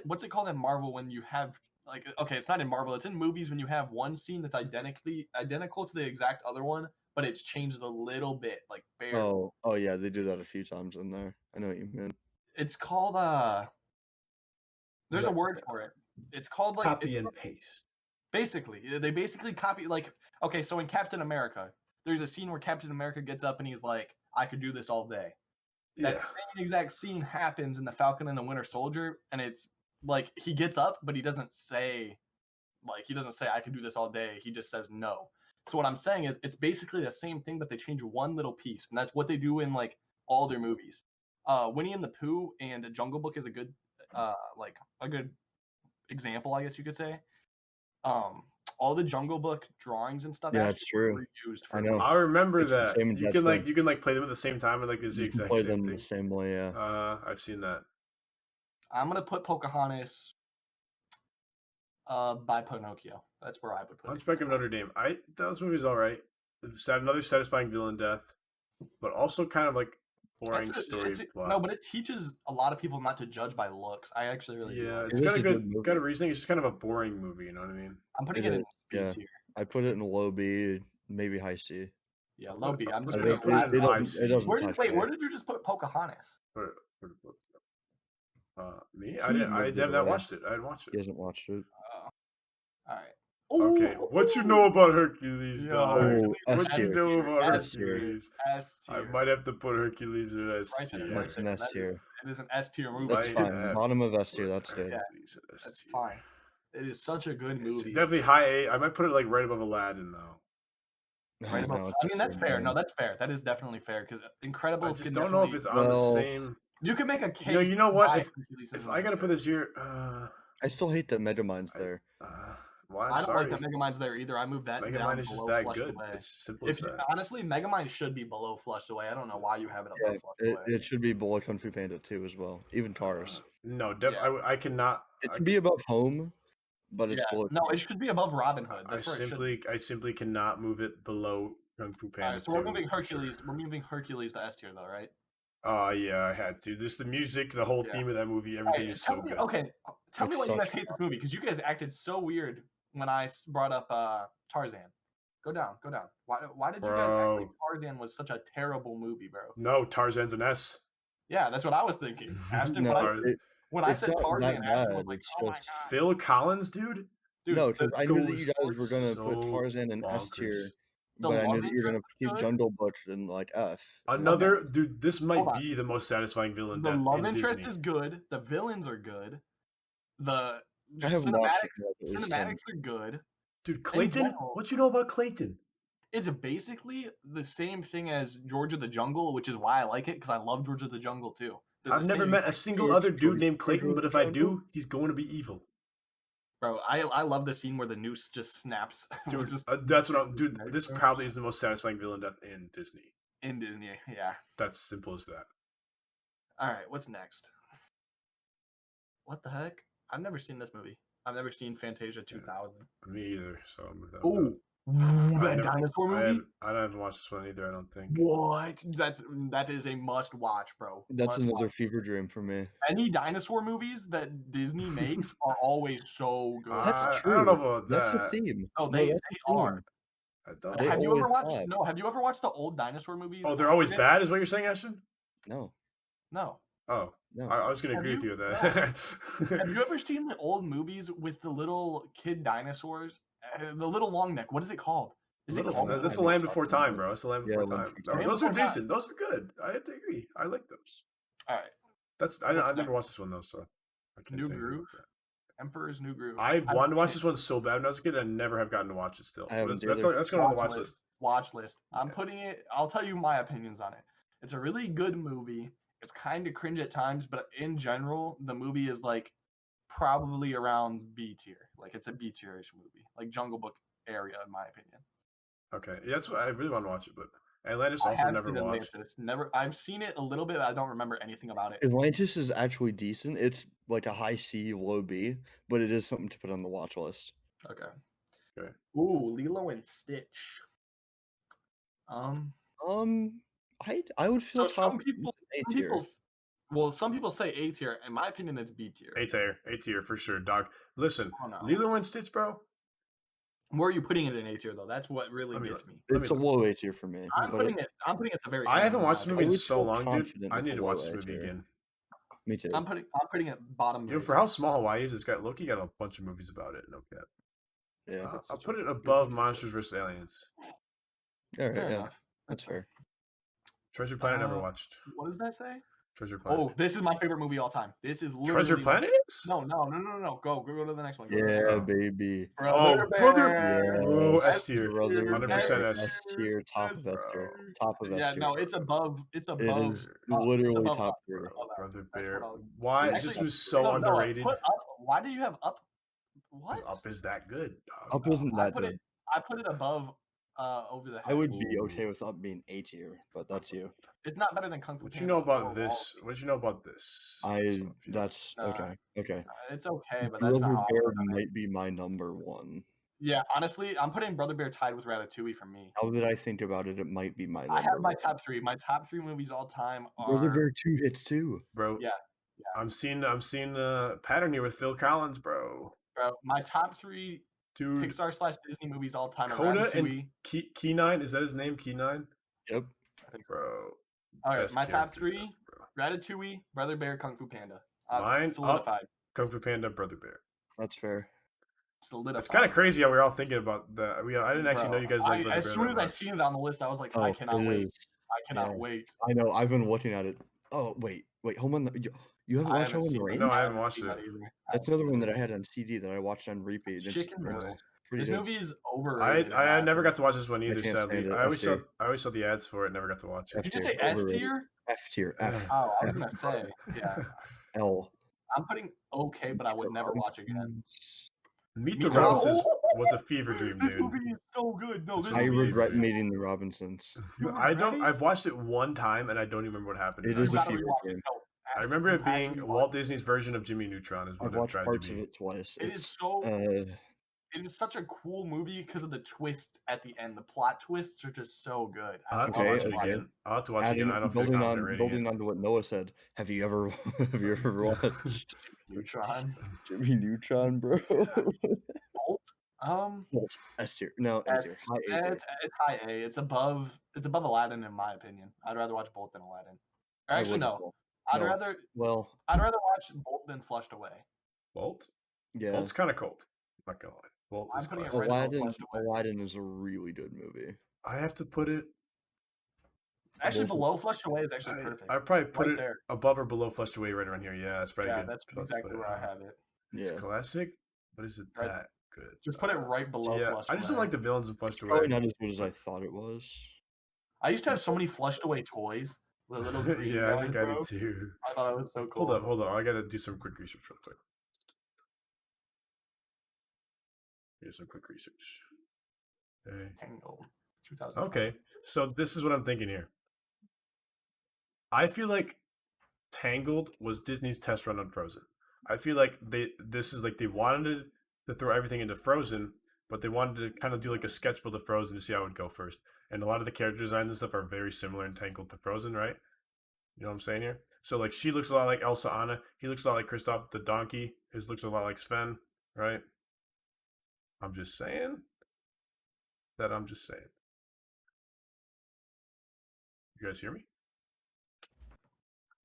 what's it called in Marvel when you have like okay, it's not in Marvel, it's in movies when you have one scene that's identical to the exact other one, but it's changed a little bit, like barely. Oh yeah, they do that a few times in there. I know what you mean. It's called there's a word for it. It's called like Copy and paste. basically they basically copy like okay, so in Captain America, there's a scene where Captain America gets up and he's like, I could do this all day. That Yeah. same exact scene happens in the Falcon and the Winter Soldier, and it's like he gets up, but he doesn't say I can do this all day. He just says no. So what I'm saying is it's basically the same thing, but they change one little piece, and that's what they do in like all their movies. Winnie and the Pooh and Jungle Book is a good like a good example, I guess you could say. All the Jungle Book drawings and stuff. Yeah, actually that's true. were reused for I know. I remember It's the that. same You exact can like thing. you can like play them at the same time and like it's the You can exact play same them thing. the same way. Yeah. I've seen that. I'm gonna put Pocahontas by Pinocchio. That's where I would put it. Hunchback of Notre Dame. That movie's all right. It's had another satisfying villain death, but also kind of like boring story plot. No, but it teaches a lot of people not to judge by looks. I actually really do. Yeah, like it's It is got a a good got a movie. reasoning. It's just kind of a boring movie. You know what I mean? I'm putting It it in is, B yeah. tier. I put it in low B, maybe high C. Yeah, low B. I'm Put just it gonna in- go put it last. in high doesn't- C. it doesn't Where touch did me. where did you just put Pocahontas? Me? He I moved it have not away. watched it. I hadn't watched He it. hasn't watched it. All right. Okay, what you know about Hercules, Yo, dog? Oh, S What you tier. know about S tier. Hercules? S I tier. might have to put Hercules in S Right there, tier. right That's an there. S That is- tier. It is an S tier movie. That's Might fine. have Bottom of S to tier. put That's good. Hercules in S That's tier. fine. It is such a good It's movie. definitely high A. I might put it like right above Aladdin though. Right above. No, I mean, that's S fair. tier, No, man. that's fair. That is definitely fair because I Incredibles just can don't know if definitely. it's on the Well, same. You can make a case. You know what? why If Hercules if isn't I on gotta there. put this here, I still hate that Megamind's there. well, I'm I don't sorry. like that Megamind's there either. I moved that down Megamind is just below that Flushed good. Away. It's simple as If you, that. honestly, Megamind should be below Flushed Away. I don't know why you have it Yeah, above Flushed Away. it should be below Kung Fu Panda 2 as well. Even Cars. No, Yeah. I cannot. It should be above Home, but it's Yeah, below. no, it should be above Robin Hood. I That's where it should be. simply cannot move it below Kung Fu Panda. All right, so we're 2, moving for sure. Hercules. We're moving Hercules to S tier, though, right? Yeah, I had to. This the music, the whole Yeah. theme of that movie, All everything right, is tell so me, good. okay, tell me It's why you guys such- hate this movie because you guys acted so weird when I brought up Tarzan. Go down, go down. Why did you guys act like Bro. Tarzan was such a terrible movie, bro? No, Tarzan's an S. Yeah, that's what I was thinking. Ashton, No, Tarzan. when I it's said not Tarzan, that Ashton was bad, like, it's "Oh my just- god, Phil Collins, dude. dude!" No, because I knew that you goes guys were gonna put so Tarzan in S tier, bonkers. The but I knew love that you were gonna interest keep good? Jungle Book in like F. Another dude. This might Hold on. be the most satisfying villain the death love in interest Disney. is good. The villains are good. The I haven't watched cinematics, it yet, at least cinematics are good. Dude, Clayton. general- What you know about Clayton? It's basically the same thing as George of the Jungle, which is why I like it because I love George of the Jungle too. They're I've the never same met a thing. single George- other dude George- named George Clayton, of but the if I Jungle? do, he's going to be evil. Bro, I love the scene where the noose just snaps. Dude, just that's what I'm. Dude, Right, this bro. probably is the most satisfying villain death in Disney. in Disney. Yeah. That's simple as that. All right, what's next? What the heck? I've never seen this movie. I've never seen Fantasia 2000. Me either. So I'm with that. Oh, that never- dinosaur movie? I haven't watched this one either. I don't think. What? That is a must watch, bro. That's Must another watch. fever dream for me. Any dinosaur movies that Disney makes are always so good. That's I true. don't know about That's that. a theme. No, No, they that's a are. theme. I don't. They Have you ever always watched? have. No, have you ever watched the old dinosaur movies? Oh, they're always bad, is what you're saying, Ashton? No, No. Oh, no. I was gonna Have agree with you? you with that. Have you ever seen the old movies with the little kid dinosaurs? The little long neck. What is it called? Is it called? That's the Time Land we're Before talking Time, about. bro. That's the Land Yeah, Before Land Time. Before No, Time. those are Land Before decent. Those are good. I have to agree. I like those. All right. That's What's I've never next? watched this one though, so I can't New say anything Groove? about Emperor's New Groove. that. I've I've wanted to watch seen this one so bad when I was a kid. I never have gotten to watch it still. I haven't That's either. going on the watch list. Watch list. I'm Yeah. putting it. I'll tell you my opinions on it. It's a really good movie. It's kind of cringe at times, but in general, the movie is like probably around B tier. Like it's a B tier-ish movie, like Jungle Book area, in my opinion. Okay, yeah, that's what I really want to watch it, but Atlantis I also have never seen watched. Atlantis. Never. I've seen it a little bit. But I don't remember anything about it. Atlantis is actually decent. It's like a high C, low B, but it is something to put on the watch list. Okay. Okay. Ooh, Lilo and Stitch. I would feel So some confident people, in A some tier. people, well, some people say A tier. In my opinion, it's B tier. A tier for sure, dog. Listen, Oh, no. Lilo and Stitch, bro. Where are you putting it in A tier though? That's what really Let me gets look. me. It's a low A tier for me. I'm but putting it at the very. I end, haven't in watched the my movie in would so feel long, dude. confident I with need a to low watch this A movie tier. again. Me too. I'm putting it bottom. You know, for how small Hawaii is, it's got Loki got a bunch of movies about it. No cap. Yeah. That's I'll such put a it good above movie. Monsters vs Aliens. All right. Fair Yeah. enough. That's fair. Treasure Planet never watched. What does that say? Treasure Planet. Oh, this is my favorite movie all time. This is literally Treasure Planet is? No. Go to the next one. Go to the next Yeah, one. baby. Brother brother. Bear. Bro, Yes, S tier. brother. 100% Bear. S. S tier. Top of S S tier. Top of S Yeah, tier. no, it's above. It's It above. is literally above top up. tier. Above up. Brother That's Bear. what I'll- Why? It's This actually- was so No, underrated. put up. Why do you have up? What? Up is that good. Dog. Up isn't I that put good. it. I put it above. Over the head. I would be Ooh. okay with Up being A tier, but that's you. It's not better than Kung Fu What you Panda know about or this? What you know about this? That's Nah. okay. Okay. It's okay, but that's Brother not how I Bear would have done it. might be my number one. Yeah, honestly, I'm putting Brother Bear tied with Ratatouille for me. Now that I think about it, it might be my number I have my one. top three. My top three movies all time Brother are. Bear 2 hits too. Bro. Yeah. I'm seeing a pattern here with Phil Collins, bro. My top three Dude, Pixar/Disney movies all time are Coda Ratatouille. and Key9, is that his name? Key9? Yep. I think so. Bro. All right, best my top characters three: ever, bro. Ratatouille, Brother Bear, Kung Fu Panda. Mine, Solidified. Kung Fu Panda, Brother Bear. That's fair. Solidified. It's kind of crazy how we're all thinking about that. I didn't actually know you guys like Brother As Bear soon that as I much. seen it on the list, I was like, Oh, I cannot it wait. is. I cannot Yeah. wait. I know. I've been looking at it. Oh wait, Home on the. You haven't I watched haven't Home on the seen Range? No, I haven't watched seen it. that either. That's another one that I had on CD that I watched on repeat. It's Chicken Really? Little. pretty This good. movie's overrated. I never got to watch this one either, can't sadly. stand it. I always saw F tier. the ads for it, never got to watch it. Did you F say tier, S overrated. tier? F tier. F. Oh, I was gonna say, yeah. L. I'm putting okay, but I would never watch again. Meet the Meet the Robinsons Robinsons. was a fever dream, This dude. movie is so good. No, this I movie regret is meeting the Robinsons. I've watched it one time and I don't even remember what happened. It I is a just- fever rewatch dream. it. No, I actually, remember it you being actually Walt watch Disney's version of Jimmy Neutron is what I've it watched tried parts to of be. it twice. It is It's so. It is such a cool movie because of the twist at the end. The plot twists are just so good. I'll have to Okay, watch it okay. again. I'll have to watch it adding, again. I don't feel building confident rating building it. on to what Noah said. Have you ever watched Neutron. Jimmy Neutron, bro? S tier. No, A tier. High A tier. It's high A. It's above Aladdin in my opinion. I'd rather watch Bolt than Aladdin. Or I actually, wouldn't no. go. I'd No. rather Well, watch Bolt than Flushed Away. Bolt? yeah. Bolt's kind of cold. I'm not gonna lie. Bolt I'm is putting it classic. right above Aladdin. Flushed Away. Aladdin is a really good movie. I have to put it. Actually, Bolt- below Flushed Away is actually perfect. I'd probably put Right it there. above or below Flushed Away right around here. Yeah, that's probably Yeah, good. that's spot to exactly put it. where I have it. It's Yeah. classic, but is it Right. that good? Just put it right below Yeah, Flushed I just don't Away. like the villains in Flushed Away. Probably not as good as I thought it was. I used to have so many Flushed Away toys. The little green Yeah, I guys, think I bro. did too. I thought it was so cool. Hold up. I gotta do some quick research real quick. Here's some quick research. Okay. Tangled. 2000. Okay, so this is what I'm thinking here. I feel like Tangled was Disney's test run on Frozen. I feel like they wanted to throw everything into Frozen, but they wanted to kind of do like a sketch build of Frozen to see how it would go first. And a lot of the character designs and stuff are very similar in Tangled to Frozen, right? You know what I'm saying here? So like she looks a lot like Elsa Anna. He looks a lot like Kristoff the donkey. His looks a lot like Sven, right? I'm just saying. You guys hear me?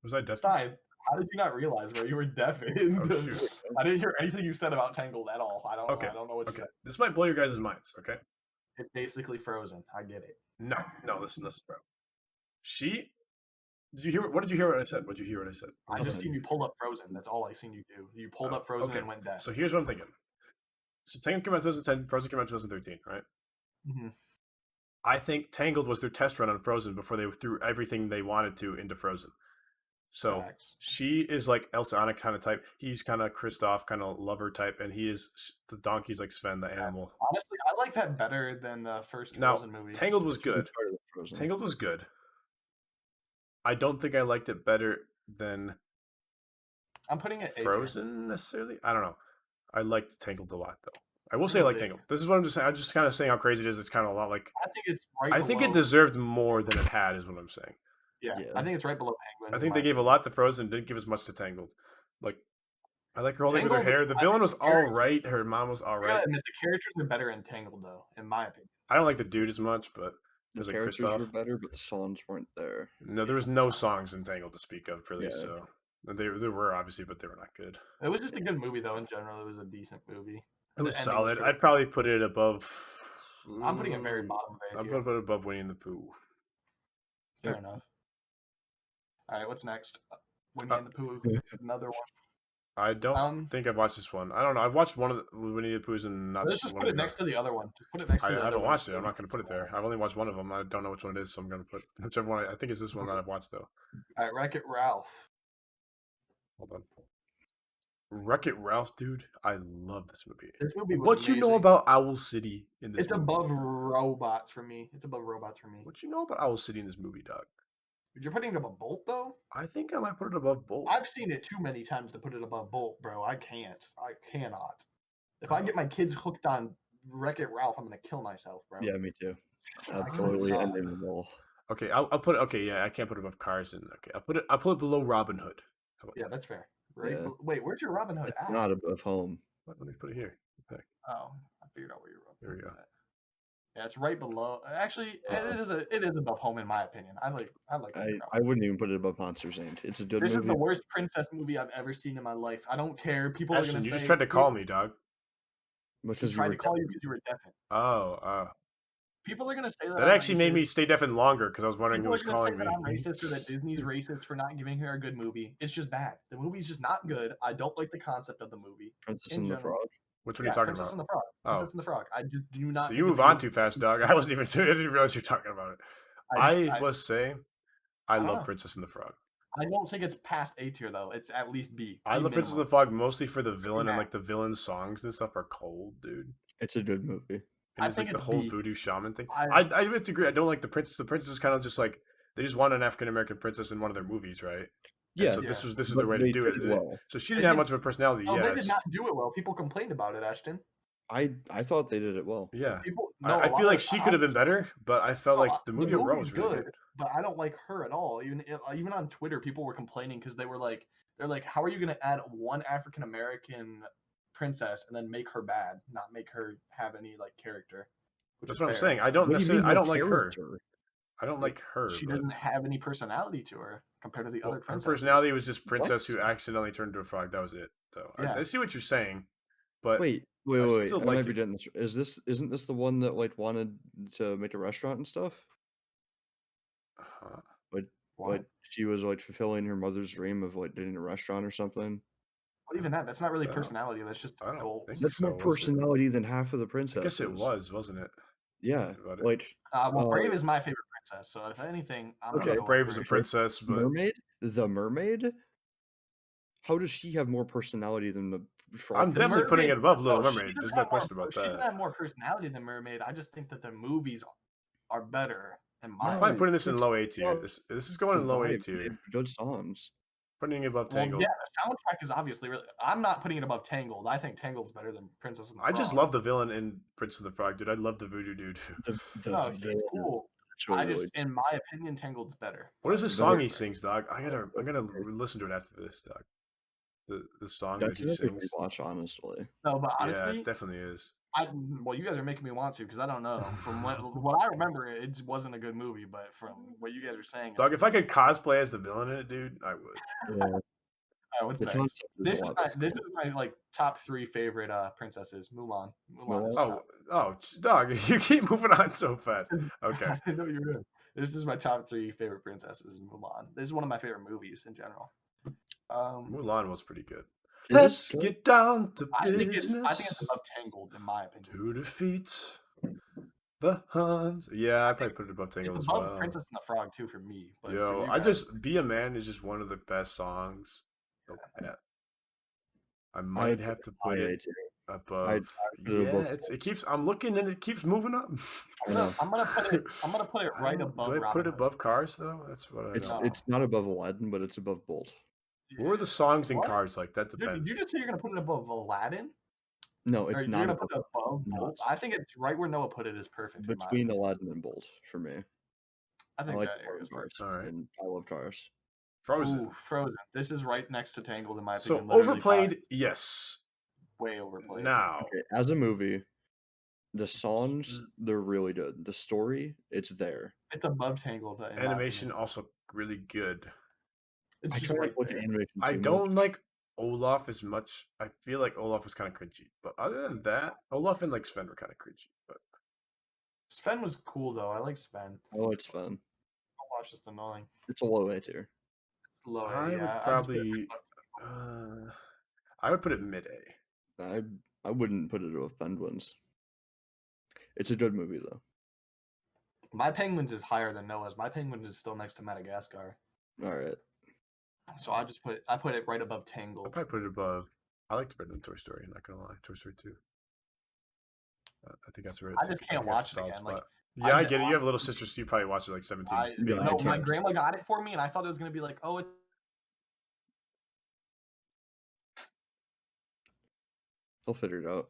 Was I deaf? Stein, how did you not realize, bro? You were deafened. Oh, shoot. I didn't hear anything you said about Tangled at all. I don't Okay, know what you Okay, said. this might blow your guys' minds. Okay, It's basically Frozen. I get it. no, listen, bro. Did you hear? What did you hear? What I said? What did you hear? What I said? I just seen you pull up Frozen. That's all I seen you do. You pulled up Frozen okay. and went deaf. So here's what I'm thinking. So Tangled came out 2010. Frozen came out 2013, right? Mhm. I think Tangled was their test run on Frozen before they threw everything they wanted to into Frozen. So Facts. she is like Elsa Anna kind of type. He's kind of Kristoff kind of lover type, and he is the donkey's like Sven the animal. Honestly, I like that better than the first Now, Frozen movie. Tangled was good. Part of the Frozen. Tangled was good. I don't think I liked it better than I'm putting it A tier. Frozen necessarily. I don't know. I liked Tangled a lot though. I will say I like Really? Tangled. This is what I'm just saying. I'm just kind of saying how crazy it is. It's kind of a lot like I think it's right. I think it below- deserved more than it had. Is what I'm saying. Yeah, Yeah. I think it's right below Penguin. I think they gave a lot to Frozen, didn't give as much to Tangled. Like I like her holding with her Tangled, hair. The I villain think was the all character- right. Her mom was all I right. gotta admit, the characters are better in Tangled, though, in my opinion. I don't like the dude as much, but The there's like characters Kristoff. were better, but the songs weren't there. No, there was no songs in Tangled to speak of, really. Yeah. So there were obviously, but they were not good. It was just a good movie, though. In general, it was a decent movie. It was The ending was solid. pretty I'd probably put it above. I'm putting it very bottom of A I'm tier. gonna put it above Winnie the Pooh. Fair Yep. enough. All right, what's next? Winnie and the Pooh, another one. I don't think I've watched this one. I don't know. I've watched one of the Winnie the Poohs and not. Let's just one put of it the- next to the other one. Just put it next to I the other haven't one. watched it. I'm not going to put it there. I've only watched one of them. I don't know which one it is, so I'm going to put whichever one. I think it's this one that I've watched though. All right, Wreck-It Ralph. Hold on. Wreck-It Ralph, dude. I love this movie. This movie was What you know amazing. about Owl City in this? It's movie? above robots for me. It's above robots for me. What you know about Owl City in this movie, dog? You're putting it above Bolt, though? I think I might put it above Bolt. I've seen it too many times to put it above Bolt, bro. I can't. I cannot. If I get my kids hooked on Wreck-It Ralph, I'm gonna kill myself, bro. Yeah, me too. I Absolutely cannot. ending the wall. Okay, I'll put it. Okay, yeah, I can't put it above Cars. And okay, I'll put it below Robin Hood. How about Yeah, that? that's fair. Right? Yeah. Wait, where's your Robin Hood It's at? not above home. Let me put it here. Okay. Oh, I figured out where you're There we go. Yeah, it's right below. Actually, it is above home in my opinion. I like Wreck-It Ralph. I wouldn't even put it above Monsters Inc. It's a good This is movie. the worst princess movie I've ever seen in my life. I don't care. People are Ashton, gonna you say just tried to call me, dog. Because He you tried were to call you deaf. because you were deaf. Oh, People are gonna say that that I'm actually made me racist. stay deaf and longer because I was wondering who People are was gonna say calling me. that I'm racist or that Disney's racist for not giving her a good movie. It's just bad. The movie's just not good. I don't like the concept of the movie. Princess in and the general. Frog. Which one are Yeah, you talking Princess about? and the Frog. Oh. Princess and the Frog. I just do not. So think you it's move a on good too movie. fast, dog. I wasn't even. I didn't realize you were talking about it. I was saying, I don't love know. Princess and the Frog. I don't think it's past A tier though. It's at least B. I B love Princess and the minimum. Frog mostly for the villain and Yeah. like the villain songs and stuff are cold, dude. It's a good movie. And I it's think like the it's whole B. voodoo shaman thing. I- I have to agree. I don't like the princess. The princess is kind of just like they just want an African American princess in one of their movies, right? And Yeah. So this Yeah. was but the way to they do did it. well. So she They didn't have did- much of a personality. Oh, they Yes. did not do it well. People complained about it, Ashton. I thought they did it well. Yeah. People. I No, a lot feel like of- she could have been better, but I felt No, like the movie overall was movie's really good. but I don't like her at all. Even on Twitter, people were complaining because they're like, how are you going to add one African American princess and then make her bad, not make her have any like character? Which That's is what I'm fair. saying. I don't What do you necessarily. mean I no don't like her. character? I don't like her. She but- doesn't have any personality to her compared to the well, other her princesses. personality was just princess What? who accidentally turned into a frog. That was it. So Yeah. I see what you're saying, but Wait. I I still might like be it. getting this. Isn't this the one that like wanted to make a restaurant and stuff? What? But she was like fulfilling her mother's dream of like getting a restaurant or something. Well, even that, that's not really I don't- personality. That's just I don't goals. think That's more so, was it? personality than half of the I princesses. guess it was, wasn't it? Yeah. About it. Like Well, Brave Uh, is my favorite princess. So if anything, I'm Okay. gonna go with Brave is a Brave. princess, but mermaid. The mermaid. How does she have more personality than the frog? I'm princess? definitely putting it above Little No, she Mermaid. doesn't There's have no more- question about She doesn't that. have more personality than Mermaid. I just think that the movies are better in my I'm No, probably putting this in it's low A tier. about This is going in low A The vibe, tier. they have good songs. Putting it above Well, Tangled. yeah, the soundtrack is obviously really. I'm not putting it above Tangled. I think Tangled's better than Princess and the I just Frog. love the villain in Prince of the Frog, dude. I love the voodoo dude. The No, he's villain cool. is I really just, in my opinion, Tangled's better. What is the Very song he fair. sings, dog? I'm gonna listen to it after this, dog. The song That's that he another sings. rewatch, honestly. No, but Yeah, honestly, it definitely is. well, you guys are making me want to because I don't know. From what I remember, it wasn't a good movie. But from what you guys are saying, Dog, if I could cosplay as the villain in it, dude, I would. Yeah, what's the next? concept is This a is lot my better. this is my like top 3 favorite princesses. Mulan. Mulan is Oh, top. dog, you keep moving on so fast. Okay. I didn't know you were. This is my top 3 favorite princesses in Mulan. This is one of my favorite movies in general. Mulan was pretty good. It Let's is good. get down to I think business. it's above Tangled in my opinion. To defeat the Huns. Yeah, I probably put it above Tangled It's as above well. Princess and the Frog too for me. But for Yo, you I guys- just Be a Man is just one of the best songs. Yeah. I might have to put it above. put it above Yeah, it keeps. I'm looking and it keeps moving up. I'm gonna put it right above. Do I Robin put it Hood. above Cars though? That's what I. It's don't. No. it's not above Aladdin, but it's above Bolt. What were the songs in What? Cars like? That Dude, depends. did you just say you're gonna put it above Aladdin? No, Or it's you're not gonna above, put it above no, Bolt? it's- I think it's right where Noah put it is perfect. in my between opinion. Aladdin and Bolt for me. I I think like that area is Cars, All right. and I love Cars. Frozen. Ooh, Frozen. This is right next to Tangled in my So opinion. literally tied. overplayed, yes. Way overplayed. Now, Okay, as a movie, the songs they're really good. The story, it's there. It's above Tangled. In my animation opinion. also really good. It's I just try right not to look at there. animation I too don't much. like Olaf as much. I feel like Olaf was kind of cringy, but other than that, Olaf and like Sven were kind of cringy. But Sven was cool though. I like Sven. Oh, it's fun. Olaf's just annoying. It's a low A tier. It's low. I yeah. would probably, I would put it mid A. I wouldn't put it above Penguins. It's a good movie though. My Penguins is higher than Noah's. My Penguins is still next to Madagascar. All right. So I put it right above I'd Tangled. probably put it above. I liked it better than Toy Story. I'm not gonna lie, Toy Story 2. I think that's where it's. I just can't think that's watch a it solid again. Like, spot. Yeah, I I- get it. You have a little sister, so you probably watched it like 17 billion no, times. my grandma got it for me, and I thought it was gonna be like, oh, He'll figure it out.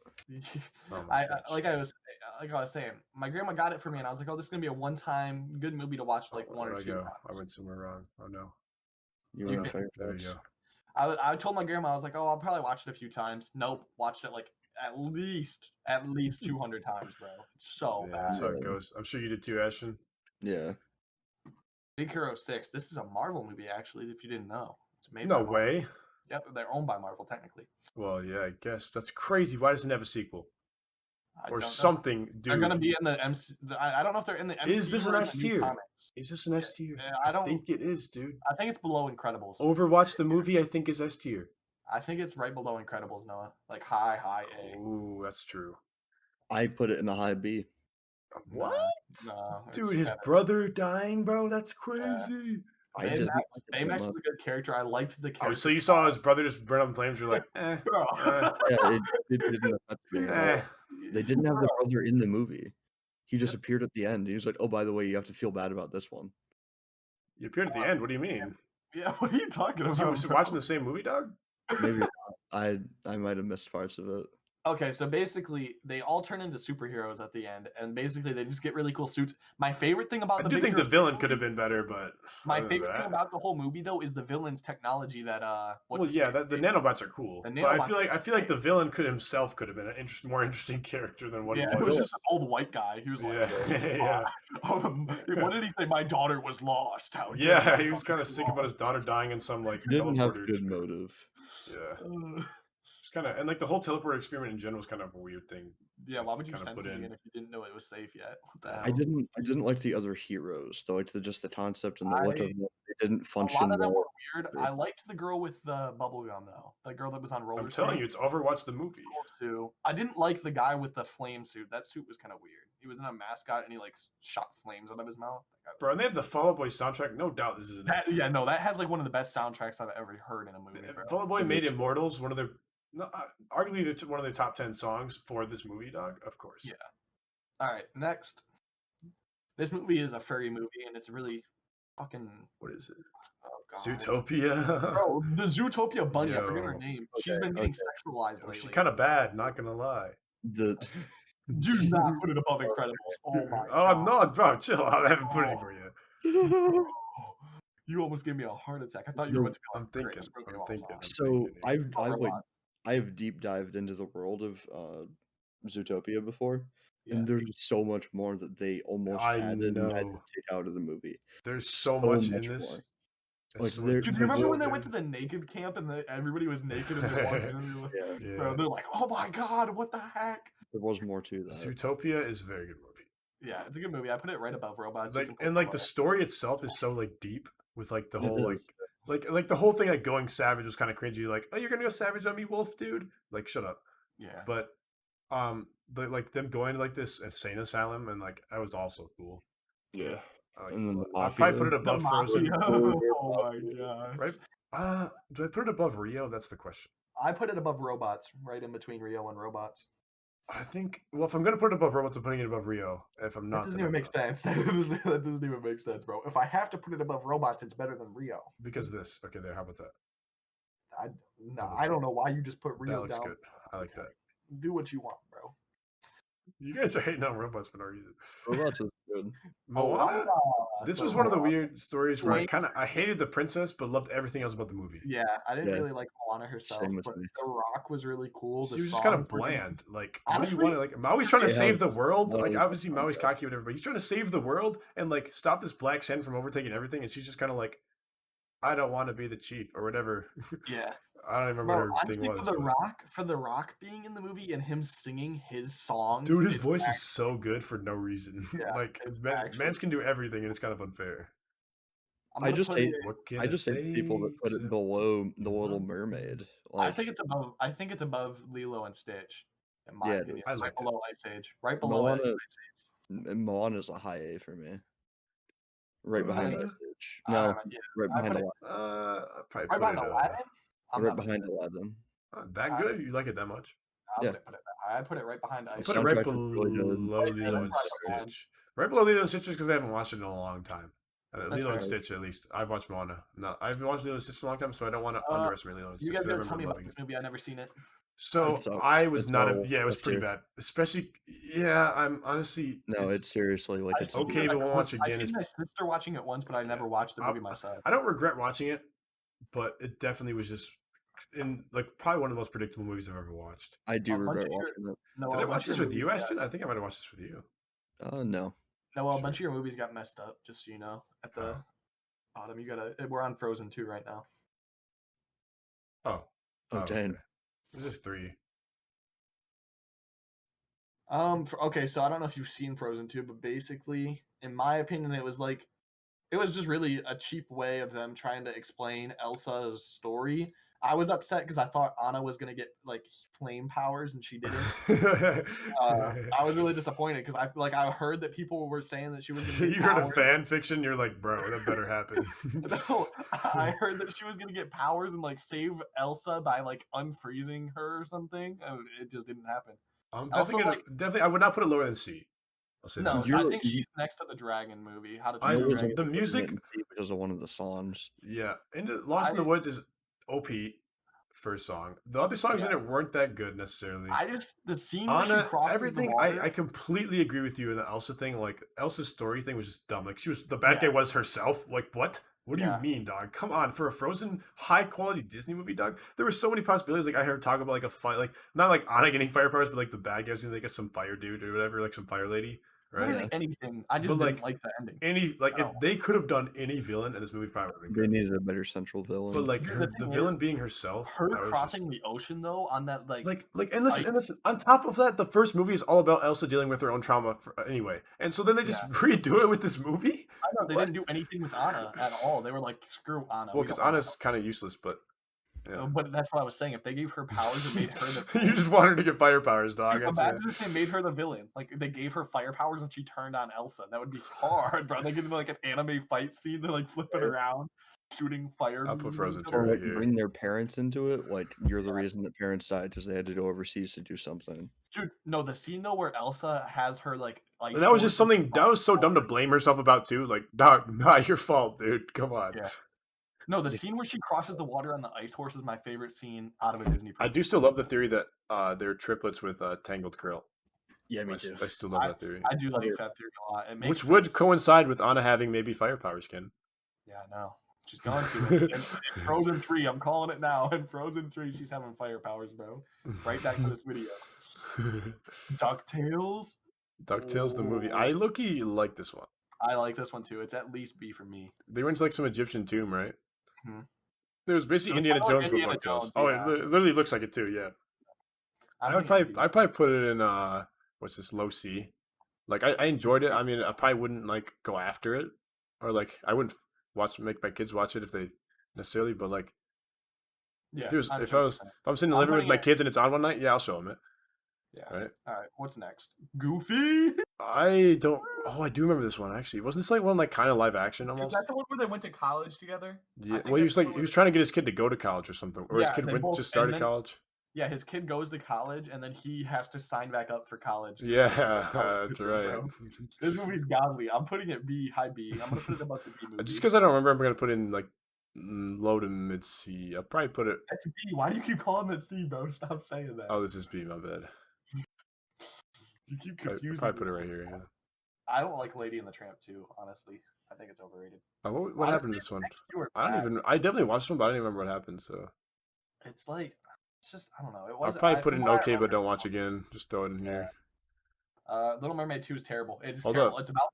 Oh my gosh. like I was saying, my grandma got it for me, and I was like, oh, this is gonna be a one-time good movie to watch like one Where'd or I two go? times. I went somewhere wrong. Oh no. You You want can- to There you go. I told my grandma, I was like, oh, I'll probably watch it a few times. Nope, watched it like at least 200 times, bro. It's so Yeah, that's bad. how it goes. I'm sure you did too, Ashton. Yeah. Big Hero 6. This is a Marvel movie, actually. If you didn't know, it's made. No by Marvel. way. Yep, they're owned by Marvel technically. Well, yeah, I guess that's crazy. Why doesn't it have a sequel I or don't know. something, dude? They're gonna be in the MC. I don't know if they're in the MCU. Is this an or in S the new tier? comics. Is this an S tier? Yeah, I don't. think it is, dude. I think it's below Incredibles. Overwatch the movie, I think, is S tier. I think it's right below Incredibles, Noah. Like high A. Ooh, that's true. I put it in a high B. What? No, it's Dude, his kinda- brother dying, bro? That's crazy. I Baymax, didn't like it that Baymax is much. a good character. I liked the Oh, character. so you saw his brother just burn up in flames? You're like, Bro. Yeah, it didn't affect me at all. eh. They didn't have the brother in the movie. He just appeared at the end. He was like, "Oh, by the way, you have to feel bad about this one." You appeared at the end. What do you mean? Yeah, what are you talking You about? was bro? watching the same movie, dog? Maybe not. I might have missed parts of it. Okay, so basically, they all turn into superheroes at the end, and basically they just get really cool suits. My favorite thing about I the do Big think the Hero villain Six could have been better, but My other than favorite thing that- about the whole movie, though, is the villain's technology. That well, yeah, the nanobots are cool, The but I nanobots feel are like the villain could been an more interesting character than what yeah, he it was was. just an old white guy. He was like, Yeah, yeah, what did he say? My daughter was lost. How dare yeah. my He was daughter kind of be sick about his lost?" daughter dying in some like He didn't have teleporter good experiment. motive. Yeah, it's kind of and like the whole teleporter experiment in general is kind of a weird thing. Yeah, why would you Kinda send put something in. in if you didn't know it was safe yet? What the hell? I didn't like the other heroes. Though, like just the concept and the look of I- them. They didn't A function lot of them well. were weird. I liked the girl with the bubble gum though. The girl that was on roller I'm telling you, it's Overwatch the movie. Too. I didn't like the guy with the flame suit. That suit was kind of weird. He was in a mascot and he like shot flames out of his mouth. That guy was- Bro, and they have the Fall Out Boy soundtrack. No doubt this is an yeah, no, that has like one of the best soundtracks I've ever heard in a movie. Bro. Fall Out Boy made Immortals one of their, arguably one of their top 10 songs for this movie, dog. Of course. Yeah. All right, next. This movie is a furry movie, and it's really fucking. What is it? Oh god. Zootopia. Bro, the Zootopia bunny. I forget her Yo. name. She's Okay, been getting okay. sexualized lately. She's kind of bad, not gonna lie. The Do not put it above Incredibles. Oh my. Oh, I'm God. not, bro. Chill. I haven't put any for you. You almost gave me a heart attack. I thought you The- were about to be like, I'm thinking. Chris, bro, I'm you're all thinking. soft. so Robots. I have deep dived into the world of Zootopia before, Yeah. and there's so much more that they almost I added and had to know. take out of the movie. There's so So much in much this. more. It's Like, so there- much Dude, do the you remember when they good. went to the naked camp and everybody was naked and they walked in and they were, Yeah, Yeah. bro, they're like, oh my god, what the heck? there was more to that. Zootopia is a very good movie. Yeah, it's a good movie. I put it right above Robots. You Like can put and like the Robots. story itself is so like deep with like the It whole is. like the whole thing like going savage was kind of cringy. Like, oh, you're gonna go savage on me, wolf, dude? Like, shut up. Yeah. But like them going to like this insane asylum and like that was also cool. Yeah, I like and then the I'd probably put it mafia. above The Frozen. Mafia. Oh my gosh. Right? Do I put it above Rio? That's the question. I put it above Robots, right in between Rio and Robots. I think. Well, if I'm gonna put it above Robots, I'm putting it above Rio. If I'm That not, doesn't then even I'm make not. sense. That doesn't even make sense, bro. If I have to put it above Robots, it's better than Rio. Because of this. Okay, there. How about that? I don't know why you just put That Rio looks down. good. I like that. Do what you want, bro. You guys are hating on robots for no reason. Robots is good. Moana. This was one of the weird stories where Wait. I hated the princess, but loved everything else about the movie. Yeah, I didn't Yeah. really like Moana herself, Same with but me. The Rock was really cool. She The was just kind of songs were good. bland. Like, what do Honestly, you want? Like, Maui's trying to they save have the world. one of Like, the obviously, best Maui's soundtracks. cocky, whatever, but he's trying to save the world and like stop this black sand from overtaking everything. And she's just kind of like, I don't want to be the chief or whatever. Yeah. I don't even remember Bro, what her honestly, thing was. for The Rock being in the movie and him singing his songs, Dude, his it's voice is so good for no reason. Yeah, like, it's man, actually- mans can do everything, and it's kind of unfair. I'm I gonna just put hate- it- What can I just hate the people that put say? it below the Little Mermaid. I Like, think it's above. I think it's above Lilo and Stitch, in my Yeah, it opinion. I Right liked it. below Ice Age. Right below Moana, Ice Age. Moana's a high A for me. Right behind Really? Ice Age. I No, don't know, yeah. right I behind put it- Aladdin. I'd probably Right put behind it Aladdin. I'm Right not behind Aladdin. that I- good. You like it that much? I Yeah. wouldn't put it that high. I put it right behind Ice Put Age. it right soundtrack is really good. below Right Lilo and below Aladdin. Stitch. Right below Lilo and Stitch because I haven't watched it in a long time. That's Lilo and fair. Stitch, at least. I've watched Moana. No, I've watched Lilo and Stitch for a long time, so I don't want to Uh, underestimate Lilo and Stitch. You guys 'cause I gotta tell me remember about loving this it. movie. I've never seen it. So It sucks. I was It's not a horrible. yeah, it was It's pretty terrible. bad. Especially yeah, I'm honestly No, it's seriously like I've it's seen okay, my but we'll watch I've again. seen It's- my sister watching it once, but I never watched the movie myself. I don't regret watching it, but it definitely was just in like probably one of the most predictable movies I've ever watched. I do a bunch regret of your- watching it. No, Did a I bunch watch of this your with you, movies Ashton? I think I might have watched this with you. No. No, a Sure. bunch of your movies got messed up. Just so you know, at the Oh. bottom, you gotta. We're on Frozen 2 right now. Oh. Oh, dang. Okay. There's just 3. Okay, so I don't know if you've seen Frozen 2, but basically, in my opinion, it was just really a cheap way of them trying to explain Elsa's story. I was upset because I thought Anna was gonna get like flame powers and she didn't. I was really disappointed because I heard that people were saying that she was gonna get You heard a powers. fan fiction, you're like, bro, that better happen. No, I heard that she was gonna get powers and like save Elsa by like unfreezing her or something, and it just didn't happen. I'm Also, definitely, I would not put it lower than C. I'll say No, that. You're- I think she's next to the dragon movie. How to I- Train Your the Dragon. music- because of one of the songs. Yeah, Lost in the Woods is OP first song. The other songs in it weren't that good necessarily. The scene where she Anna, crosses everything the water. I completely agree with you in the Elsa thing. Like Elsa's story thing was just dumb. Like the bad Yeah. guy was herself. Like what? What do Yeah. you mean, dog? Come on, for a Frozen high quality Disney movie, dog. There were so many possibilities. Like I heard talk about like a fight, like not like Anna getting fire powers, but like the bad guys getting like some fire dude or whatever, like some fire lady, right? Literally anything. I just But, didn't like, like the ending. Any like Oh. if they could have done any villain in this movie, probably would have been They good. needed a better central villain. But like The the thing villain is, being herself, Her that was just- crossing the ocean though on that and listen, on top of that, the first movie is all about Elsa dealing with her own trauma anyway, and so then they just redo it with this movie. I know they What? didn't do anything with Anna at all. They were like, screw Anna. Well, we because don't want Anna's kind of useless, but Anna. yeah. But that's what I was saying. If they gave her powers and made her the You just want her to get fire powers, dog. Dude, That's it. imagine if they made her the villain. Like they gave her fire powers and she turned on Elsa. That would be hard, bro. They give like an anime fight scene. They're like flipping around, shooting fire. I'll put beams Frozen and two or stuff. right like here. bring their parents into it. Like you're the reason that parents died because they had to go overseas to do something. Dude, no, the scene though where Elsa has her like ice. And that was just force and something that was so dumb to blame herself about too. Like, dog, not your fault, dude. Come on. Yeah. No, the scene where she crosses the water on the ice horse is my favorite scene out of a Disney. I do still love the theory that they're triplets with Tangled Krill. Yeah, I still love that theory. I do like that theory a lot. It makes Which would sense. coincide with Anna having maybe fire powers, Ken. Yeah, no. She's going to. In Frozen 3, I'm calling it now. In Frozen 3, she's having fire powers, bro. Right back to this video. DuckTales. DuckTales, the movie. I low-key like this one. I like this one too. It's at least B for me. They went to like some Egyptian tomb, right? Mhm. There was basically It was Indiana kinda like Jones with Indiana DuckTales. Jones, Oh, yeah. it literally looks like it too. Yeah, I'm I'd thinking B. probably put it in what's this, low C. Like I enjoyed it. I mean, I probably wouldn't like go after it, or like I wouldn't make my kids watch it if they necessarily. But like Yeah, if I'm I'm thinking sitting in the I'm living room with putting my it- kids and it's on one night, yeah, I'll show them it. Yeah. Right. All right. What's next? Goofy. I don't. Oh, I do remember this one actually. Wasn't this like one like kind of live action Is almost? that the one where they went to college together? Yeah. think Well, he that's was like the he one was where- trying to get his kid to go to college or something, or his Yeah, kid they went both- just and started then- college. Yeah, his kid goes to college and then he has to sign back up for college. Yeah, College, that's right. bro. This movie's godly. I'm putting it B, high B. I'm gonna put it above the B movie. Just because I don't remember, I'm gonna put in like low to mid C. I'll probably put it. That's B. Why do you keep calling it C, bro? Stop saying that. Oh, this is B. My bad. You keep Probably confusing. put it me. right here. Yeah. I don't like Lady and the Tramp 2, honestly. I think it's overrated. What happened to this one? Next two are I don't bad. even. I definitely watched one, but I don't even remember what happened. So It's like it's just I don't know. It I'll was probably put from in what I okay, but remember, don't watch again. Just throw it in here. Little Mermaid 2 is terrible. It is Hold terrible. up. It's about.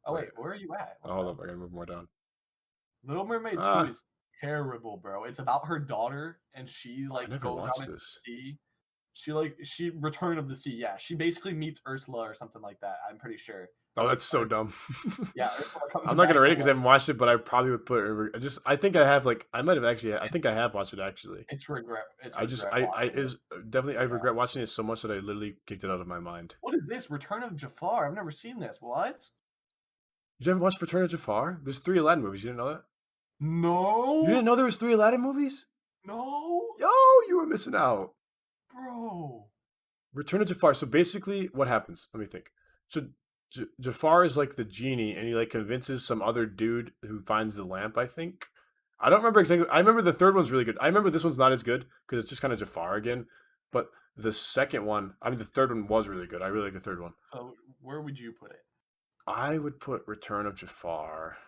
Oh wait, Wait. where are you at? What Oh, the hold hell? up, I gotta move more down. Little Mermaid 2 Ah. is terrible, bro. It's about her daughter, and she I like never goes out watched into the this. sea. She Return of the Sea. Yeah, she basically meets Ursula or something like that. I'm pretty sure. Oh, that's so dumb. Yeah, Ursula comes I'm not gonna back rate to it because I haven't watched it, but I probably would put it. I think I have like I might have actually. I think I have watched it actually. It's regret. It's I just regret I watching is definitely I regret watching it so much that I literally kicked it out of my mind. What is this? Return of Jafar? I've never seen this. What? You ever watched Return of Jafar? There's 3 Aladdin movies. You didn't know that? No. You didn't know there was 3 Aladdin movies? No, Yo, you were missing out. bro. Return of Jafar. So basically, what happens? Let me think. So Jafar is like the genie, and he like convinces some other dude who finds the lamp. I think. I don't remember exactly. I remember the third one's really good. I remember this one's not as good because it's just kind of Jafar again. But the second one, I mean, the third one was really good. I really like the third one. So where would you put it? I would put Return of Jafar.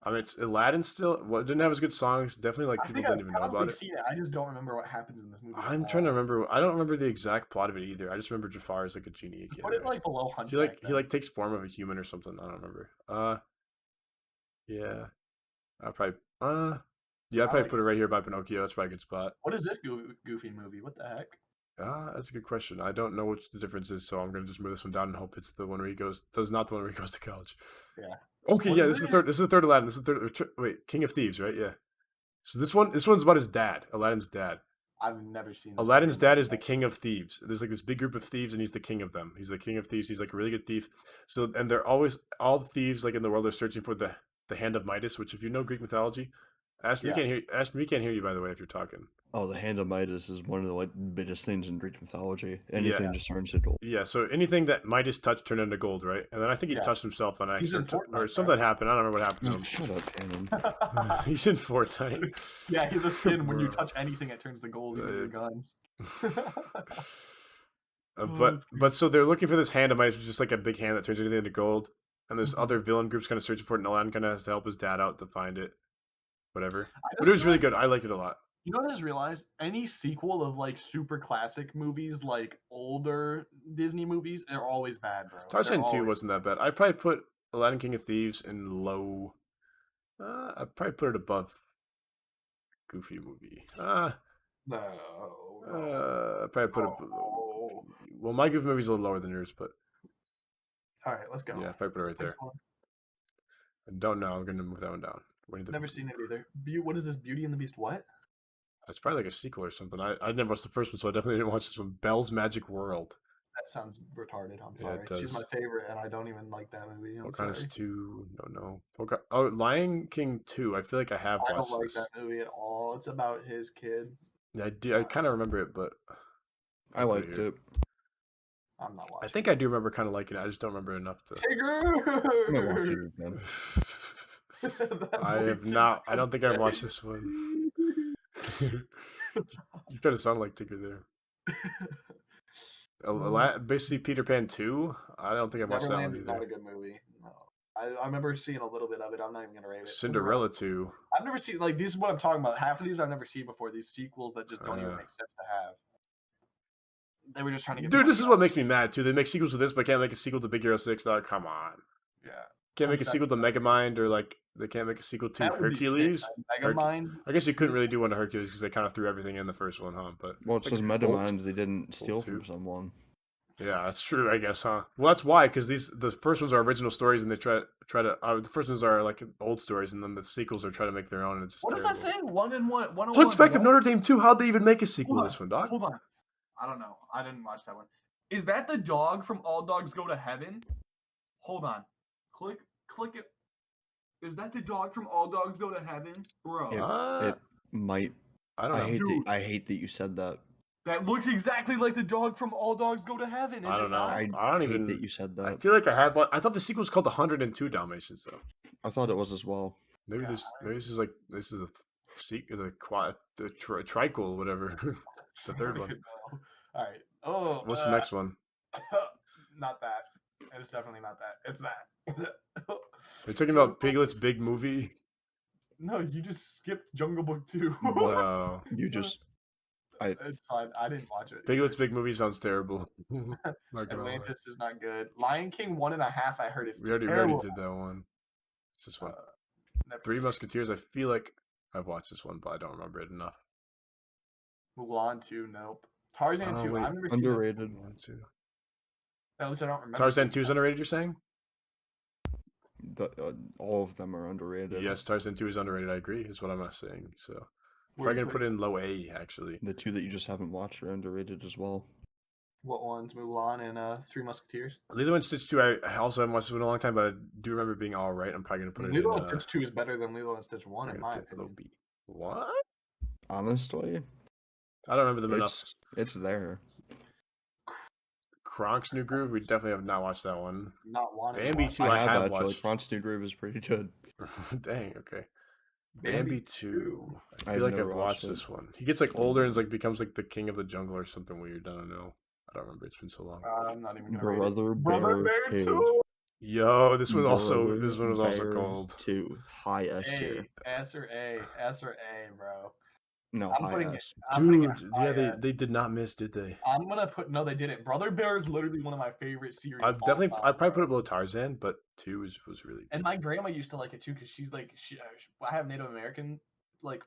I mean, it's Aladdin still. Well, it didn't have as good songs. Definitely, like I people think didn't I've even know probably about it. seen it. I just don't remember what happens in this movie. at I'm trying to all. remember. I don't remember the exact plot of it either. I just remember Jafar is like a genie again. Put it right? like below He Hunchback. like he then. like takes form of a human or something. I don't remember. Yeah. I'll probably yeah, I'd I probably like put it right here by Pinocchio. That's probably a good spot. What is this goofy movie? What the heck? That's a good question. I don't know which the difference is, so I'm gonna just move this one down and hope it's the one where he goes. Does not the one where he goes to college. Yeah. Okay, What yeah, is this is the it? third. This is the third Aladdin. This is the third. Wait, King of Thieves, right? Yeah. So this one's about his dad, Aladdin's dad. I've never seen. This Aladdin's movie. dad is the king of thieves. There's like this big group of thieves, and he's the king of them. He's the king of thieves. He's like a really good thief. So, and they're always all the thieves like in the world are searching for the hand of Midas. Which, if you know Greek mythology, Ashton, Yeah. we can't hear. Ashton, we can't hear you by the way if you're talking. Oh, the hand of Midas is one of the like biggest things in Greek mythology. Anything just turns to gold. Yeah. So anything that Midas touched turned into gold, right? And then I think he Yeah. touched himself on He's in accident, Fortnite, or bro. something happened. I don't remember what happened to him. Shut up, Cannon. He's in Fortnite. Yeah, he's a skin. When you Bro. touch anything, it turns to gold. Even your guns. But so they're looking for this hand of Midas, which is just like a big hand that turns anything into gold. And there's Mhm. other villain groups kind of searching for it, and Aladdin kind of has to help his dad out to find it. Whatever. I But just it was really realized- good. I liked it a lot. You know what I just realized? Any sequel of like super classic movies, like older Disney movies, they're always bad, bro. Tarzan They're 2 always- wasn't that bad. I'd probably put Aladdin King of Thieves in low. I'd probably put it above Goofy movie. No. I'd probably put it below. Well, my Goofy movie's a little lower than yours, but All right, let's go. yeah, I'd probably put it right there. Next one. I don't know. I'm going to move that one down. Never seen it either. What is this? Beauty and the Beast? What? It's probably like a sequel or something. I never watched the first one, so I definitely didn't watch this one. Belle's Magic World. That sounds retarded. I'm Yeah, sorry. it She's my does. favorite, and I don't even like that movie. I'm sorry. Pocahontas 2. No. Oh, Lion King 2. I feel like I have I don't watched like this. that movie at all. It's about his kid. Yeah, I do. I kind of remember it, but I liked it. I'm not watching. I think I do remember kind of liking it. I just don't remember enough to. I'm gonna watch Tigger. it again. I have not. I don't think I've watched this one. You try to sound like Tigger there. Basically, Peter Pan 2. I don't think I've watched that Neverland one is not a either. good movie. No, I remember seeing a little bit of it. I'm not even gonna rate it. Cinderella 2. I've never seen like this is what I'm talking about. Half of these I've never seen before. These sequels that just don't even Uh. make sense to have. They were just trying to get. Dude, money this is out. what makes me mad too. They make sequels to this, but can't make a sequel to Big Hero 6. Dog, come on. Yeah. Can't make a Hunchback. sequel to Megamind, or like they can't make a sequel to That would be sick, Hercules. man. Megamind. I guess you couldn't really do one to Hercules because they kind of threw everything in the first one, huh? But Well, it says Bolt- Metamind they didn't steal Bolt from 2. someone. Yeah, that's true. I guess, huh? Well, that's why, because the first ones are original stories, and they try to. The first ones are like old stories, and then the sequels are trying to make their own. And it's just What does that say? terrible. 1 and 1. 1 Hunchback of Notre Dame 2. How'd they even make a sequel Hold to this one, dog? Hold on. I don't know. I didn't watch that one. Is that the dog from All Dogs Go to Heaven? Hold on. Click it. Is that the dog from All Dogs Go to Heaven? Bro. Yeah. It might. I don't know. I hate that you said that. That looks exactly like the dog from All Dogs Go to Heaven. I don't know. I don't hate even. that you said I that. feel like I have. I thought the sequel was called 102 Dalmatians, though. I thought it was as well. Maybe Yeah, this is like this is a sequel, a triquel, whatever. The third one. All right. Oh. What's the next one? Not that. It's definitely not that. It's that. You're talking about Piglet's big movie? No, you just skipped Jungle Book 2. What? No. You just It's fine. I didn't watch it. Piglet's either. big movie sounds terrible. Not gonna lie. Atlantis is not good. Lion King 1.5. I heard is We already terrible. did that one. It's this one. Never Three did. Musketeers. I feel like I've watched this one, but I don't remember it enough. Mulan 2. Nope. Tarzan Oh, 2. wait. I've never seen this. underrated. One, two. At least I don't remember. Tarzan seeing 2 is underrated, you're saying? All of them are underrated. Yes, Tarzan 2 is underrated. I agree, is what I'm not saying. So that. I'm probably going to put it in low A, actually. The two that you just haven't watched are underrated as well. What ones? Mulan and Three Musketeers. Lilo and Stitch 2, I also haven't watched this one in a long time, but I do remember being all right. I'm probably going to put it Lilo in and Stitch 2 is better than Lilo and Stitch 1, I'm in gonna my put it low opinion. B. What? Honestly, I don't remember them enough. it's there. Kronk's New Groove, we definitely have not watched that one. Not wanting Bambi to 2, watch I I have have actually. watched. Kronk's New Groove is pretty good. Dang, okay. Bambi Bambi 2. I I've feel like never I've watched watched it. this one. He gets like older and like becomes like the king of the jungle or something weird. I don't know. I don't remember. It's been so long. I'm not even gonna read it. Brother Brother Bear Bear 2. 2. Yo, this one was also Brother also Bear called. 2. High S A, tier. S or A, S or A, bro. No, I'm high putting it. S. I'm putting Dude, it yeah, high they, S. they did not miss, did they? I'm gonna put no, they didn't. Brother Bear is literally one of my favorite series. I'd all definitely, time, I'd probably put bro. it below Tarzan, but 2 was really And good. my grandma used to like it too because she's like, I have Native American like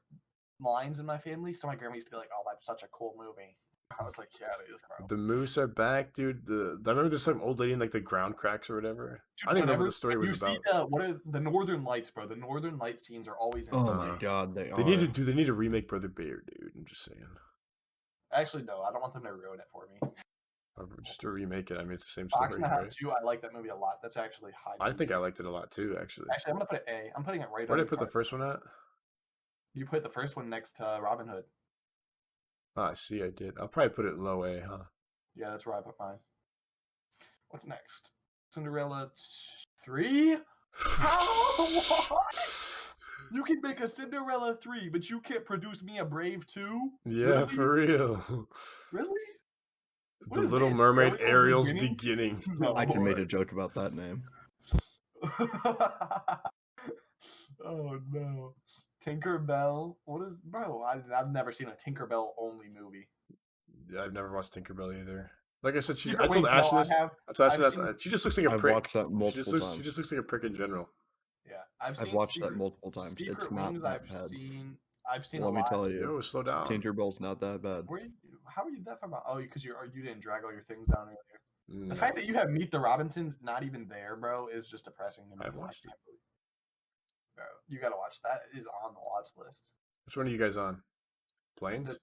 lines in my family, so my grandma used to be like, "Oh, that's such a cool movie." I was like, "Yeah, it is, bro." The moose are back, dude. I remember there's some old lady in like the ground cracks or whatever. I don't even remember what the story when was you about. See what are the Northern Lights, bro? The Northern Light scenes are always insane. Oh my god, they They need are. to They need to remake Brother Bear, dude. I'm just saying. Actually, no, I don't want them to ruin it for me. Or just to remake it. I mean, it's the same Fox story, and a Half right? 2, I like that movie a lot. That's actually high. I think I liked it a lot too, actually. Actually, I'm gonna put it A. I'm putting it right. Where did I under put the Tarzan. first one at? You put the first one next to Robin Hood. Ah, I see, I did. I'll probably put it low A, huh? Yeah, that's where I put mine. What's next? Cinderella 3? How? What? You can make a Cinderella 3, but you can't produce me a Brave 2? Yeah, Really? for real. Really? The is Little this? Mermaid Ariel's Ariel's Beginning? beginning. No. I can make a joke about that name. Oh no. Tinkerbell. What is, bro? I've never seen a Tinkerbell only movie. Yeah, I've never watched Tinkerbell either. Like I said, Secret I told Wings, no, Ashley I this. have. I told Ashley I've that seen- she just looks like a I've prick. watched that She multiple just times. looks like a prick in general. Yeah, I've I've seen watched that Secret- multiple times. Secret It's not Wings, that I've bad. seen. I've seen Let a me lot. tell you, Yo, slow down. Tinkerbell's not that bad. How are you that far about? Oh, because you didn't drag all your things down earlier. The No, fact that you have Meet the Robinsons not even there, bro, is just depressing to me. I've watched it. can't believe- Bro, you gotta watch that. It is on the watch list. Which one are you guys on? Planes? No,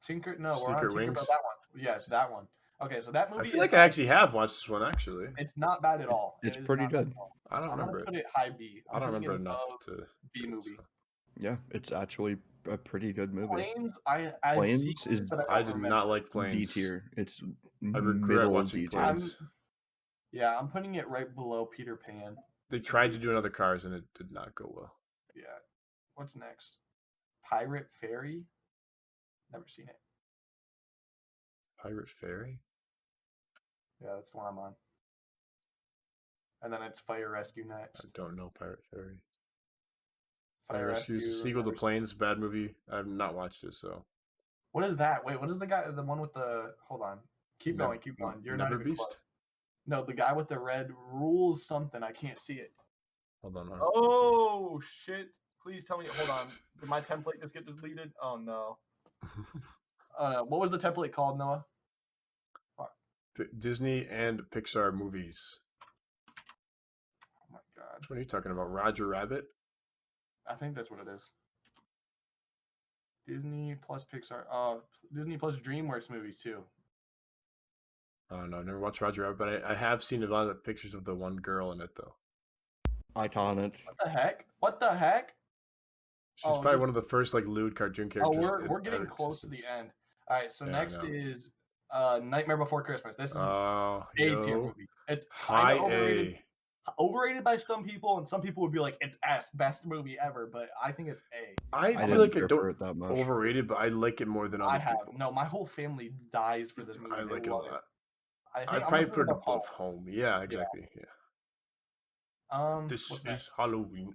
we're on Secret Tinkerbell. Wings? That one. Yeah, it's that one. Okay, so that I movie. feel like I actually have watched this one. Actually, It's not bad at all. It's It is pretty not bad good. at all. I don't I'm remember gonna it. put it high B. I don't I'm putting remember it enough above to. B movie. so- Yeah, it's actually a pretty good movie. Planes, I've Planes seen, is- but I don't did remember. not like Planes. D tier. It's I regret middle watching D tier. Planes. Yeah, I'm putting it right below Peter Pan. They tried to do another Cars and it did not go well. Yeah. What's next? Pirate Fairy? Never seen it. Pirate Fairy. Yeah, that's the one I'm on. And then it's Fire Rescue next. I don't know Pirate Fairy. Fire Rescue, Seagull to never seen- Planes, bad movie. I've not watched it, so. What is that? Wait, what is the guy? The one with the? Hold on. Keep going. Keep going. You're not Never even Beast. close. No, the guy with the red rules something. I can't see it. Hold on. Oh shit! Please tell me. Hold on. Did my template just get deleted? Oh no. What was the template called, Noah? Disney and Pixar movies. Oh my god. Which one are you talking about? Roger Rabbit? I think that's what it is. Disney plus Pixar. Disney plus DreamWorks movies too. Oh no, never watched Roger Rabbit, but I have seen a lot of pictures of the one girl in it though. Iconic. What the heck? What the heck? She's Oh, probably this- one of the first like lewd cartoon Oh, characters. we're in getting our close to the existence. end. All right, so Yeah, I next know. is Nightmare Before Christmas. This is Oh, A tier yo. movie. It's High kinda overrated. A. Overrated by some people, and some people would be like, "It's S, best movie ever." But I think it's A. I I feel didn't like I care for don't it that much. overrated, but I like it more than other I have people. no. My whole family dies for this movie. I They like it a love lot. I think I'd I'm probably gonna put it above above home. Yeah, exactly. Yeah. This what's is next? Halloween.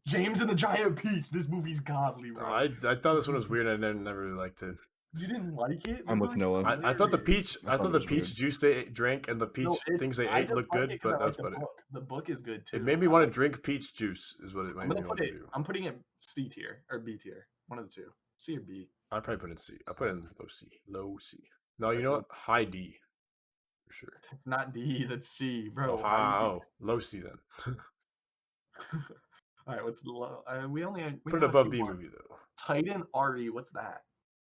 James and the Giant Peach. This movie's godly, bro. I thought this one was weird. I never really liked it. You didn't like it? I'm with Noah. I thought the peach I thought it was weird. juice they drank and the peach things they ate looked good, but that's about it. The book is good too. It made me want to drink peach juice. Is what it made I'm me gonna want put to it. do. I'm putting it C tier or B tier. One of the two. C or B. I'd probably put it in C. I put it in low C. Low C. No, you know what? High D. For sure. It's not D. That's C, bro. Low C then. All right. What's low? We Put it above B movie though. Titan RE. What's that?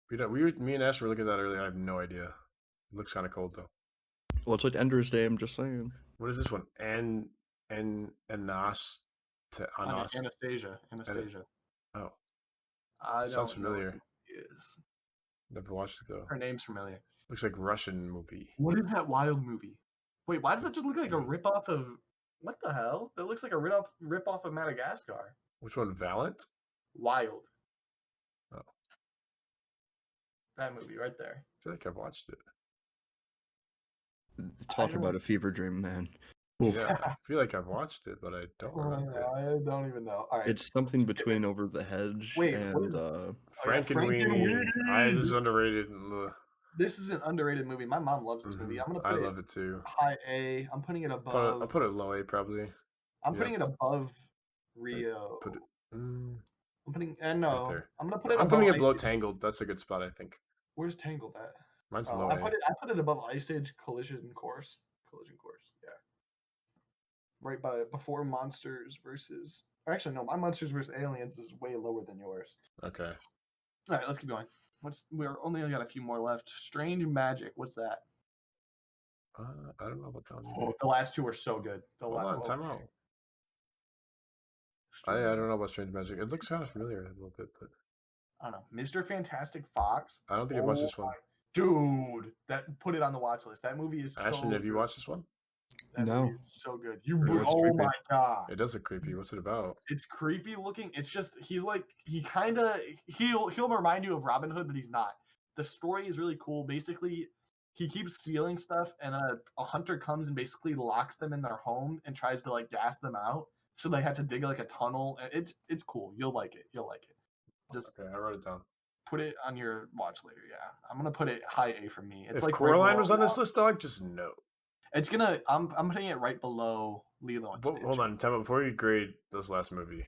Me and Ash were looking at that earlier. I have no idea. It looks kind of cold though. Well, it's like Ender's Day. I'm just saying. What is this one? Anastasia. Anastasia. Oh, I sounds don't know familiar. who she is. Never watched it though. Her name's familiar. Looks like Russian movie. What is that wild movie? Wait, why does that just look like a ripoff of what the hell? That looks like a ripoff of Madagascar. Which one? Valent? Wild. Oh. That movie right there. I feel like I've watched it. Talk don't- about a fever dream, man. Yeah, I feel like I've watched it, but I don't remember it. I don't even know. All right. It's something between Over the Hedge Wait, what and is Frankenweenie. This is Frankenweenie! underrated. This is an underrated movie. My mom loves this movie. I'm gonna I put love it too. high A. I'm putting it I'll above. put it low A probably. I'm putting it above Rio. Put it. I'm putting no. there. I'm gonna put it. I'm above putting it Ice below Age. Tangled. That's a good spot, I think. Where's Tangled at? Mine's Oh, low I A. put it above Ice Age Collision Course. Collision Course. Yeah. Right before Monsters versus. Actually, no. My Monsters versus Aliens is way lower than yours. Okay. All right, let's keep going. We're only got a few more left. Strange Magic. What's that? I don't know about that one. Oh, the last two are so good. Hold on, time out. I don't know about Strange Magic. It looks kind of familiar a little bit, but I don't know. Mr. Fantastic Fox. I don't think I watched this one. Dude, put it on the watch list. That movie is Ashton, so have you watched this one? That No. movie is so good. Really? It's Oh creepy. my god. It does look creepy. What's it about? It's creepy looking. It's just he'll remind you of Robin Hood, but he's not. The story is really cool. Basically, he keeps stealing stuff, and then a hunter comes and basically locks them in their home and tries to like gas them out. So they have to dig like a tunnel. It's cool. You'll like it. Just Okay, I wrote it down. put it on your watch later. Yeah, I'm gonna put it high A for me. It's If like Coraline was on this list, dog, just no. It's gonna. I'm putting it right below Lilo and Stitch. Hold on, time out before you grade this last movie.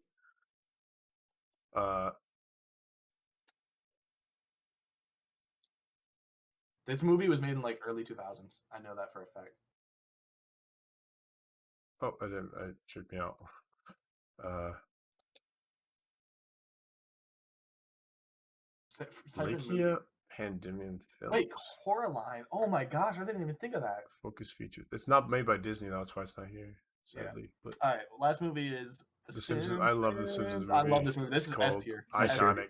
This movie was made in like early 2000s. I know that for a fact. Oh, I didn't. It tripped me out. Lakia Pandemian Films. Wait, Coraline. Oh my gosh, I didn't even think of that. Focus feature. It's not made by Disney, that's why it's not here. Yeah. Sadly, but All right, last movie is The Simpsons. I love The Simpsons I love movie. this movie. This is S called tier. Iconic.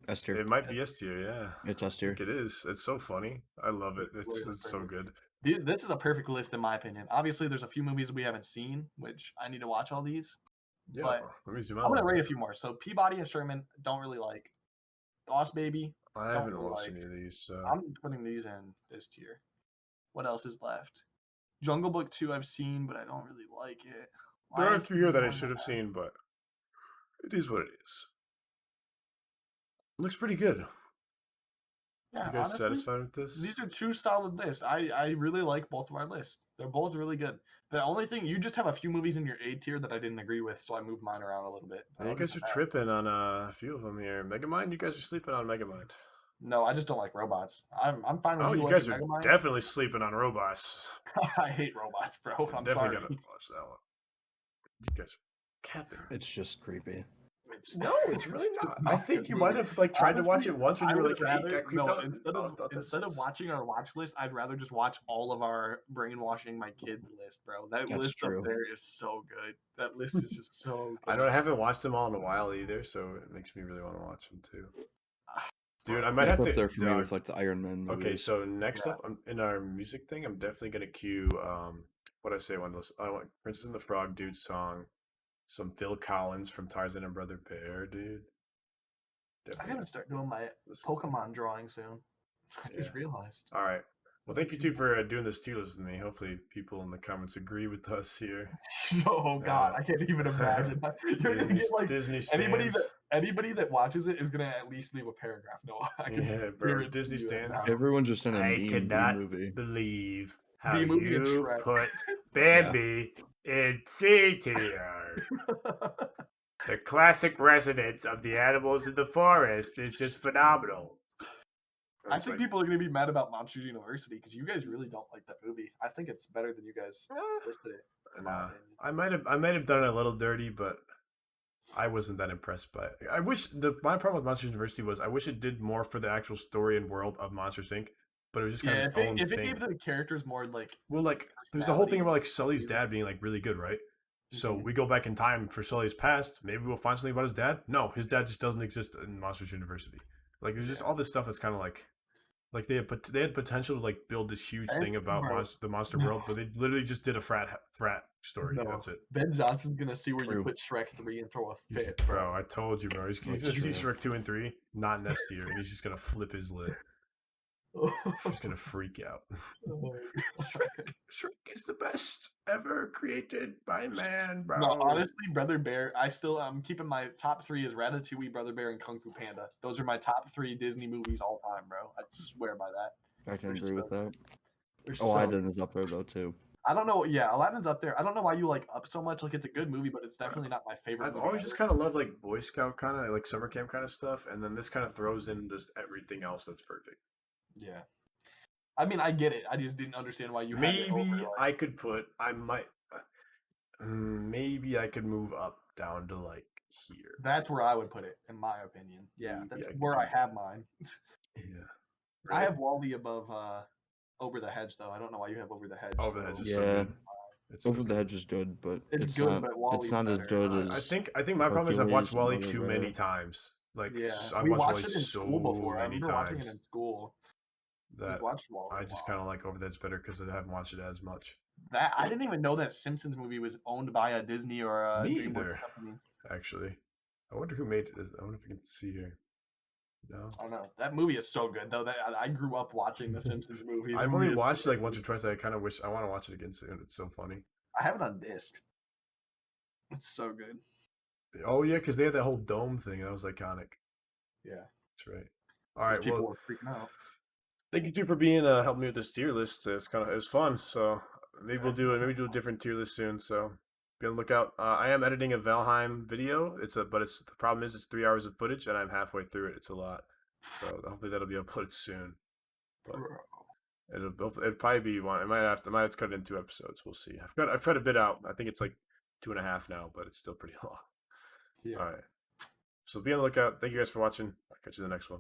Esther. It might be S tier, yeah. It's I Esther. think it is. It's so funny. I love it. It's It's really so perfect. good. This is a perfect list in my opinion. Obviously, there's a few movies we haven't seen, which I need to watch all these. Yeah. But Let me zoom I'm out. gonna rate a few more. So Peabody and Sherman don't really like. Boss Baby. I haven't really watched like- any of these. So. I'm putting these in this tier. What else is left? Jungle Book 2 I've seen, but I don't really like it. There are a Lion few King here that I 1, should have seen, but it is what it is. Looks pretty good. Yeah, You guys honestly, satisfied with this? these are two solid lists. I really like both of our lists. They're both really good. The only thing, you just have a few movies in your A tier that I didn't agree with, so I moved mine around a little bit. Yeah, you Other guys than are that- tripping on a few of them here. Megamind, you guys are sleeping on Megamind. No, I just don't like robots. I'm fine with Oh, you liking guys are Megamind. definitely sleeping on robots. I hate robots, bro. I'm Definitely sorry. gotta watch that one. You guys are capping. It's just creepy. No, it's really just not. not I a think good you might movie. have like tried to watch Honestly, it once when I you were would like, "Hey, rather got creeped no, out." instead Oh, of thought that instead of sense. watching our watch list, I'd rather just watch all of our brainwashing my kids list, bro. That That's list true. up there is so good. That list is just so good. I haven't watched them all in a while either, so it makes me really want to watch them too. Dude, I might It's have up to. there for me dog, with like the Iron Man movies. Okay, so next Yeah. up in our music thing, I'm definitely gonna cue what I say one list. I want Princess and the Frog dude song, some Phil Collins from Tarzan and Brother Bear, dude. I gotta start doing my listen. Pokemon drawing soon. I just Yeah. realized. All right, Well, thank you too for doing this tier list with me. Hopefully, people in the comments agree with us here. Oh God, I can't even imagine. You're gonna get like Disney anybody stands. that watches it is gonna at least leave a paragraph. No, I can Yeah, bro. guarantee Disney you that stands. now. Everyone's just in a I meme cannot movie. believe how B movie and you Shrek. put Bambi in C tier. The classic resonance of the animals in the forest is just phenomenal. I think people are gonna be mad about Monsters University because you guys really don't like that movie. I think it's better than you guys listed it. in my opinion. I might have done it a little dirty, but I wasn't that impressed by it. I wish my problem with Monsters University was I wish it did more for the actual story and world of Monsters Inc. But it was just kind Yeah, of its own if it thing. gave the characters more like Well, like there's the whole thing personality, about like Sully's dad being like really good, right? So Mhm. we go back in time for Sully's past. Maybe we'll find something about his dad. No, his dad just doesn't exist in Monsters University. Like there's just all this stuff that's kind of like they had potential to like build this huge And- thing about bro, the monster no. world, but they literally just did a frat story. No. That's it, Ben Johnson's gonna see where you True. put Shrek 3 and throw a fit, bro. I told you, bro. He's gonna That's see true. Shrek 2 and 3, not next year, and he's just gonna flip his lid. He's gonna freak out. Shrek is the best ever created by man, bro. No, honestly, Brother Bear. I'm keeping my top 3 is Ratatouille, Brother Bear, and Kung Fu Panda. Those are my top 3 Disney movies all time, bro. I swear by that. I can They're agree with that. They're Oh, so- Aladdin is up there though too. I don't know. Yeah, Aladdin's up there. I don't know why you like Up so much. Like it's a good movie, but it's definitely not my favorite. I've movie always ever. just kind of loved like Boy Scout kind of like summer camp kind of stuff, and then this kind of throws in just everything else that's perfect. Yeah. I mean, I get it. I just didn't understand why you had it Maybe over, like- I could maybe I could move up down to like here. That's where I would put it, in my opinion. Yeah, Maybe that's I could where do I have mine. Yeah, I right? have Wally above Over the Hedge, though. I don't know why you have Over the Hedge. Over the Hedge so- is so Yeah. good. It's so Over the good. Hedge is good, but It's it's good, not. but It's Wally's not as better. good as. I think my problem is I've watched Hercules and Wally Brother too Bear. many times. Like Yeah, I've we watched watched Wally it in so school before. I many remember watching it times in school. that We watched Wally. I just kind of like Over the Hedge better because I haven't watched it as much. That I didn't even know that Simpsons movie was owned by a Disney or a Me DreamWorks either. company. Actually, I wonder who made it. I wonder if we can see here. No, I don't know. That movie is so good though. That I grew up watching the Simpsons movie. The I've movie only is watched so it like once or good. twice. I kind of wish I want to watch it again soon. It's so funny. I have it on disc. It's so good. Oh yeah, because they had that whole dome thing. That was iconic. Yeah. That's right. All right. People Well, were freaking out. thank you too for being helping me with this tier list. It was fun. So maybe we'll do a different tier list soon. So be on the lookout. I am editing a Valheim video. The problem is it's 3 hours of footage and I'm halfway through it. It's a lot. So hopefully that'll be uploaded soon. But it'll probably be one. I might have to cut it in 2 episodes. We'll see. I've cut a bit out. I think it's like 2.5 now, but it's still pretty long. Yeah. All right. So be on the lookout. Thank you guys for watching. I'll catch you in the next one.